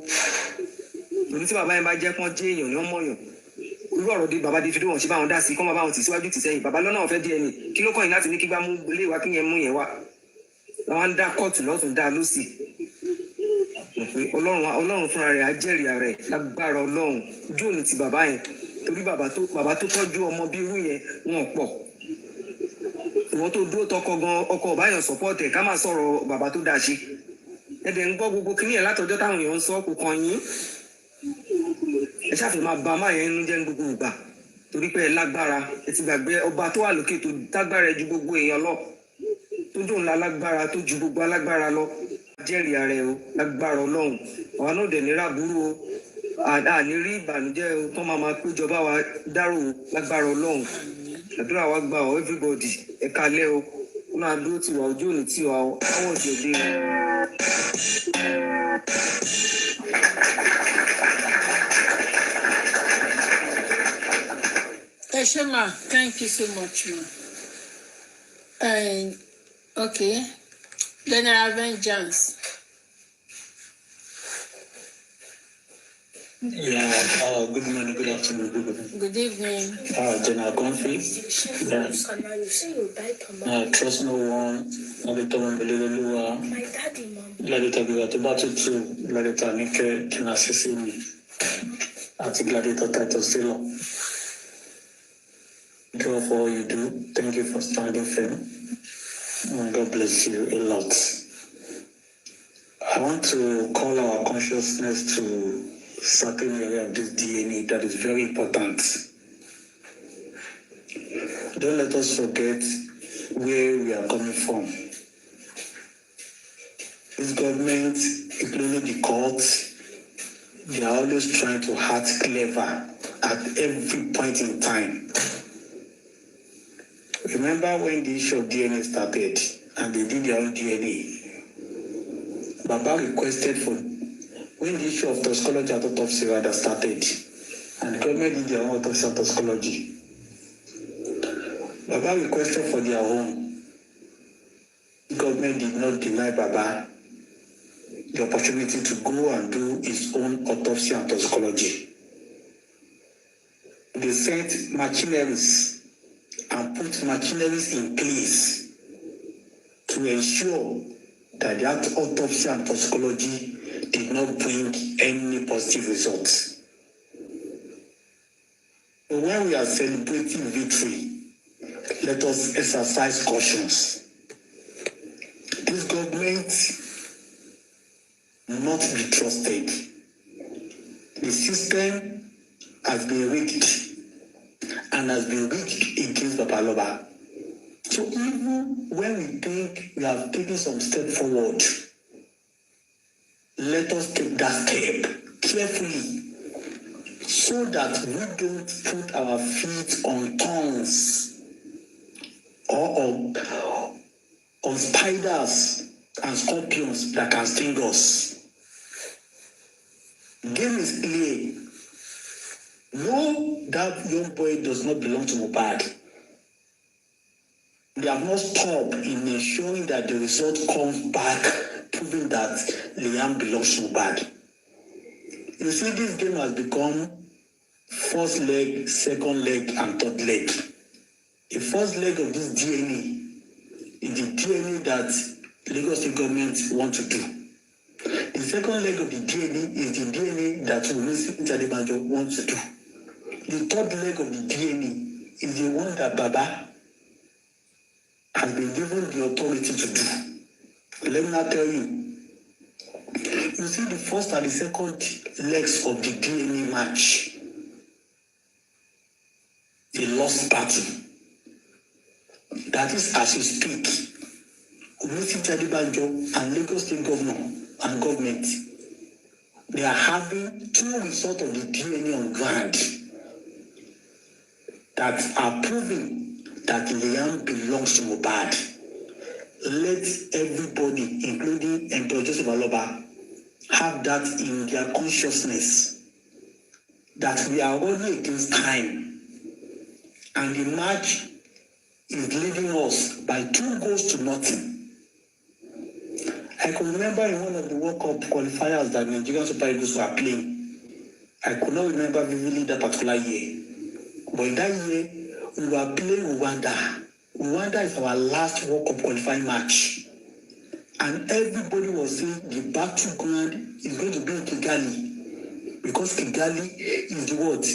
torí tí bàbá yẹn bá jẹ́ kán jẹ́ èèyàn ni wọ́n mọ̀yàn irú ọ̀rọ̀ di bàbá Davido wọn ṣe báwọn dá sí kọ́ máa báwọn tì síwájú tì sẹ́yìn bàbá lọ́nà ọ̀fẹ́ díẹ̀ ni kí ló kọ́yìn láti ní kí bá mú ilé wa kí yẹn mú yẹn wá làwọn ń dá kóòtù lọ́tún dá lọ́sì ọlọ́run fúnra rẹ̀ á jẹ́rìí ara ẹ̀ lágbára ọlọ́run ojú òní ti bàbá yẹn torí bàbá tó tọ́jú ọmọ bí irú yẹn wọn pọ̀ ìwọ́n tó dúró tọkọ gan ọkọ ọ̀báyàn sọ́pọ́ọ̀tì ẹ̀ ká máa sọ̀rọ̀ bàbá tó dáa ṣe ẹ̀dẹ̀ ń gbọ́ gbogbo kíní ẹ̀ látọjọ́ táwọn èèyàn ń sọ kò kàn yín ẹ ṣáà fi máa ba máa yẹn nínú jẹ́ ní gbogbo ìgbà torí pé ẹ lágbára ẹ ti gbàgbé ọba tó wà lókè tó tágbára ẹ ju gbogbo èèyàn lọ tó dùn ńlá lágbára tó ju gbogbo alágbára lọ jẹ́rìí ara ẹ o lágbára ọlọ́run àwa náà dẹ̀ ní rábúrú o àní rí ìbànújẹ́ o tó máa péjọba wa dárò o lágbára ọlọ́run àdúrà wa gbà ọ everybody ẹ kalẹ́ o ó náà dúró tiwa ojú òní tiwa o àwọn òjòdè o. Shema, thank you so much, ma. Okay. General Vengeance. Yeah, good morning, good afternoon, good evening. Good evening. General Comfy. Trust no one. My daddy, mom. Gladiator Batu, Gladiator Nike, Kinasisi, Ati Gladiator Titus Taylor. Thank you for all you do. Thank you for standing firm. And God bless you a lot. I want to call our consciousness to certain area of this DNA that is very important. Don't let us forget where we are coming from. This government, including the courts, they are always trying to act clever at every point in time. Remember when the issue of DNA started and they did their own DNA? Baba requested for, when the issue of toxicology and autopsy rather started, and the government did their own autopsy and toxicology, Baba requested for their own. The government did not deny Baba the opportunity to go and do his own autopsy and toxicology. They sent machineries and put machineries in place to ensure that that autopsy and toxicology did not bring any positive results. But when we are celebrating victory, let us exercise cautions. This government will not be trusted. The system has been rigged and has been rigged against Babaloba. So even when we think we have taken some step forward, let us take that step carefully so that we don't put our feet on thorns or on spiders and scorpions that can sting us. Game is clear. No, that young boy does not belong to Mohbad. They have not stopped in ensuring that the result comes back, proving that Liam belongs to Mohbad. You see, this game has become first leg, second leg, and third leg. The first leg of this DNA is the DNA that Lagos State government want to do. The second leg of the DNA is the DNA that Wummi wants to do. The third leg of the DNA is the one that Baba has been given the authority to do. Let me now tell you. You see, the first and the second legs of the DNA match, they lost battle. That is, as you speak, Wummi and Lagos State governor and government, they are having two results of the DNA on ground that are proving that Liam belongs to Mohbad. let everybody, including Emperor Joseph Aloba, have that in their consciousness that we are only against time, and the match is leading us by 2 goals to nothing. I can remember in one of the World Cup qualifiers that Nigerian Super Eagles were playing. I could not remember vividly that particular year. But in that year, we were playing Rwanda. Rwanda is our last World Cup qualifying match. And everybody was saying the battleground is going to be in Kigali. Because Kigali is the what?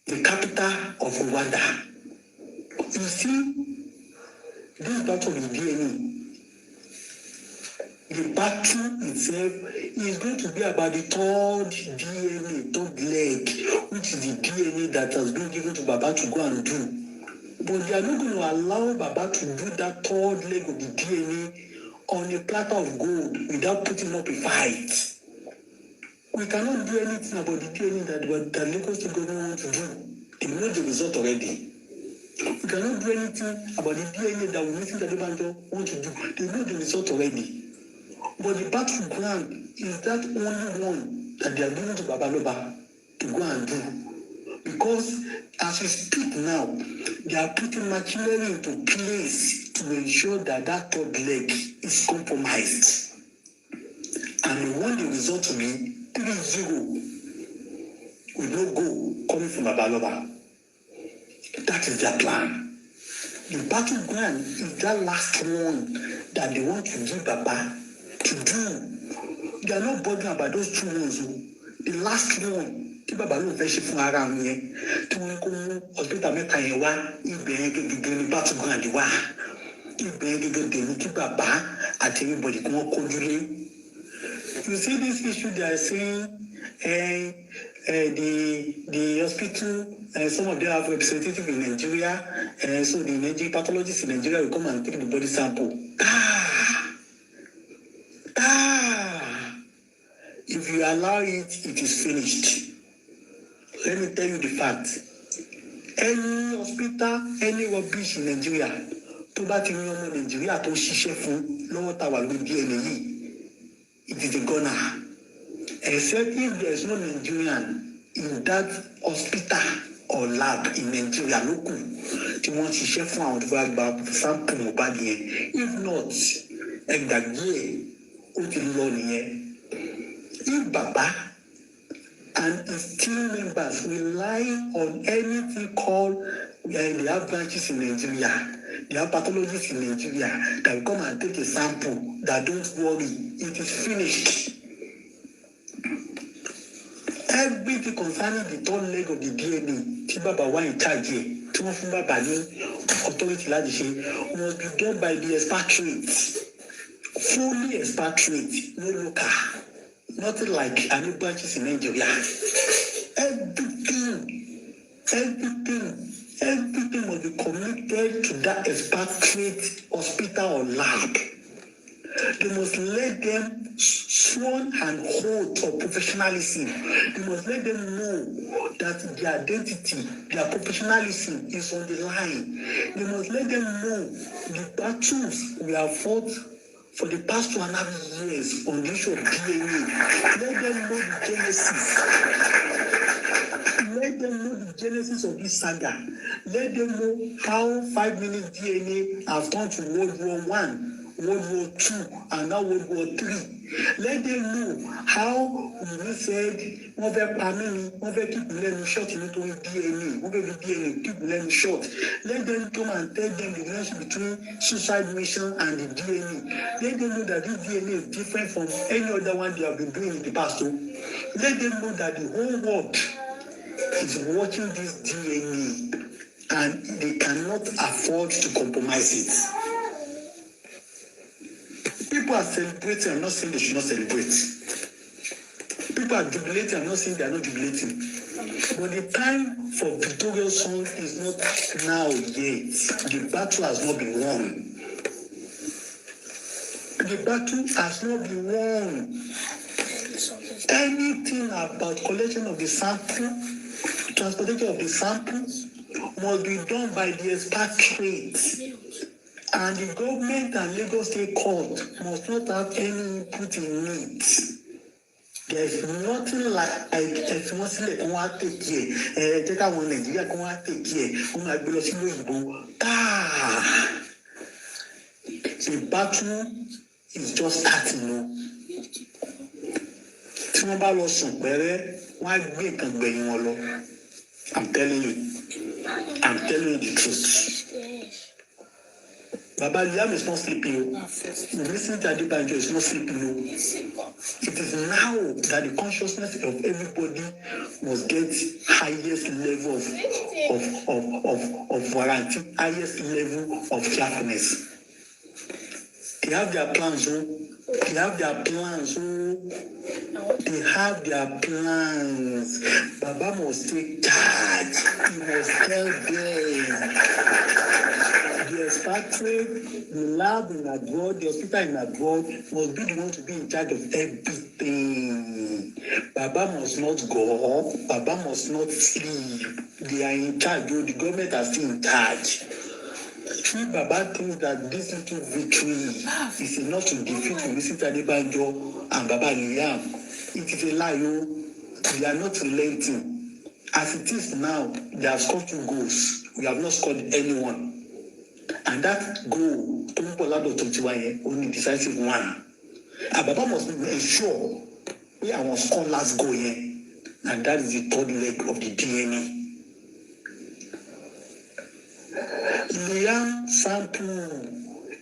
The capital of Rwanda. You see, this battle is DNA. The battle itself is going to be about the third DNA, third leg, which is the DNA that has been given to Baba to go and do. But they are not going to allow Baba to do that third leg of the DNA on a platter of gold without putting up a fight. We cannot do anything about the DNA that Lagos State government wants to do. They know the result already. We cannot do anything about the DNA that we think that Obanjo wants to do. They know the result already. But the battleground is that only one that they are giving to Babaloba to go and do. Because as we speak now, they are putting machinery into place to ensure that that third leg is compromised. And we want the result to be 3-0 with no goal coming from Babaloba. That is their plan. The battleground is that last one that they want to give Baba to do. They are not bothering about those 2 ones. The last one, tí Baba ló fẹ́ ṣe fún ara wọn yẹn, tí wọ́n kó mú hospital mẹ́ta yẹn wá, ibẹ̀ yẹn gẹ́gẹ́ ní battleground wá. Ibẹ̀ yẹn gẹ́gẹ́ ní kí Baba àti everybody kí wọ́n kojú lé. You see this issue they are saying, the hospital, some of them have representatives in Nigeria, so the Nigerian pathologists in Nigeria will come and take the body sample. If you allow it, it is finished. Let me tell you the fact. Any hospital, any rubbish in Nigeria, tó bá ti rí ọmọ Nigeria tó ṣiṣẹ́ fún lọ́wọ́ tá wà lórí DNA yìí, it is a goner. Except if there is no Nigerian in that hospital or lab in Nigeria lókù tí wọ́n ṣiṣẹ́ fún àwọn tó bá gba sample Mohbad yẹn. If not, ẹgbàgbé ó ti lọ nìyẹn. If Baba and his team members rely on anything called, they have branches in Nigeria, they have pathologists in Nigeria that will come and take a sample, that don't worry, it is finished. Everything concerning the third leg of the DNA, tí Baba wà in charge here, tí wọ́n fún Baba ní authority láti ṣe, must be done by the expatriates, fully expatriate, no local. Nothing like any branches in Nigeria. Everything must be connected to that expatriate hospital or lab. They must let them sworn and hold of professionalism. They must let them know that their identity, their professionalism is on the line. They must let them know the battles we have fought for the past 2.5 years on the issue of DNA. Let them know the genesis. Let them know the genesis of this saga. Let them know how 5 minutes DNA have turned to World War I, World War II, and now World War III. Let them know how we said, wọ́n fẹ́ pa mí, wọ́n fẹ́ keep lẹ́nu short nítorí DNA, wọ́n fẹ́ fi DNA keep lẹ́nu short. Let them come and tell them the relationship between suicide mission and the DNA. Let them know that this DNA is different from any other one they have been doing in the past. So let them know that the whole world is watching this DNA and they cannot afford to compromise it. People are celebrating. I'm not saying they should not celebrate. People are jubilating. I'm not saying they are not jubilating. But the time for victorious song is not now yet. The battle has not been won. The battle has not been won. Anything about collection of the sample, transportation of the samples, must be done by the expatriates. And the government and Lagos State Court must not have any input in it. There's nothing like if you want to let one take care, take out one Nigeria, go and take care, one I belong to you. The battle is just starting now. Tí wọ́n bá lọ sùn pẹ́rẹ́, wọ́n á gbé nǹkan gbẹ̀yìn wọn lọ. I'm telling you the truth. Baba Liam is not sleeping. Listen to Adebanjo is not sleeping. It is now that the consciousness of everybody must get highest level of warranty, highest level of sharpness. They have their plans, They have their plans. Baba must take charge. He must tell them. The expatriate, the lab in abroad, the hospital in abroad must be the one to be in charge of everything. Baba must not go. Baba must not sleep. They are in charge. The government are still in charge. If Baba thinks that this little victory is enough to defeat Mr. Adebanjo and Baba Liam, it is a lie. We are not relenting. As it is now, they have scored 2 goals. We have not scored anyone. And that goal, only decisive one. And Baba must ensure we are on score last goal here. And that is the 3rd leg of the DNA. Liam Sample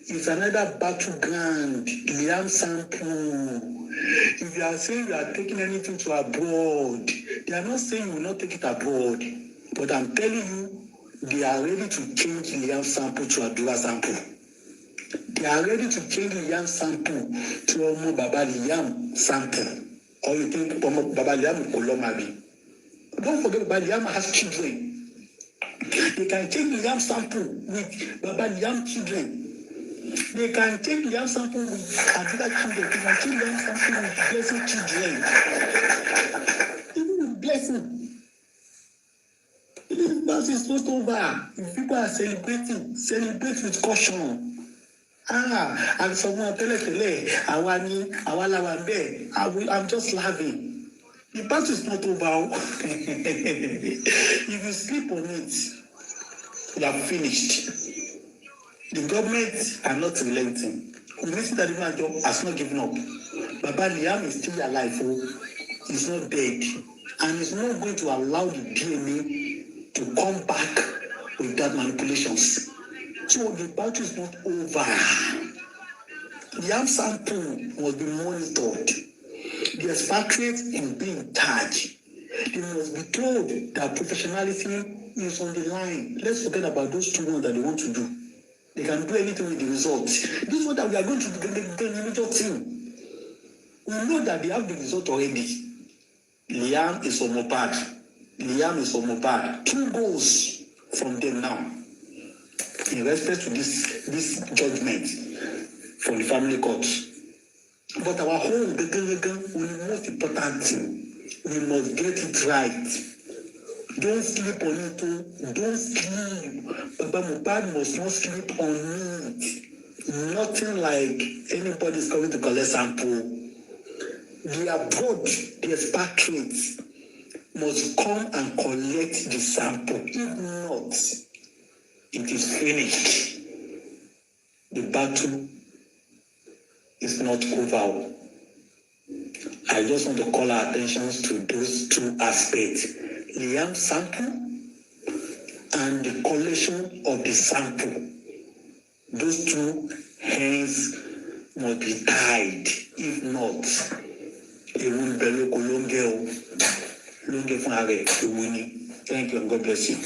is another battleground. Liam Sample. If you are saying you are taking anything to abroad, they are not saying you will not take it abroad. But I'm telling you, they are ready to change Liam Sample to Adura Sample. They are ready to change Liam Sample to Omo Baba Liam Sample. Or you think Omo Baba Liam Kolomabi. Don't forget Baba Liam has children. They can take Liam Sample with Baba Liam children. They can take Liam Sample with Adura children. They can take Liam Sample with blessing children. Even with blessing. This is not over. If people are celebrating, celebrate with caution. And someone tell I'm just laughing. The battle is not over. If you sleep on it, you are finished. The government are not relenting. Mr. Adebanjo has not given up. Baba Liam is still alive. He's not dead. And he's not going to allow the DNA to come back with that manipulations. So the battle is not over. Liam Sample must be monitored. The expatriates must be in charge. They must be told that professionalism is on the line. Let's forget about those 2 ones that they want to do. They can do anything with the results. This is what we are going to do. The major thing. We know that they have the result already. Liam is on Mohbad. 2 goals from them now. In respect to this judgment from the family court. But our whole the most important thing, we must get it right. Don't sleep on it. Don't sleep. Baba Mohbad must not sleep on it. Nothing like anybody is coming to collect sample. The abroad, the expatriates must come and collect the sample. If not, it is finished. The battle is not over. I just want to call our attention to those 2 aspects. Liam Sample and the collection of the sample. Those 2 hands must be tied. If not, it will be longer for a winning. Thank you and God bless you.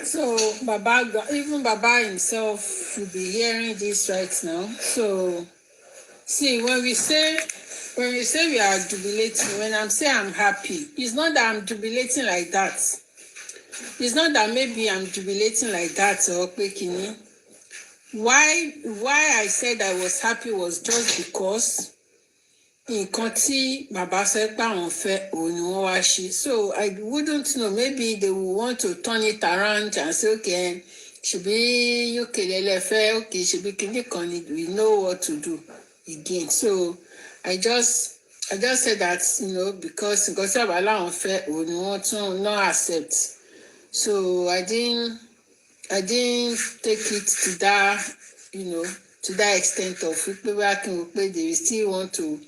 So even Baba himself should be hearing this right now. So see, when we say we are jubilating, when I'm saying I'm happy, it's not that I'm jubilating like that. It's not that maybe I'm jubilating like that or Pekini. Why I said I was happy was just because nǹkan tí bàbá sọ pé àwọn fẹ́ òun ni wọ́n wá ṣe. So I wouldn't know, maybe they will want to turn it around and say, okay, ṣebí UK lẹ́lẹ́fẹ́, okay, ṣebí kíní kan ni, we know what to do again. So I just said that, because nǹkan tí bàbá láwọn fẹ́ òun ni wọ́n tún not accept. So I didn't take it to that, to that extent of people working with, they will still want to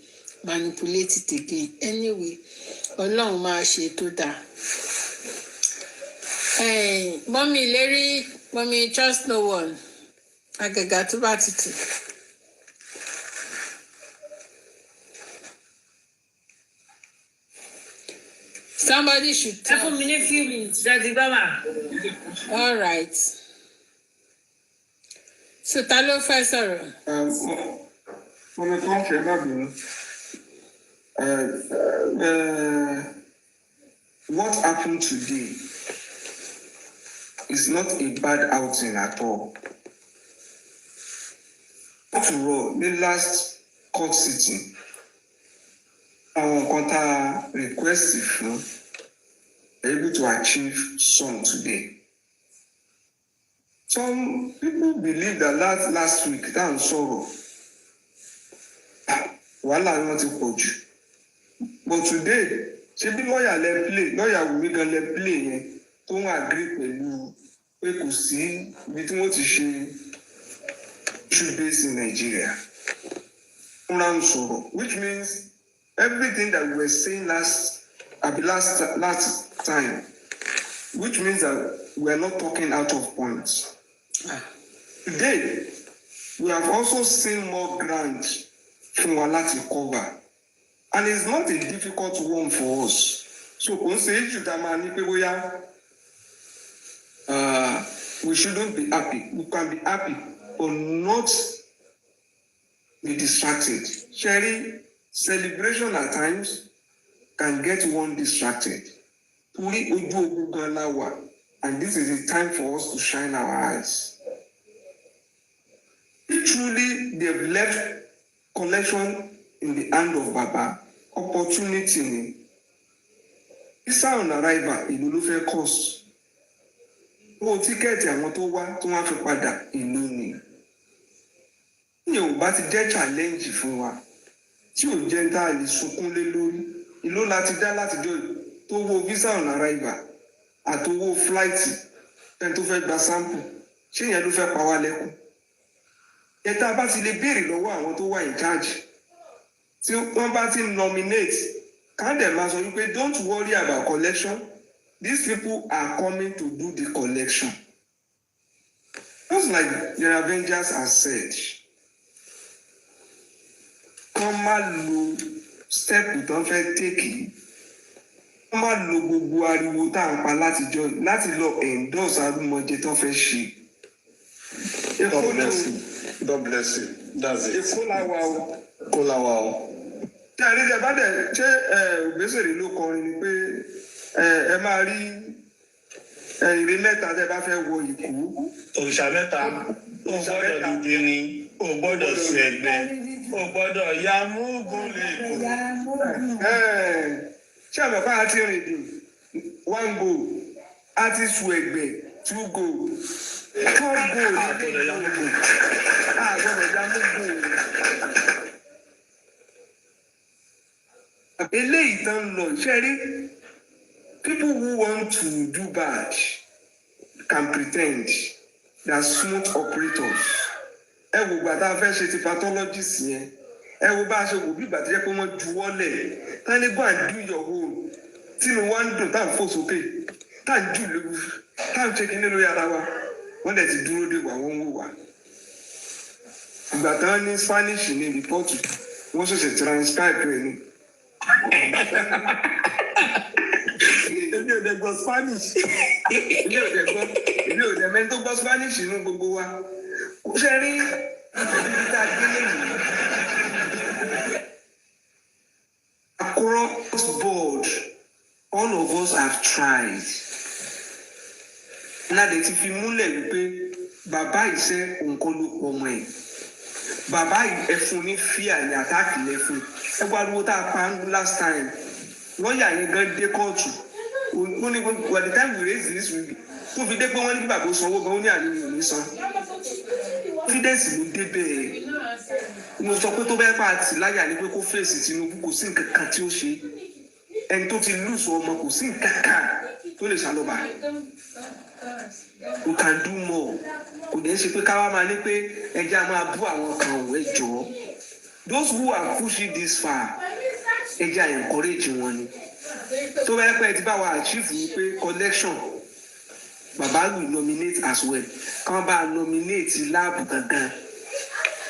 manipulate it again. Anyway, Ọlọ́run máa ṣe tó dáa. Mommy, trust no one. Àgàgà tó bá ti tì. Somebody should tell. For me, few minutes, Daddy Baba. All right. So ta ló fẹ́ sọ̀rọ̀? Mo ní kàn fẹ́ má bínú. What happened today is not a bad outing at all. After all, the last court sitting, àwọn kan tá a request fún able to achieve some today. Some people believe that last week that sorrow, wàhálà wọn ti pọ̀ jù. But today, ṣé bí lawyer Wummi gan lẹ play yẹn tó ń agree pẹ̀lú pé kò sí ibi tí wọ́n ti ṣe issue base in Nigeria. Fúnra ń sọ̀rọ̀, which means everything that we were saying last time, which means that we are not talking out of points. Today, we have also seen more ground from Wahala to cover. And it's not a difficult one for us. So, we shouldn't be happy. We can be happy, but not be distracted. Sharing celebration at times can get one distracted. And this is a time for us to shine our eyes. If truly they've left collection in the hand of Baba, opportunity ni. Visa on arrival, ìlú ló fẹ́ cost. Owó tíkẹ́ẹ̀tì àwọn tó wá tó wá fi padà ìlú ni. Ìyẹn ò bá ti jẹ́ challenge fún wa. Tí ò jẹ́ ń tá a lè sunkún lé lórí. Ìlú láti dá láti jọ tó wo visa on arrival àtowó flight ẹni tó fẹ́ gba sample. Ṣé ìyẹn ló fẹ́ pa wá lẹ́kùn? Ẹ̀ta bá ti lè béèrè lọ́wọ́ àwọn tó wà in charge. Tí wọ́n bá ti nominate, can dem máa sọ wípé don't worry about collection. These people are coming to do the collection. Just like the Avengers have said, kán má lo step tó ń fẹ́ take yìí. Kán má lo gbogbo ariwo tá à ń pa láti lọ endorse arúmọjẹ tó fẹ́ ṣe. God bless you. That's it. Èkó la wà o. Èkó la wà o. Ṣé àrídẹ̀ bá dẹ̀ ṣé Ògbésèrè ló kọrin ni pé ẹ máa rí ìrè mẹ́ta tẹ́ bá fẹ́ wọ ìkú. Òrìṣà mẹ́ta, o gbọ́dọ̀ dìde ni, o gbọ́dọ̀ sí ẹgbẹ́, o gbọ́dọ̀ ya múgùn lè kú. Ṣé àmọ́ ká àti rìn dì? 1 go, àti sùn ẹgbẹ́ 2 go. Àgbọ̀dọ̀ ya múgùn. Eléyìí tán lọ ṣe rí. People who want to do bad can pretend they are smooth operators. Ẹ wo ìgbà tá a fẹ́ ṣe ti pathologist yẹn. Ẹ wo bá a ṣe wò bí ìgbà tó yẹ pé wọ́n juwọ́lẹ̀. Tá ní go and do your own. Tínú wa ń dùn tá à ń fò sókè. Tá à ń jù lóru. Tá à ń ṣe kíní lórí ara wa. Wọ́n dẹ̀ ti dúró dé wà wọ́n ń wò wá. Ìgbà tán ní Spanish ní rìpọ́ọ̀tù. Wọ́n ṣẹ̀ṣẹ̀ transcribe rẹ̀ ni. Èmi ò dẹ̀ gbọ́ Spanish. Èmi ò dẹ̀ mẹ́ni tó gbọ́ Spanish nínú gbogbo wa. Kò ṣe rí ibi tá a gbé lẹ́yìn. Across board, all of us have tried. Ládé ti fi múlẹ̀ wípé bàbá iṣẹ́ nǹkan ló pọ̀ mọ́ ẹ̀. Bàbá ẹ̀fún ní fíà ní àtàkì lẹ́fún. ẹ wá ariwo tá a pa last time lọ́ọ̀yà yẹn gan dé kóòtù ó ní by the time we raise this tó fi dé pé wọ́n ní kí bàbá ó sanwó gan ó ní àníyàn ò ní san evidence ló dé bẹ́ẹ̀ mo sọ pé tó bẹ́ẹ̀ pa àti láyà ni pé kó fèsì Tinubu kò sí nǹkan kan tí ó ṣe ẹni tó ti lùsọ ọmọ kò sí nǹkan kan tó lè ṣàlọ́ba we can do more kò dé ṣe pé káwá máa ní pé ẹjẹ́ a máa bú àwọn kan òun ẹ jọ̀ọ́ those who are pushing this far ẹjẹ́ a encourage wọn ni tó bẹ́ẹ̀ pẹ́ ti bá wa achieve ni pé collection bàbá will nominate as well kàn bá nominate láàbù gangan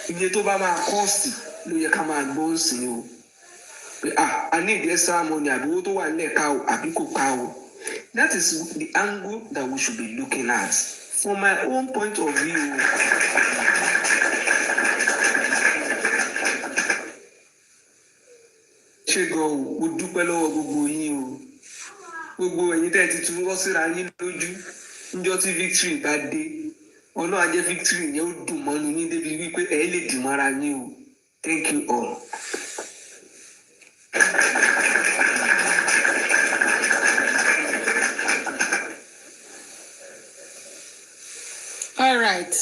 iye tó bá máa cost ló yẹ ká máa gbọ́ sí o pé I need extra money àbí owó tó wà nílẹ̀ ká o àbí kò ká o that is the angle that we should be looking at from my own point of view. ṣé gan o mo dúpẹ́ lọ́wọ́ gbogbo yín o gbogbo ẹ̀yin tẹ́ ẹ ti tún rọ́ síra yín lójú níjọ́ tí victory bá dé ọlọ́run á jẹ́ victory yẹn ó dùn mọ́nu yín débi wípé ẹ̀ lè dì mọ́ra yín o thank you all. All right.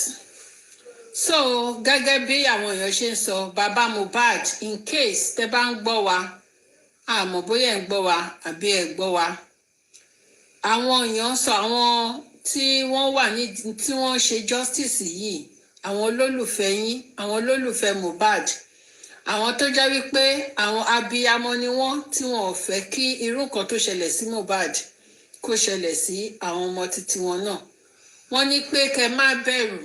So gẹ́gẹ́ bí àwọn èèyàn ṣe ń sọ bàbá Mohbad in case tẹ́ bá ń gbọ́ wa àmọ́ bóyá ẹ̀ ń gbọ́ wa àbí ẹ̀ gbọ́ wa àwọn èèyàn sọ àwọn tí wọ́n wà ní tí wọ́n ṣe justice yìí àwọn olólùfẹ́ yín àwọn olólùfẹ́ Mohbad àwọn tó jẹ́ wípé àwọn abiyamọ ni wọ́n tí wọn ò fẹ́ kí irú nǹkan tó ṣẹlẹ̀ sí Mohbad kó ṣẹlẹ̀ sí àwọn ọmọ títí wọn náà wọ́n ní pé kẹ́ má bẹ̀rù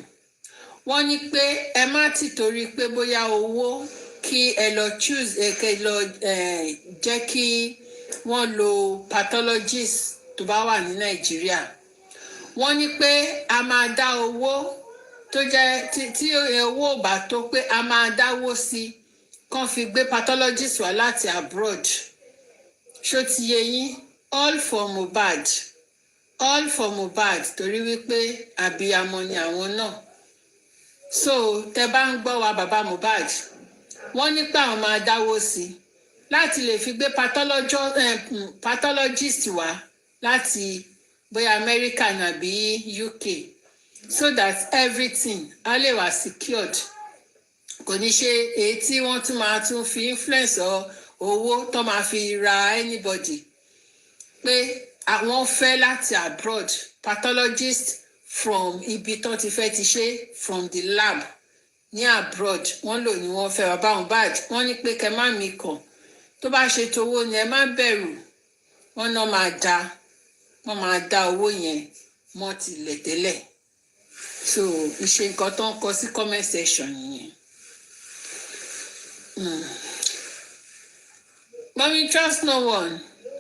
wọ́n ní pé ẹ má ti torí pé bóyá owó kí ẹ lọ choose kẹ́ lọ jẹ́ kí wọ́n lo pathologist tó bá wà ní Nàìjíríà wọ́n ní pé a máa dá owó tó jẹ́ tí owó ò bá tó pé a máa dáwó sí kán fi gbé pathologist wá láti abroad ṣó ti yé yín all for Mohbad torí wípé abiyamọ ni àwọn náà so tẹ́ bá ń gbọ́ wa bàbá Mohbad wọ́n ní pé àwọn máa dáwó sí láti lè fi gbé pathologist wá láti bóyá America nàbí UK so that everything á lè wà secured kò ní ṣe èyí tí wọ́n tún máa tún fi influence owó tó máa fi ra anybody pé àwọn fẹ́ láti abroad pathologist from ibi tó ti fẹ́ ti ṣe from the lab ní abroad wọ́n lò ní wọ́n fẹ́ bàbá Mohbad wọ́n ní pé kẹ́ má mi kàn tó bá ṣe tówó ni ẹ má bẹ̀rù wọ́n náà máa dá owó yẹn mọ́ tilẹ̀ tẹ́lẹ̀ so ìṣe nǹkan tó ń kọ sí comment section yẹn. Mommy trust no one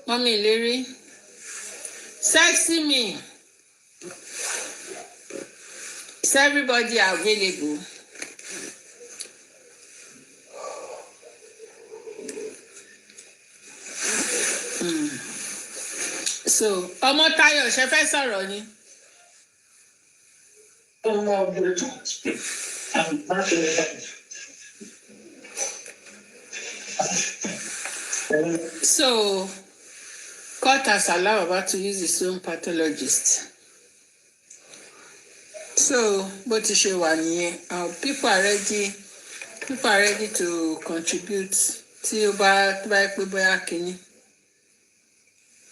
Mommy Ìlérí sexy me is everybody available. So ọmọ Táyọ̀ ṣe fẹ́ sọ̀rọ̀ ni. So court has allowed Baba to use his own pathologist. So bó ti ṣe wà nìyẹn people are ready to contribute tí ó bá pé bóyá kínní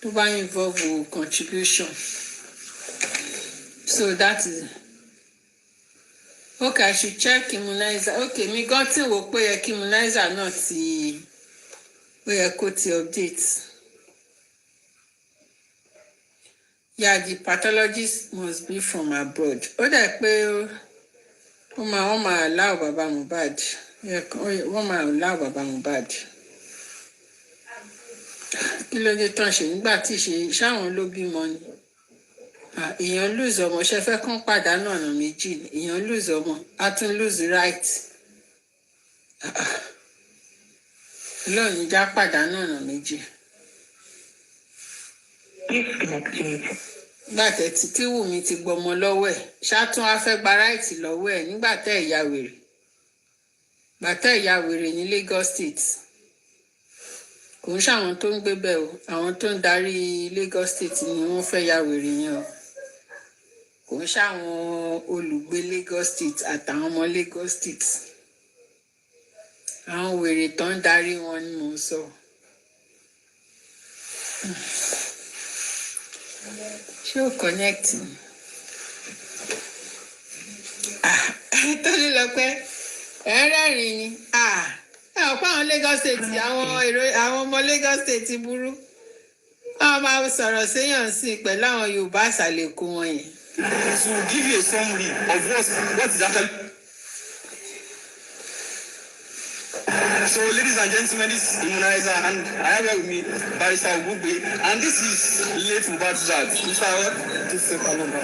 tó bá involve contribution. So that is okay. I should check immunizer. Okay, mi gan tí wò pé yẹ kí immunizer náà ti ó yẹ kó ti update. Yeah, the pathologist must be from abroad. Ó dẹ̀ pé wọ́n máa allow bàbá Mohbad. Wọ́n máa allow bàbá Mohbad. Kí ló dé tán ṣe nígbà tí ṣáwọn ló bímọ ni? Èèyàn lose ọmọ ṣe fẹ́ kán pàdánù ọ̀nà méjì ni èèyàn lose ọmọ á tún lose right. Lónìí já pàdánù ọ̀nà méjì. Gbàtẹ́ tí Wùmí ti gbọmọ lọ́wọ́ ẹ̀ ṣáàtún á fẹ́ gba right lọ́wọ́ ẹ̀ nígbà tẹ́ ìyá wèrè. Gbàtẹ́ ìyá wèrè ní Lagos State. kò ń ṣàwọn tó ń gbé bẹ́ẹ̀ o àwọn tó ń darí Lagos State ni wọ́n fẹ́ ya wèrè yẹn o kò ń ṣàwọn olùgbé Lagos State àtàwọn ọmọ Lagos State àwọn wèrè tó ń darí wọn ni mò ń sọ. ṣé o connect ni tó ní lọ pé ẹ rẹ́rìn ni ẹ ò pa àwọn Lagos State àwọn ọmọ Lagos State burú wọn máa sọ̀rọ̀ séèyàn sí pẹ̀lú àwọn Yorùbá àṣàlẹ̀kùn wọn yẹn. To give you a summary of what is actually. So, ladies and gentlemen, this is Immunizer, and I have here with me Barrister Wummi, and this is late Mohbad's dad, Mr. Joseph Aloba.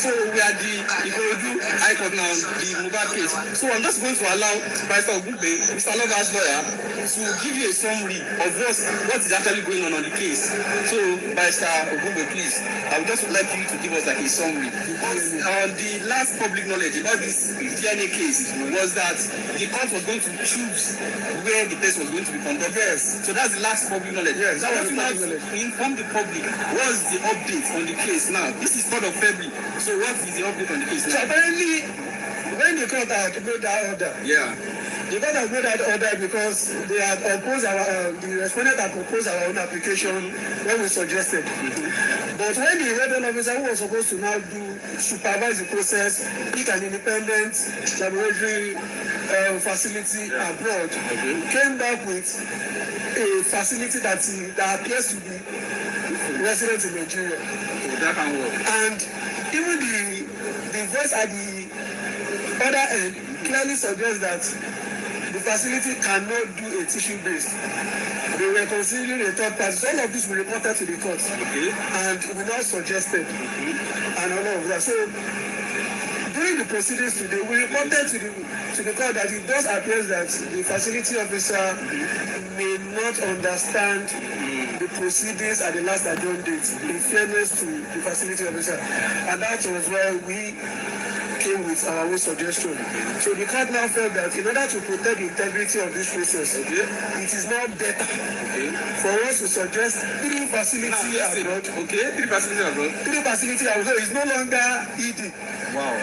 So, we are the Ikorodu High Court now, the Mohbad case. So, I'm just going to allow Barrister Wummi, Mr. Aloba's lawyer, to give you a summary of what is actually going on the case. So, Barrister Wummi, please, I would just like you to give us like a summary. The last public knowledge about this DNA case was that the court was going to choose where the test was going to be conducted. Yes. So that's the last public knowledge. Yes. That was the last knowledge. Inform the public. What's the update on the case now? This is part of February. So what is the update on the case now? So apparently, when the court had made that order, the court had made that order because they had opposed the respondent had proposed our own application when we suggested. But when the rebel officer who was supposed to now supervise the process, pick an independent laboratory facility abroad, came back with a facility that appears to be resident in Nigeria. And even the voice at the other end clearly suggests that the facility cannot do a tissue-based. They were considering a third party. So all of this we reported to the court. And we now suggested and all of that. So during the proceedings today, we reported to the court that it does appear that the facility officer may not understand the proceedings at the last adjourned date, in fairness to the facility officer. And that was why we came with our own suggestion. So the court now felt that in order to protect the integrity of this process, it is now better for us to suggest 3 facilities abroad. 3 facilities abroad. 3 facilities abroad is no longer ED. Wow.